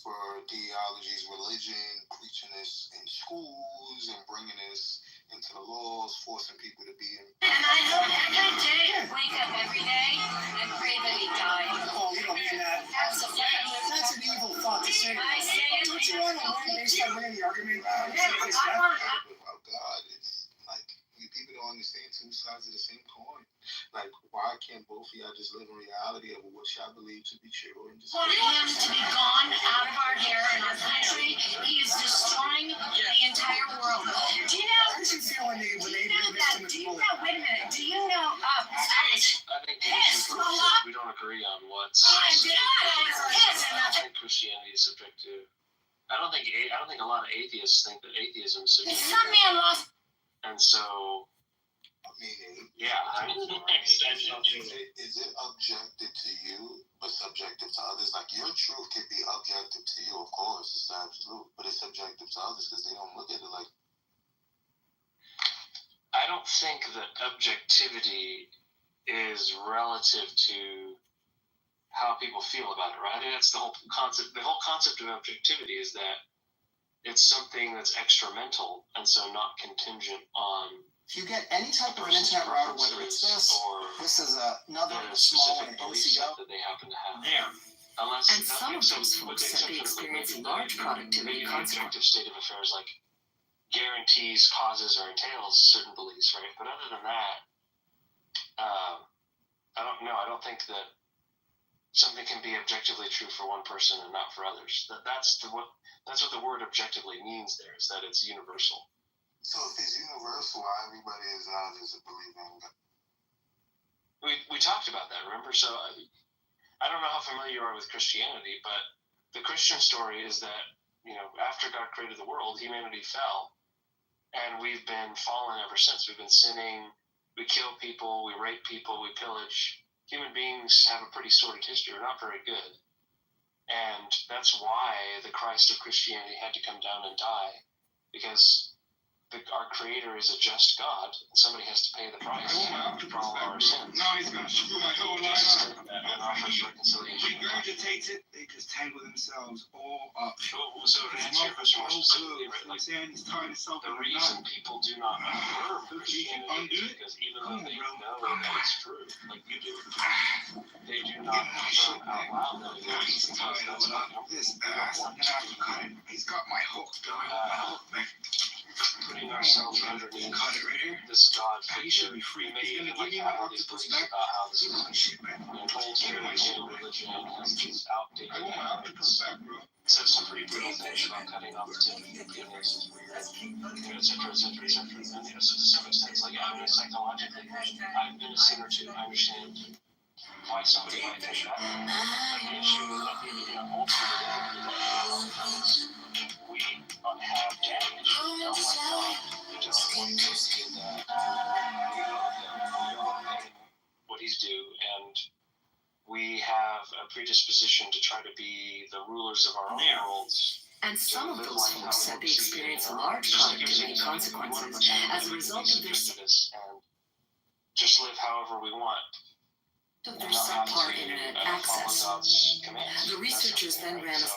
for theology's religion, preaching this in schools and bringing this into the laws, forcing people to be in. And I hope every day, wake up every day and pray that he died. Oh, you don't mean that. Absolutely. That's an evil thought to say. I say it. Don't you want to win based on winning the argument? I want About God, it's like you people don't understand two sides of the same coin. Like, why can't both of y'all just live in reality of what y'all believe to be true and just want him to be gone out of our hair and our country. He is destroying the entire world. Do you know? How did you feel when they Do you know that? Do you know? Wait a minute. Do you know? I think we don't agree on what's. I don't think Christianity is subjective. I don't think a lot of atheists think that atheism is subjective. Some man lost. And so, yeah, is it objective to you, but subjective to others? Like, your truth can be objective to you, of course, it's absolute, but it's subjective to others because they don't look at it like. I don't think that objectivity is relative to how people feel about it, right? I think that's the whole concept. The whole concept of objectivity is that it's something that's extramental and so not contingent on. If you get any type of an internet router, whether it's this is another small one, NCO that they happen to have. Yeah. Unless, And some of those folks said they experience large productivity maybe the consequences. objective state of affairs like guarantees, causes, or entails certain beliefs, right? But other than that, I don't know. I don't think that something can be objectively true for one person and not for others. That's what the word objectively means. There is that it's universal. So if it's universal, why everybody is not just believing God? We talked about that, remember? So I don't know how familiar you are with Christianity, but the Christian story is that, after God created the world, humanity fell, and we've been fallen ever since. We've been sinning, we kill people, we rape people, we pillage. Human beings have a pretty sordid history. We're not very good. And that's why the Christ of Christianity had to come down and die, because our Creator is a just God, and somebody has to pay the price for all our sins. No, he's going to screw my whole life up. And offers reconciliation. Regurgitate it, they just tangle themselves all up. So to answer your question more specifically, right, like, the reason people do not affirm Christianity is because even though they know that it's true, like you do, they do not affirm out loud that it is, because that's not this ass. He's got my hook, putting ourselves underneath this God figure. We may even have all these beliefs about how this is holds traditional religion, has these outdated habits, said some pretty brutal things about cutting off the tip of your penis, et cetera, et cetera, et cetera. And so to some extent, it's like, psychologically, I've been a sinner too. I understand why somebody might think that. But the issue is that ultimately, we have damage. We don't like God. We don't want to see that. We don't pay what he's due, and we have a predisposition to try to be the rulers of our own worlds. And some of those folks said they experienced large productivity consequences as a result of their and just live however we want. Subpar internet access. The researchers then ran a...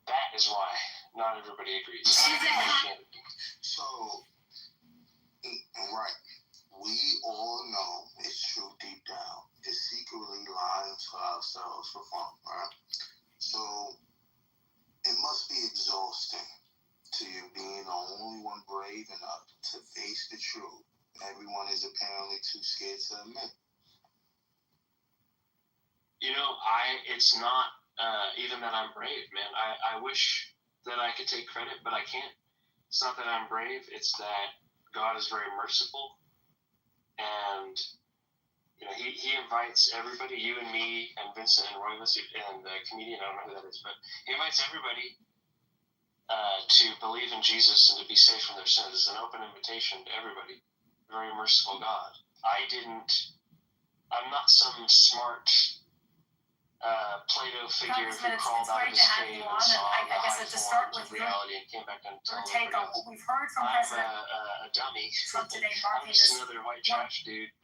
That is why not everybody agrees. So, right, we all know it's true deep down. Just secretly lying to ourselves for fun, right? So, it must be exhausting to you being the only one brave enough to face the truth. Everyone is apparently too scared to admit. It's not even that I'm brave, man. I wish that I could take credit, but I can't. It's not that I'm brave. It's that God is very merciful, and he invites everybody, you and me, and Vincent and Roy, and the comedian. I don't know who that is, but he invites everybody to believe in Jesus and to be saved from their sins. It's an open invitation to everybody. Very merciful God. I'm not some smart Plato figure who crawled out of his cave and saw the high forms of reality and came back and told everybody else. We've heard from I'm President a dummy. Trump today, I'm just another white trash dude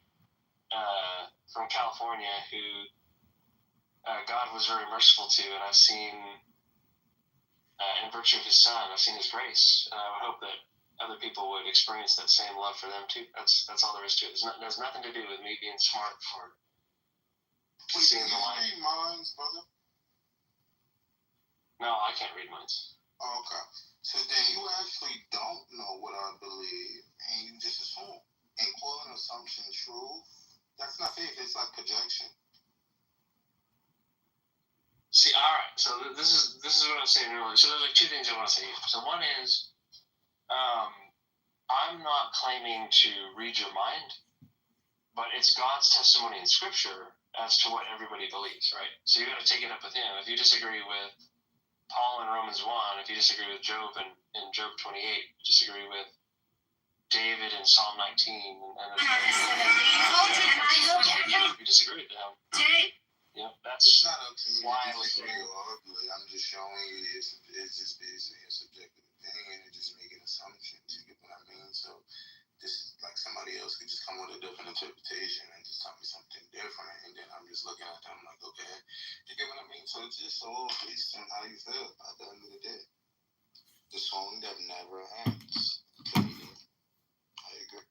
from California who God was very merciful to, and I've seen, in virtue of his son, I've seen his grace. And I would hope that other people would experience that same love for them too. That's all there is to it. There's nothing to do with me being smart for seeing the line. Read minds, brother? No, I can't read minds. Oh, okay. So then you actually don't know what I believe, and you just assume. And call an assumption true, that's not faith, it's like projection. See, all right. So this is what I was saying earlier. So there's like two things I want to say. So one is, I'm not claiming to read your mind, but it's God's testimony in Scripture as to what everybody believes, right? So you got to take it up with Him. If you disagree with Paul in Romans 1, if you disagree with Job in Job 28, disagree with David in Psalm 19, and if you disagree with them, that's it's not up to me why to disagree or argue. I'm just showing you it's just based on your subjective opinion and just making assumptions. You get what I mean? So this is like somebody else could just come with a different interpretation and just tell me something different, and then I'm just looking at them like, okay, you get what I mean? So it's just all based on how you feel at the end of the day. The song that never ends. I agree.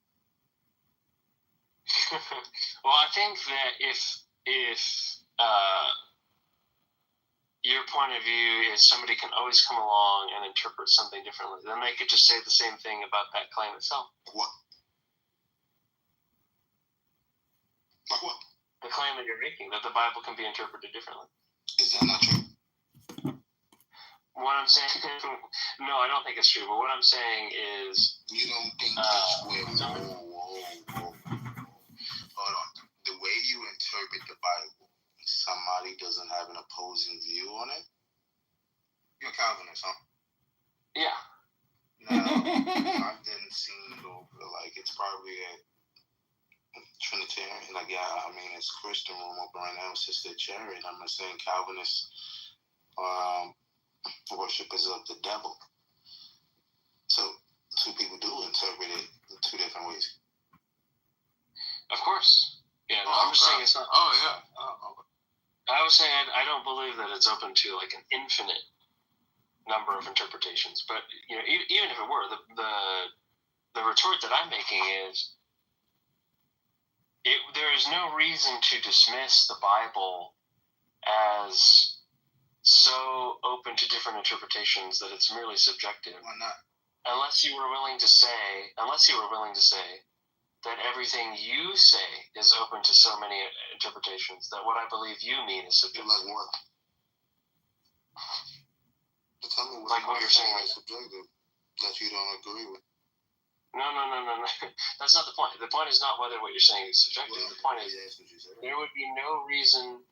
Well, I think that if your point of view is somebody can always come along and interpret something differently, then they could just say the same thing about that claim itself. What? Like what? The claim that you're making, that the Bible can be interpreted differently. Is that not true? What I'm saying, no, I don't think it's true, but what I'm saying is... You don't think that's where... Whoa. Hold on. The way you interpret the Bible, somebody doesn't have an opposing view on it? You're a Calvinist, huh? Yeah. No, I didn't seem over. Like, it's probably a Trinitarian. Like, yeah, I mean, it's Christian room open right now. Sister Cherry. I'm not saying Calvinists worshippers of the devil. So, two people do interpret it in two different ways. Of course. Yeah, no, I'm just saying it's not... Oh, yeah. Oh, okay. I was saying I don't believe that it's open to like an infinite number of interpretations, but you know, even if it were, the retort that I'm making is there is no reason to dismiss the Bible as so open to different interpretations that it's merely subjective. Why not? Unless you were willing to say that everything you say is open to so many interpretations that what I believe you mean is subjective. Like what? Tell me like what you're saying is subjective that you don't agree with. No. That's not the point. The point is not whether what you're saying is subjective. Well, the point is there would be no reason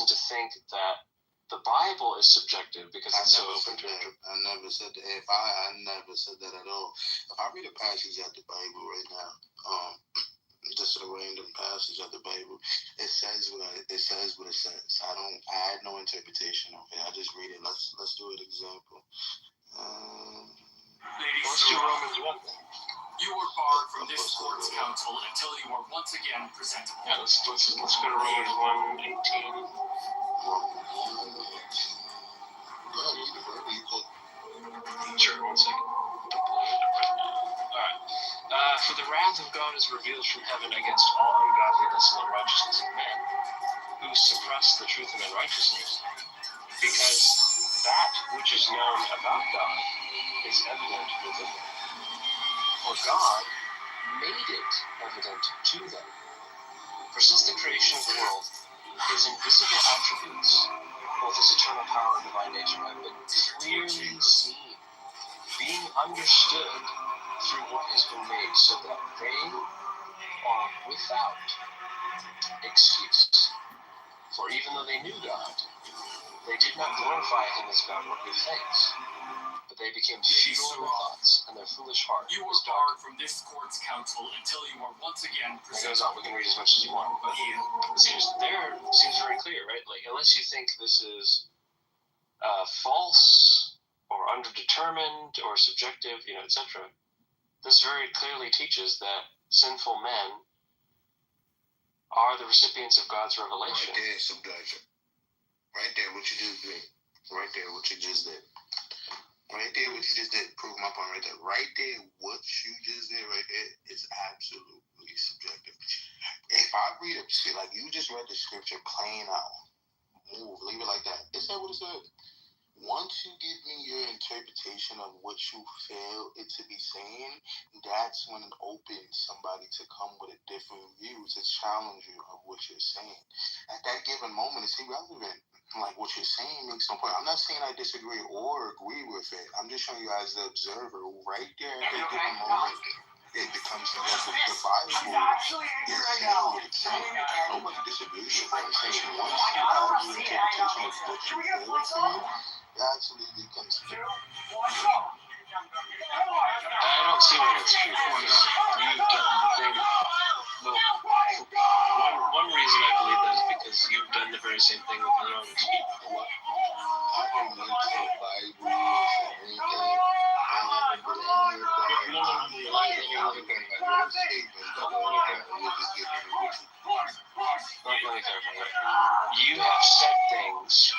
to think that the Bible is subjective because it's so open to interpretation. I never said that. I never said that at all. If I read a passage out the Bible right now, just a random passage of the Bible, it says what it says. I had no interpretation of it. I just read it. Let's do an example. Let's do Romans 1. You are barred from this court's counsel until you are once again presentable. Yeah, let's go to Romans 1:18. Sure, 1 second. Alright. For the wrath of God is revealed from heaven against all ungodliness and unrighteousness of men, who suppress the truth and unrighteousness, because that which is known about God is evident within them. For God made it evident to them. For since the creation of the world, His invisible attributes, both His eternal power and divine nature, have been clearly seen, being understood through what has been made, so that they are without excuse. For even though they knew God, they did not glorify Him as God or give thanks, but they became futile in their thoughts, and their foolish heart you was are barred darkened. from this court's counsel until you are once again It goes presentable. on. We can read as much as you want, but it seems very clear, right? Like, unless you think this is false or underdetermined or subjective, etc. This very clearly teaches that sinful men are the recipients of God's revelation. Right there, subjective. Right there, what you just did. Right there, what you just did. Right there, what you just did, prove my point right there. Right there, what you just did right there is absolutely subjective. If I read it, like you just read the scripture plain out, leave it like that. It said what it said. Once you give me your interpretation of what you feel it to be saying, that's when it opens somebody to come with a different view to challenge you of what you're saying. At that given moment, it's irrelevant. Like what you're saying makes no point. I'm not saying I disagree or agree with it. I'm just showing you as the observer right there at that given moment. It becomes something the Bible is saying what it's saying. Nobody disagrees with it. It's saying once you have your interpretation of what you feel it's saying, it actually becomes I don't see where it's true because you've done the thing. Well, one reason I believe that is because you've done the very same thing with your own people. I haven't went to the Bible or anything. I haven't been any of that. You have said things,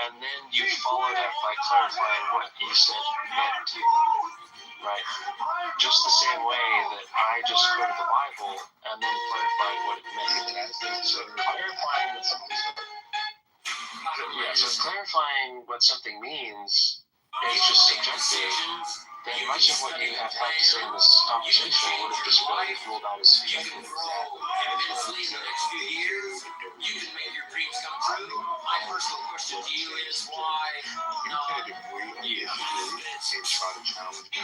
and then you followed up by clarifying what you said meant, right? Just the same way that I just quoted the Bible and then clarified what it meant. So clarifying what something, so clarifying what something means is just subjective. Then much of what you have had to say in this conversation would have just been ruled out as subjective. You can make your dreams come true. My personal question to you is why not? And try to challenge me.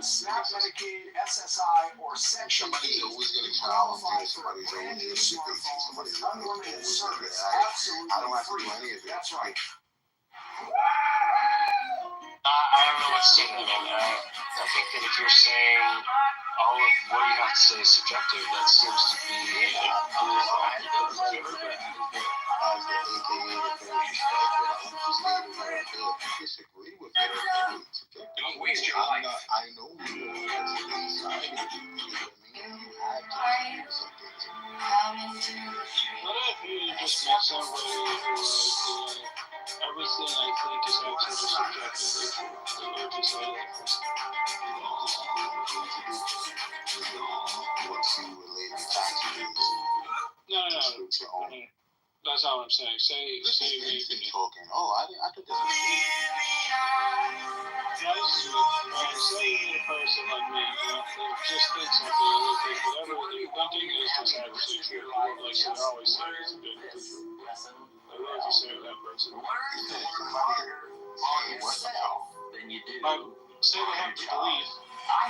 SNAP, Medicaid, SSI, or Section 8, always going to qualify challenge for somebody's a brand new always smartphone with somebody's unlimited service, I don't have to absolutely do free. any of it. That's right. I don't know what's taking it. I think that if you're saying all of what you have to say is subjective, that seems to be As the AKA the very perspective, I'm just stating what I feel. If you disagree with it, Don't waste your life. I know you know that's inside of you. You know what I mean? You have to agree with some things. What if you just met somebody who was everything I think is absolutely subjectively true? They would just say that. Once you relate the taxes, No. That's not what I'm saying. Say maybe. Talking. Oh, I thought this was Say a person like me, just think something, and they think whatever they're thinking is just actually true. Like they're always saying it's objectively true. Like what if you say to that person? Say they have the belief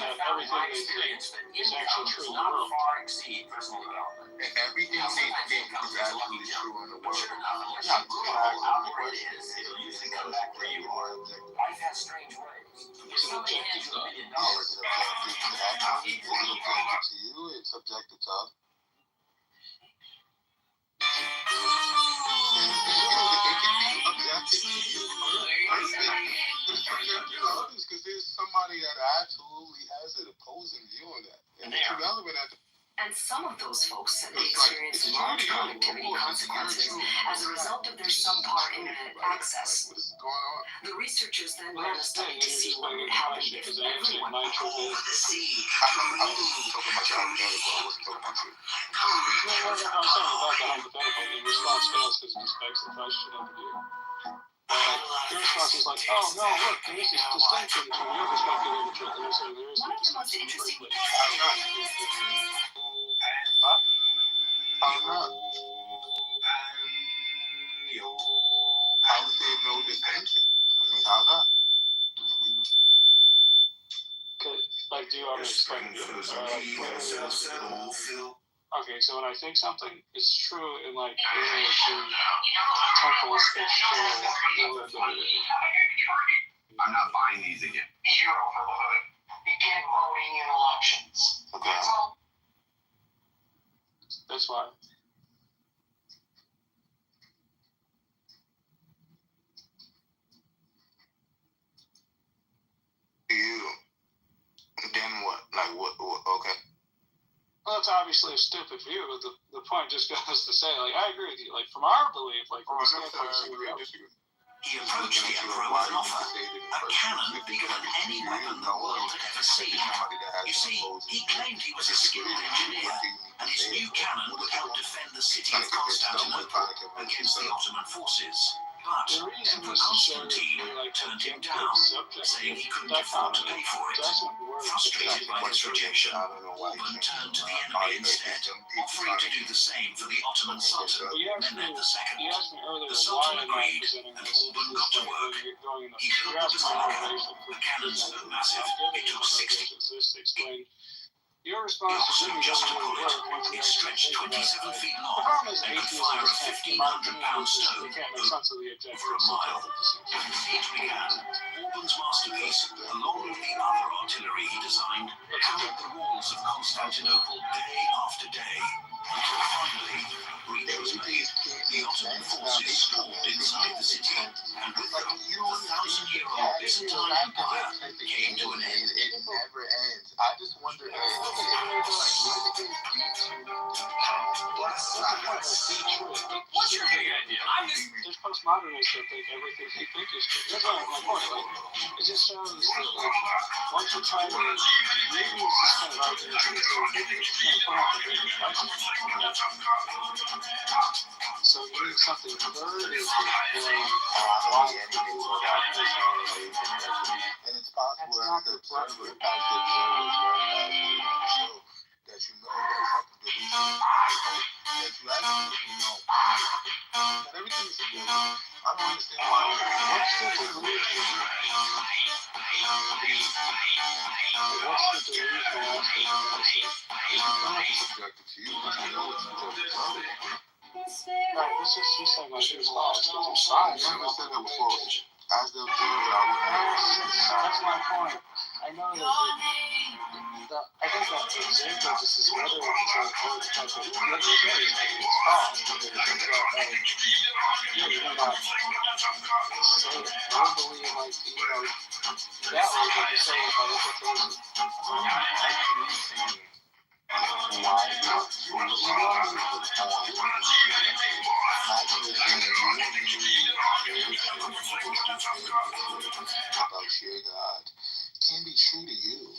that everything they think is actually true in the world. If everything they think is actually true in the world, Life has strange ways. It's an objective thought. Is it objective to you? It's objective to us. Because there's somebody that absolutely has an opposing view on that. And it's irrelevant at the And some of those folks said they experienced large connectivity consequences as a result of their subpar internet access. What is going on? The researchers then ran a study to see what would happen if everyone I'm just talking about your hypothetical. I wasn't talking about you. I'm saying about the hypothetical. The response fails because it respects the question of the view. Your response is like, oh no, look, there is this distinction between your perspective and the truth. And so there is a distinction. I'm not. How is there no distinction? I mean, how not? Like, do you want me to explain it? Okay, so when I think something is true in like the temples, it's true. I'm not buying these again. Hero for the hood. Begin voting in elections. Okay. obviously a stupid view, but the point just goes to say, like, I agree with you. Like, from our belief, like, from the standpoint of somebody else. He approached the Emperor with an offer, a cannon bigger than any weapon the world had ever seen. You see, he claimed he was a skilled engineer, and his new cannon would help defend the city of Constantinople against the Ottoman forces. But Emperor Constantine turned him down, saying he couldn't afford to pay for it. Frustrated by this rejection, Orban turned to the enemy instead, offering to do the same for the Ottoman Sultan, Mehmed II. The Sultan agreed, and Orban got to work. He built the basilica, a cannon so massive it took 60. Your response to Jimmy just to pull it. It stretched 27 feet long and could fire a 1,500-pound stone over a mile. It began. Orban's masterpiece, along with the other artillery he designed, hammered the walls of Constantinople day after day, until finally a breach was made. The Ottoman forces stormed inside the city, and with them, the 1,000-year-old Byzantine Empire came to an end. It never ends. I just wonder if what's your big idea? There's postmodernists that think everything they think is true. That's not my point. Like, it just shows that, like, once you try to use this kind of argument to point out the bigger question, so you need something very and it's possible as the observer, that you know that something delusional, that you actually know that everything is subjective. I don't understand why. What's the delusion? What's the delusional aspect of this? It's not subjective to you, but you know it's subjective to other people. Right, this is you saying like it's lost. It's fine. I never said that was false. As the observer, I would never say it's not. That's my point. I know that. I think that example just is whether it's like, oh, it's like what you're saying is like it's false. Because it's like, you're not say it verbally like, you know, that way, but you say it by implication. About your God can be true to you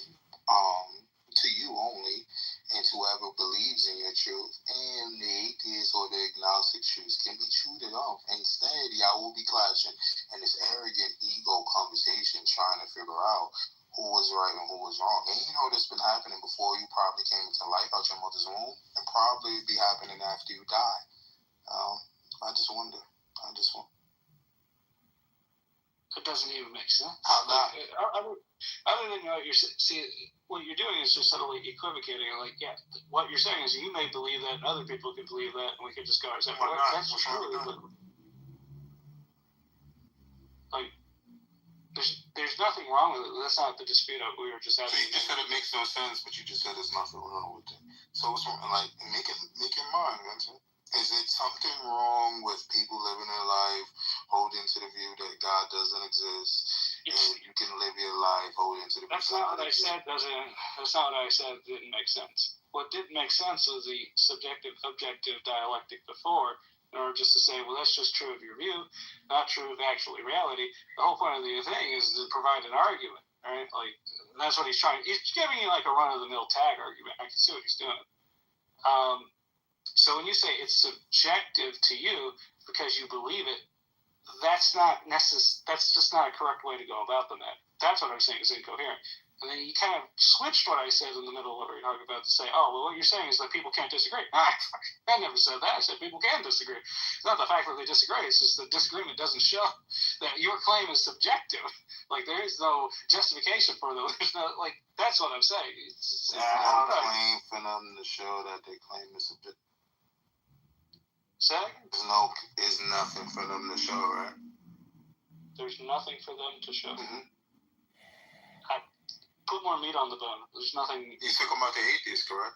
only, and to whoever believes in your truth, and the atheist or the agnostic truth can be true to them. Instead, y'all will be clashing in this arrogant ego conversation, trying to figure out who was right and who was wrong. And you know this been happening before you probably came into life out your mother's womb, and probably be happening after you die. I just wonder. It doesn't even make sense. How not? Other than what what you're doing is just subtly equivocating. Like, yeah, what you're saying is you may believe that, and other people could believe that, and we could just go our separate ways. That's true, but like, there's nothing wrong with it. That's not the dispute we were just having. So you just said it makes no sense, but you just said there's nothing wrong with it. So it's like make your mind, Vincent. Is it something wrong with people living their life holding to the view that God doesn't exist, and you can live your life holding to the view? That's not what I said. That's not what I said. Didn't make sense. What didn't make sense was the subjective objective dialectic before, in order just to say, well, that's just true of your view, not true of actually reality. The whole point of the thing is to provide an argument, right? Like, that's what he's trying. He's giving you like a run-of-the-mill tag argument. I can see what he's doing. So when you say it's subjective to you because you believe it, that's not that's just not a correct way to go about the matter. That's what I'm saying is incoherent. And then you kind of switched what I said in the middle of what you're talking about to say, oh, well, what you're saying is that people can't disagree. I never said that. I said people can disagree. It's not the fact that they disagree. It's just the disagreement doesn't show that your claim is subjective. Like, there is no justification for them. There's no, like, that's what I'm saying. It's not a claim for them to show that they claim is subjective. There's nothing for them to show, right? There's nothing for them to show. Mm-hmm. Put more meat on the bone. There's nothing. You talking about the atheist, correct?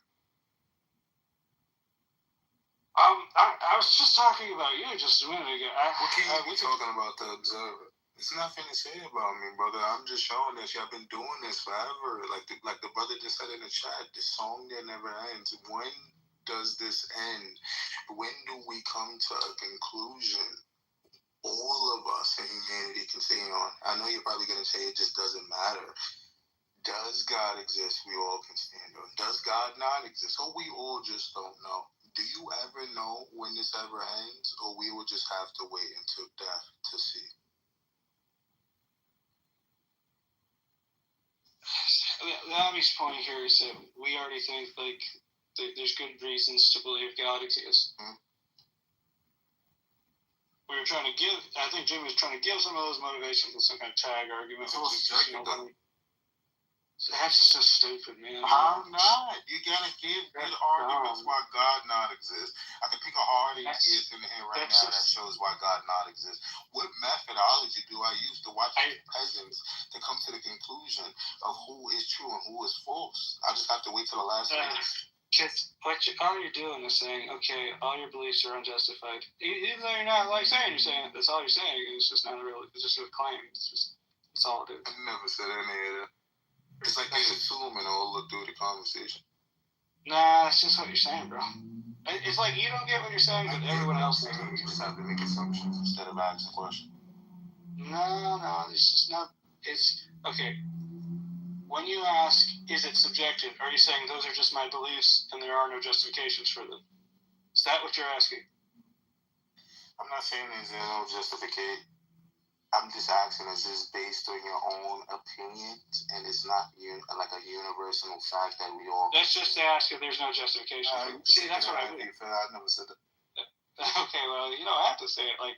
I was just talking about you just a minute ago. What can you be talking about the observer? It's nothing to say about me, brother. I'm just showing that I've been doing this forever. Like the brother just said in the chat, the song that never ends. When does this end? When do we come to a conclusion? All of us in humanity can say on. I know you're probably going to say it just doesn't matter. Does God exist? We all can stand on. Does God not exist? Or we all just don't know. Do you ever know when this ever ends? Or we will just have to wait until death to see? The obvious point here is that we already think like there's good reasons to believe God exists. Mm-hmm. We were trying to give. I think Jimmy was trying to give some of those motivations with some kind of tag argument. That's just stupid, man. I'm not. You gotta give good arguments why God not exists. I can pick a hard atheist in here right now that shows why God not exists. What methodology do I use to watch peasants to come to the conclusion of who is true and who is false? I just have to wait till the last minute. Because all you're doing is saying, okay, all your beliefs are unjustified. Even though you're not like saying you're saying it, that's all you're saying. It's just not a real. It's just a claim. That's all it is. I never said any of that. It's like they assume and all look through the conversation. Nah, that's just what you're saying, bro. It's like you don't get what you're saying, but everyone else does. You just have to make assumptions instead of asking questions. No, it's just not. It's okay. When you ask, is it subjective? Are you saying those are just my beliefs and there are no justifications for them? Is that what you're asking? I'm not saying there's no justification. I'm just asking, is this based on your own opinions, and it's not like a universal fact that we all... That's just to ask if there's no justification. See, that's what I mean. I never said that. Okay, well, you don't have to say it. Like,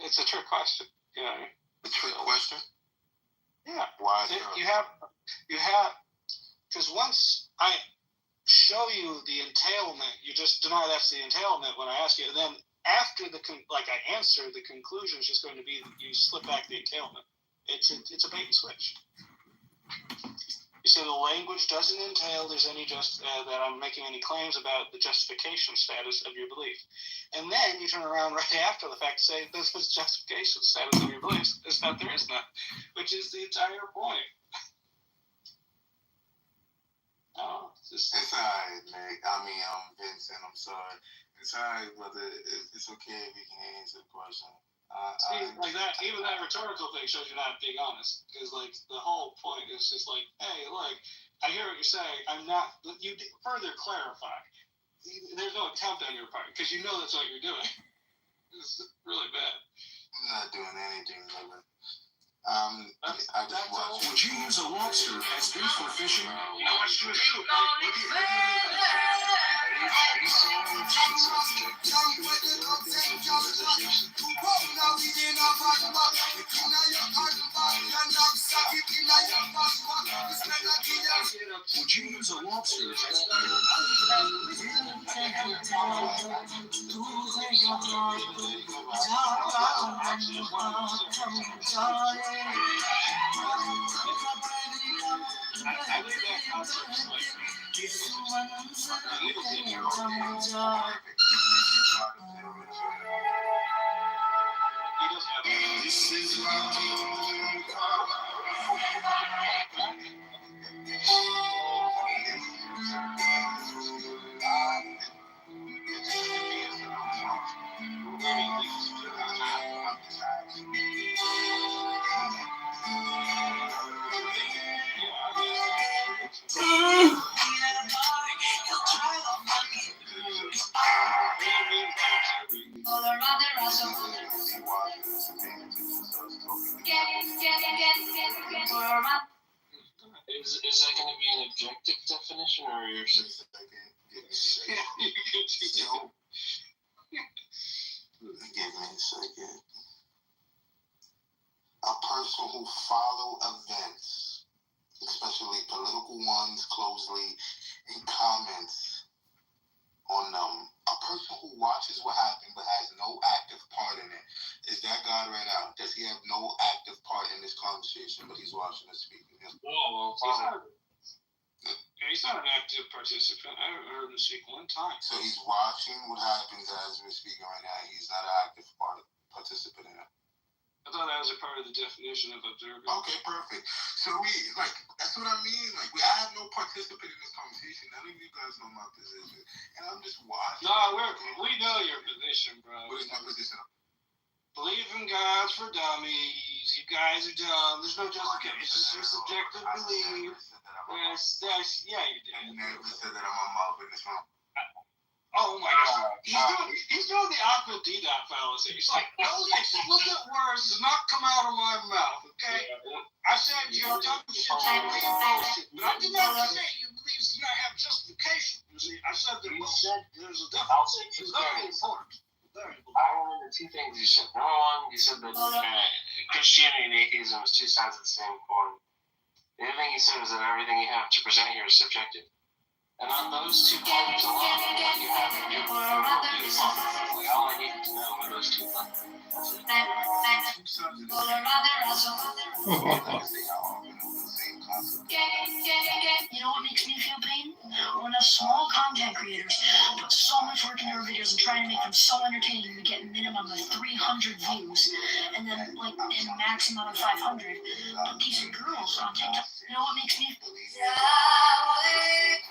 it's a trick question. You know what I mean? A trick question? Yeah. Why? You have, because once I show you the entailment, you just deny that's the entailment when I ask you, and then after I answer, the conclusion is just going to be you slip back the entailment. It's a bait and switch. You say the language doesn't entail there's any that I'm making any claims about the justification status of your belief, and then you turn around right after the fact to say this is justification status of your beliefs. It's not there is none, which is the entire point. Oh, it's alright, Nick. I mean, Vincent. I'm sorry. It's alright, brother. It's okay if you can answer the question. Like that, even that rhetorical thing shows you're not being honest. Because like the whole point is just like, hey, look, I hear what you're saying. I'm not. You further clarify. There's no attempt on your part because you know that's what you're doing. It's really bad. I'm not doing anything, brother. I just watch. Would you use a lobster as bait for fishing? No, it's true. Would you use a lobster This is my Is that going to be an objective definition or your Give me a second. A person who follow events, especially political ones, closely and comments on them. A person who watches what happened but has no active part in it. Is that God right now? Does he have no active part in this conversation, but he's watching us speaking? He's not an active participant. I haven't heard him speak one time. So he's watching what happens as we're speaking right now. He's not an active participant in it. I thought that was a part of the definition of observing. Okay, perfect. So that's what I mean. I have no participant in this conversation. None of you guys know my position, and I'm just watching. We know your position, bro. What is my position? Believe in God for dummies. You guys are dumb. There's no justification. It's just your subjective belief. Yeah, you did. I never said that on my mouth in this room. Oh my God. He's doing the aqua D-dot fallacy. He's like, those explicit words do not come out of my mouth, okay? I said you're dumb shit, you believe in bullshit. But I did not say you believe you not have justification. You see, I said there's a difference. It's very important. I remember two things you said. Number one, you said that Christianity and atheism is two sides of the same coin. The other thing you said is that everything you have to present here is subjective. And on those two points alone, what you have to do is all I needed to know were those two points. You know what makes me feel pain? When us small content creators put so much work into our videos and trying to make them so entertaining, we get minimum of 300 views, and then in maximum of 500. But these are girls on TikTok. You know what makes me?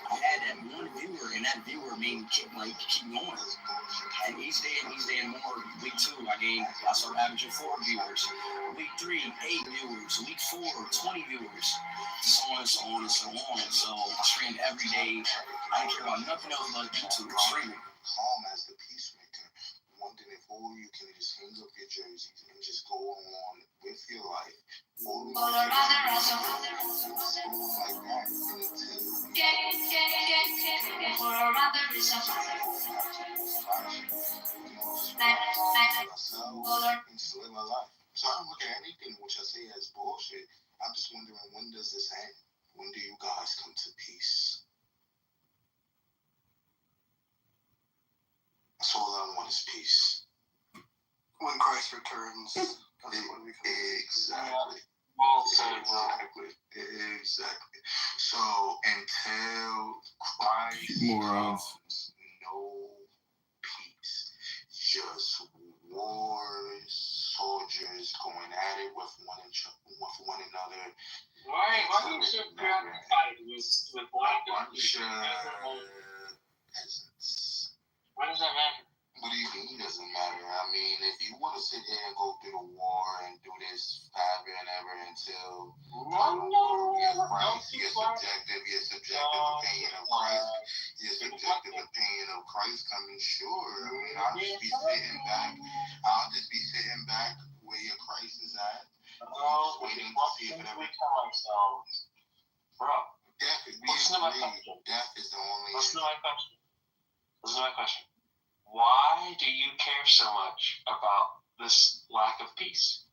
I had that one viewer, and that viewer keep going. And he's staying more. Week 2, I started averaging 4 viewers. Week 3, 8 viewers. Week 4, 20 viewers. So on and so on and so on. So I streamed every day. I didn't care about nothing else but YouTube streaming. Calm as the peacemaker, wondering if all you can just hang up your jerseys and just go on with your life. So I don't look at anything which I say as bullshit. I'm just wondering, when does this end? When do you guys come to peace? That's all I want is peace. When Christ returns, that's when we come. Exactly. Exactly. So until Christ comes, no peace. Just wars, soldiers going at it with one another. Why do you so preoccupied with black peasants? Why does that matter? What do you mean it doesn't matter? I mean, if you want to sit here and go through the war and do this forever and ever until your subjective opinion of Christ coming, sure. I mean, I'll just be sitting back where your Christ is at. Just waiting to see if it ever comes. Bro, listen to my question. Death is the only. Listen to my question. Why do you care so much about this lack of peace?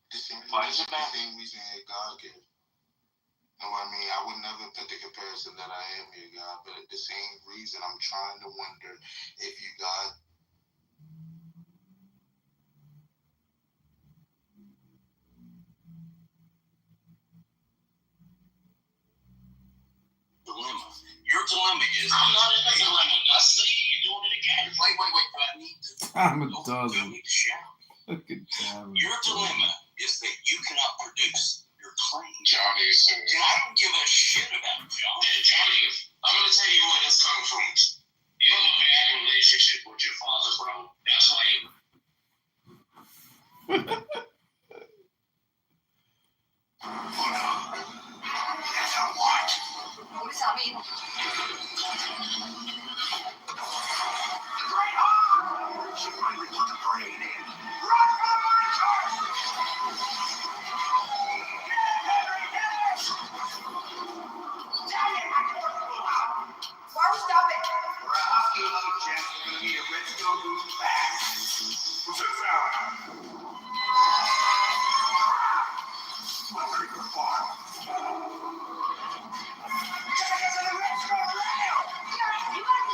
Why does it matter? The same reason that God gives. No, I mean, I would never put the comparison that I am your God, but at the same reason, I'm trying to wonder if you God. Dilemma. Your dilemma is, I'm not in a dilemma. Dusty, you're doing it again. Wait. I need to. I'm a dozen. You need to shout. Look at that. Your dilemma is that you cannot produce your claim. Johnny, And I don't give a shit about John. Johnny, I'm going to tell you where this comes from. You have a bad relationship with your father, bro. That's why you. What does that mean? She finally put the brain in. Run from my church! Why are we stopping? We're a husky little gent. We're going to need a rich go move fast. What's that sound? My creeper farm. You gotta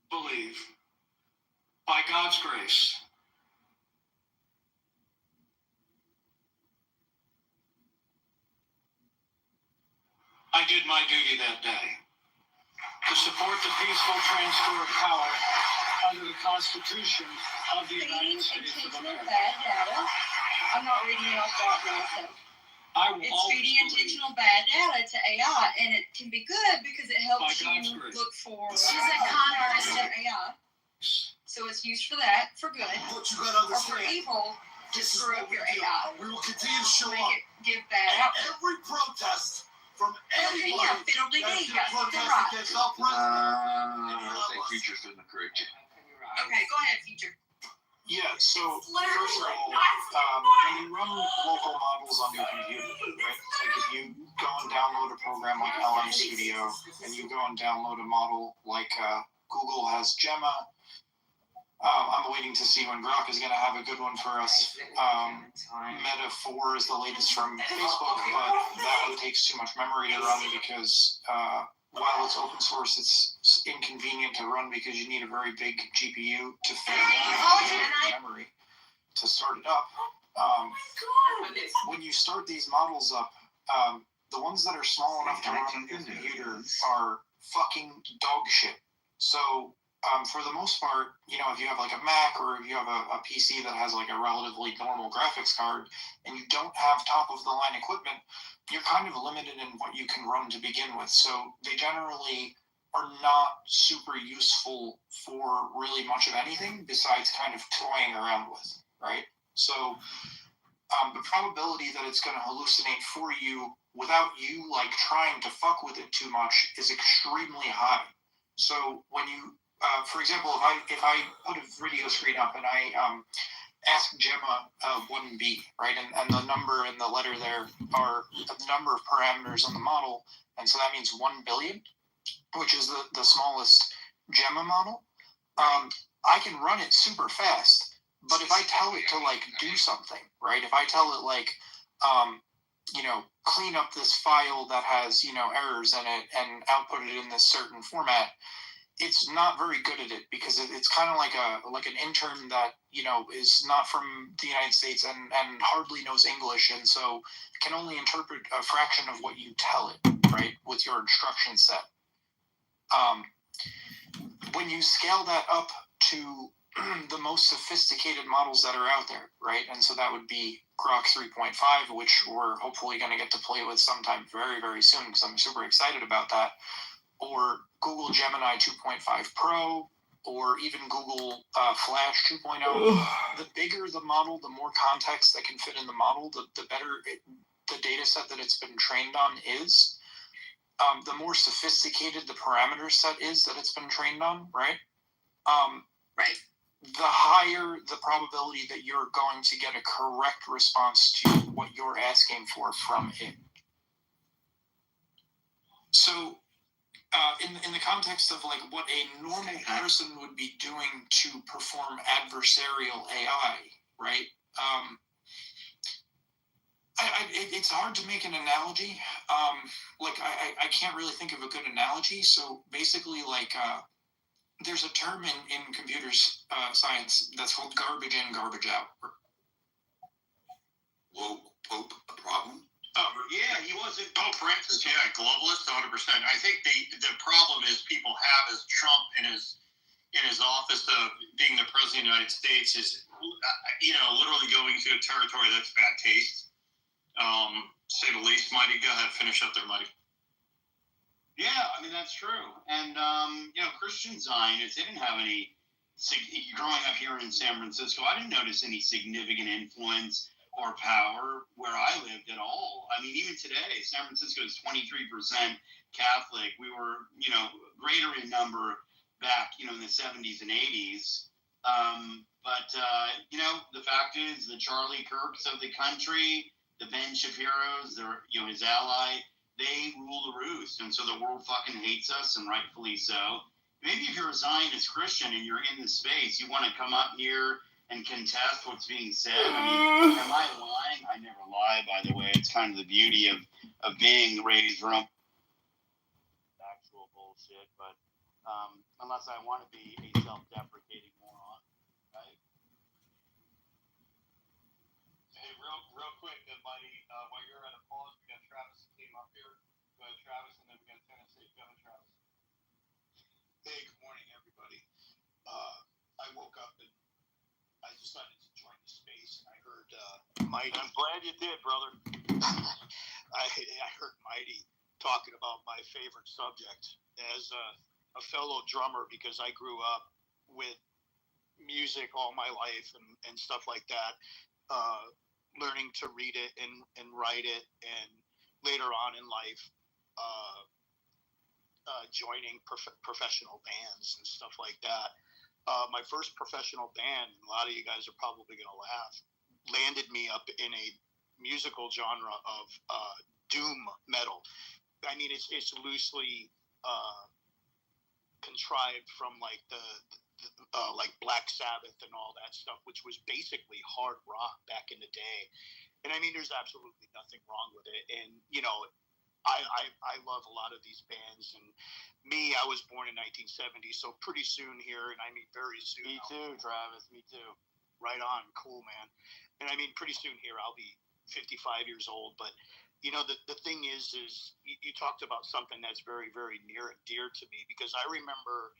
believe, by God's grace, I did my duty that day to support the peaceful transfer of power under the Constitution of the United States of America. Bad data. I'm not reading it off that now. It's feeding intentional bad data to AI, and it can be good because it helps you look for patterns in AI. So it's used for that, for good, or for evil, to screw up your AI. We will continue to show Make up it give bad out. every protest from anybody Yeah, fiddle-dee-dee, that's yeah, protest right. against our president. I think Future's doing the correct job. Okay, go ahead, Future. Yeah, so first of all, when you run local models on your computer, right? Like if you go and download a program like LM Studio, and you go and download a model like Google has Gemma, I'm waiting to see when Grok is going to have a good one for us. Meta 4 is the latest from Facebook, but that one takes too much memory to run because while it's open source, it's inconvenient to run because you need a very big GPU to fit memory to start it up. When you start these models up, the ones that are small enough to run on your computer are fucking dog shit. So for the most part, you know, if you have like a Mac or if you have a PC that has like a relatively normal graphics card and you don't have top of the line equipment, you're kind of limited in what you can run to begin with. So they generally are not super useful for really much of anything besides kind of toying around with, right? So the probability that it's going to hallucinate for you without you like trying to fuck with it too much is extremely high. So when you for example, if I put a video screen up and I ask Gemma 1B, right, and the number and the letter there are the number of parameters on the model, and so that means 1 billion, which is the smallest Gemma model. I can run it super fast, but if I tell it to like do something, right, if I tell it like, you know, clean up this file that has, you know, errors in it and output it in this certain format, it's not very good at it because it's kind of like an intern that, you know, is not from the United States and hardly knows English, and so can only interpret a fraction of what you tell it, right, with your instruction set. When you scale that up to the most sophisticated models that are out there, right, and so that would be Grok 3.5, which we're hopefully going to get to play with sometime very, very soon because I'm super excited about that, or Google Gemini 2.5 Pro, or even Google Flash 2.0. The bigger the model, the more context that can fit in the model, the better the data set that it's been trained on is. The more sophisticated the parameter set is that it's been trained on, right? Right. The higher the probability that you're going to get a correct response to what you're asking for from it. So, in the context of like what a normal person would be doing to perform adversarial AI, right? It's hard to make an analogy. I can't really think of a good analogy. So basically, like, there's a term in computers science that's called garbage in, garbage out. Woke Pope a problem? Oh, yeah, he wasn't Pope Francis. Yeah, globalist, 100%. I think the problem is people have is Trump in his office of being the president of the United States is, you know, literally going to a territory that's bad taste. Say the least, Mighty. Go ahead, finish up there, Mighty. Yeah, I mean, that's true. And, you know, Christian Zionists, they didn't have any, growing up here in San Francisco, I didn't notice any significant influence or power where I lived at all. I mean, even today, San Francisco is 23% Catholic. We were, you know, greater in number back, you know, in the 70s and 80s. You know, the fact is the Charlie Kirks of the country, the Ben Shapiros, they're, you know, his ally, they rule the roost. And so the world fucking hates us, and rightfully so. Maybe if you're a Zionist Christian and you're in the space, you want to come up here and contest what's being said. I mean, am I lying? I never lie, by the way. It's kind of the beauty of being raised from actual bullshit. But unless I want to be a self-deprecating moron, right? Hey, real quick, buddy, while you're at a pause, we got Travis who came up here. Go ahead, Travis, and then we got Tennessee. Go ahead, Travis. Hey, good morning, everybody. I woke up and I decided to join the space, and I heard Mighty. I'm glad you did, brother. I heard Mighty talking about my favorite subject as a fellow drummer, because I grew up with music all my life and stuff like that. Learning to read it and write it, and later on in life, joining professional bands and stuff like that. My first professional band, a lot of you guys are probably going to laugh, landed me up in a musical genre of doom metal. I mean, it's loosely contrived from like the like Black Sabbath and all that stuff, which was basically hard rock back in the day. And I mean, there's absolutely nothing wrong with it. And, you know, I love a lot of these bands, and me, I was born in 1970, so pretty soon here, and I mean very soon. Me too, Travis, me too. Right on, cool, man. And I mean pretty soon here, I'll be 55 years old, but you know, the thing is you talked about something that's very, very near and dear to me, because I remember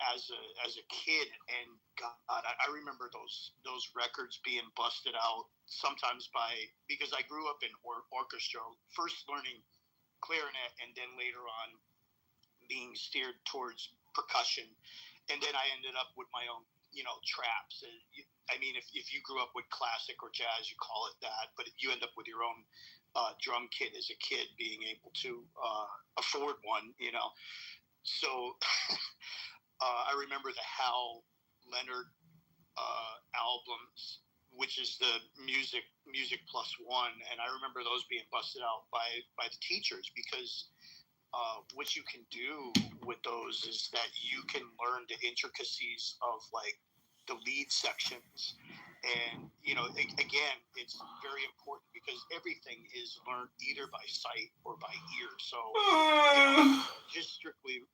as a kid, and God, I remember those records being busted out sometimes because I grew up in orchestra, first learning clarinet, and then later on being steered towards percussion, and then I ended up with my own, you know, traps. I mean, if you grew up with classic or jazz, you call it that, but you end up with your own drum kit as a kid, being able to afford one, you know. So I remember the Hal Leonard albums, which is the music plus one, and I remember those being busted out by the teachers, because what you can do with those is that you can learn the intricacies of like the lead sections, and you know, again, it's very important because everything is learned either by sight or by ear. So you know, just strictly,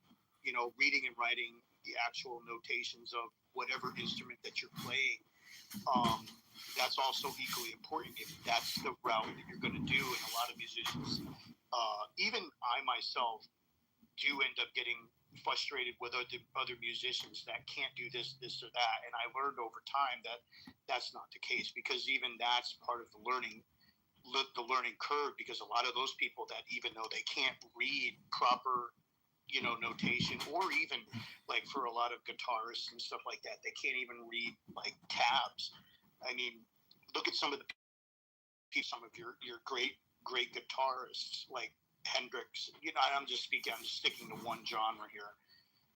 you know, reading and writing the actual notations of whatever instrument that you're playing, that's also equally important if that's the route that you're going to do. And a lot of musicians, even I myself, do end up getting frustrated with other musicians that can't do this or that. And I learned over time that that's not the case, because even that's part of the learning curve, because a lot of those people that, even though they can't read proper, you know, notation, or even like for a lot of guitarists and stuff like that, they can't even read like tabs. I mean, look at some of your great guitarists like Hendrix. You know, I'm just sticking to one genre here.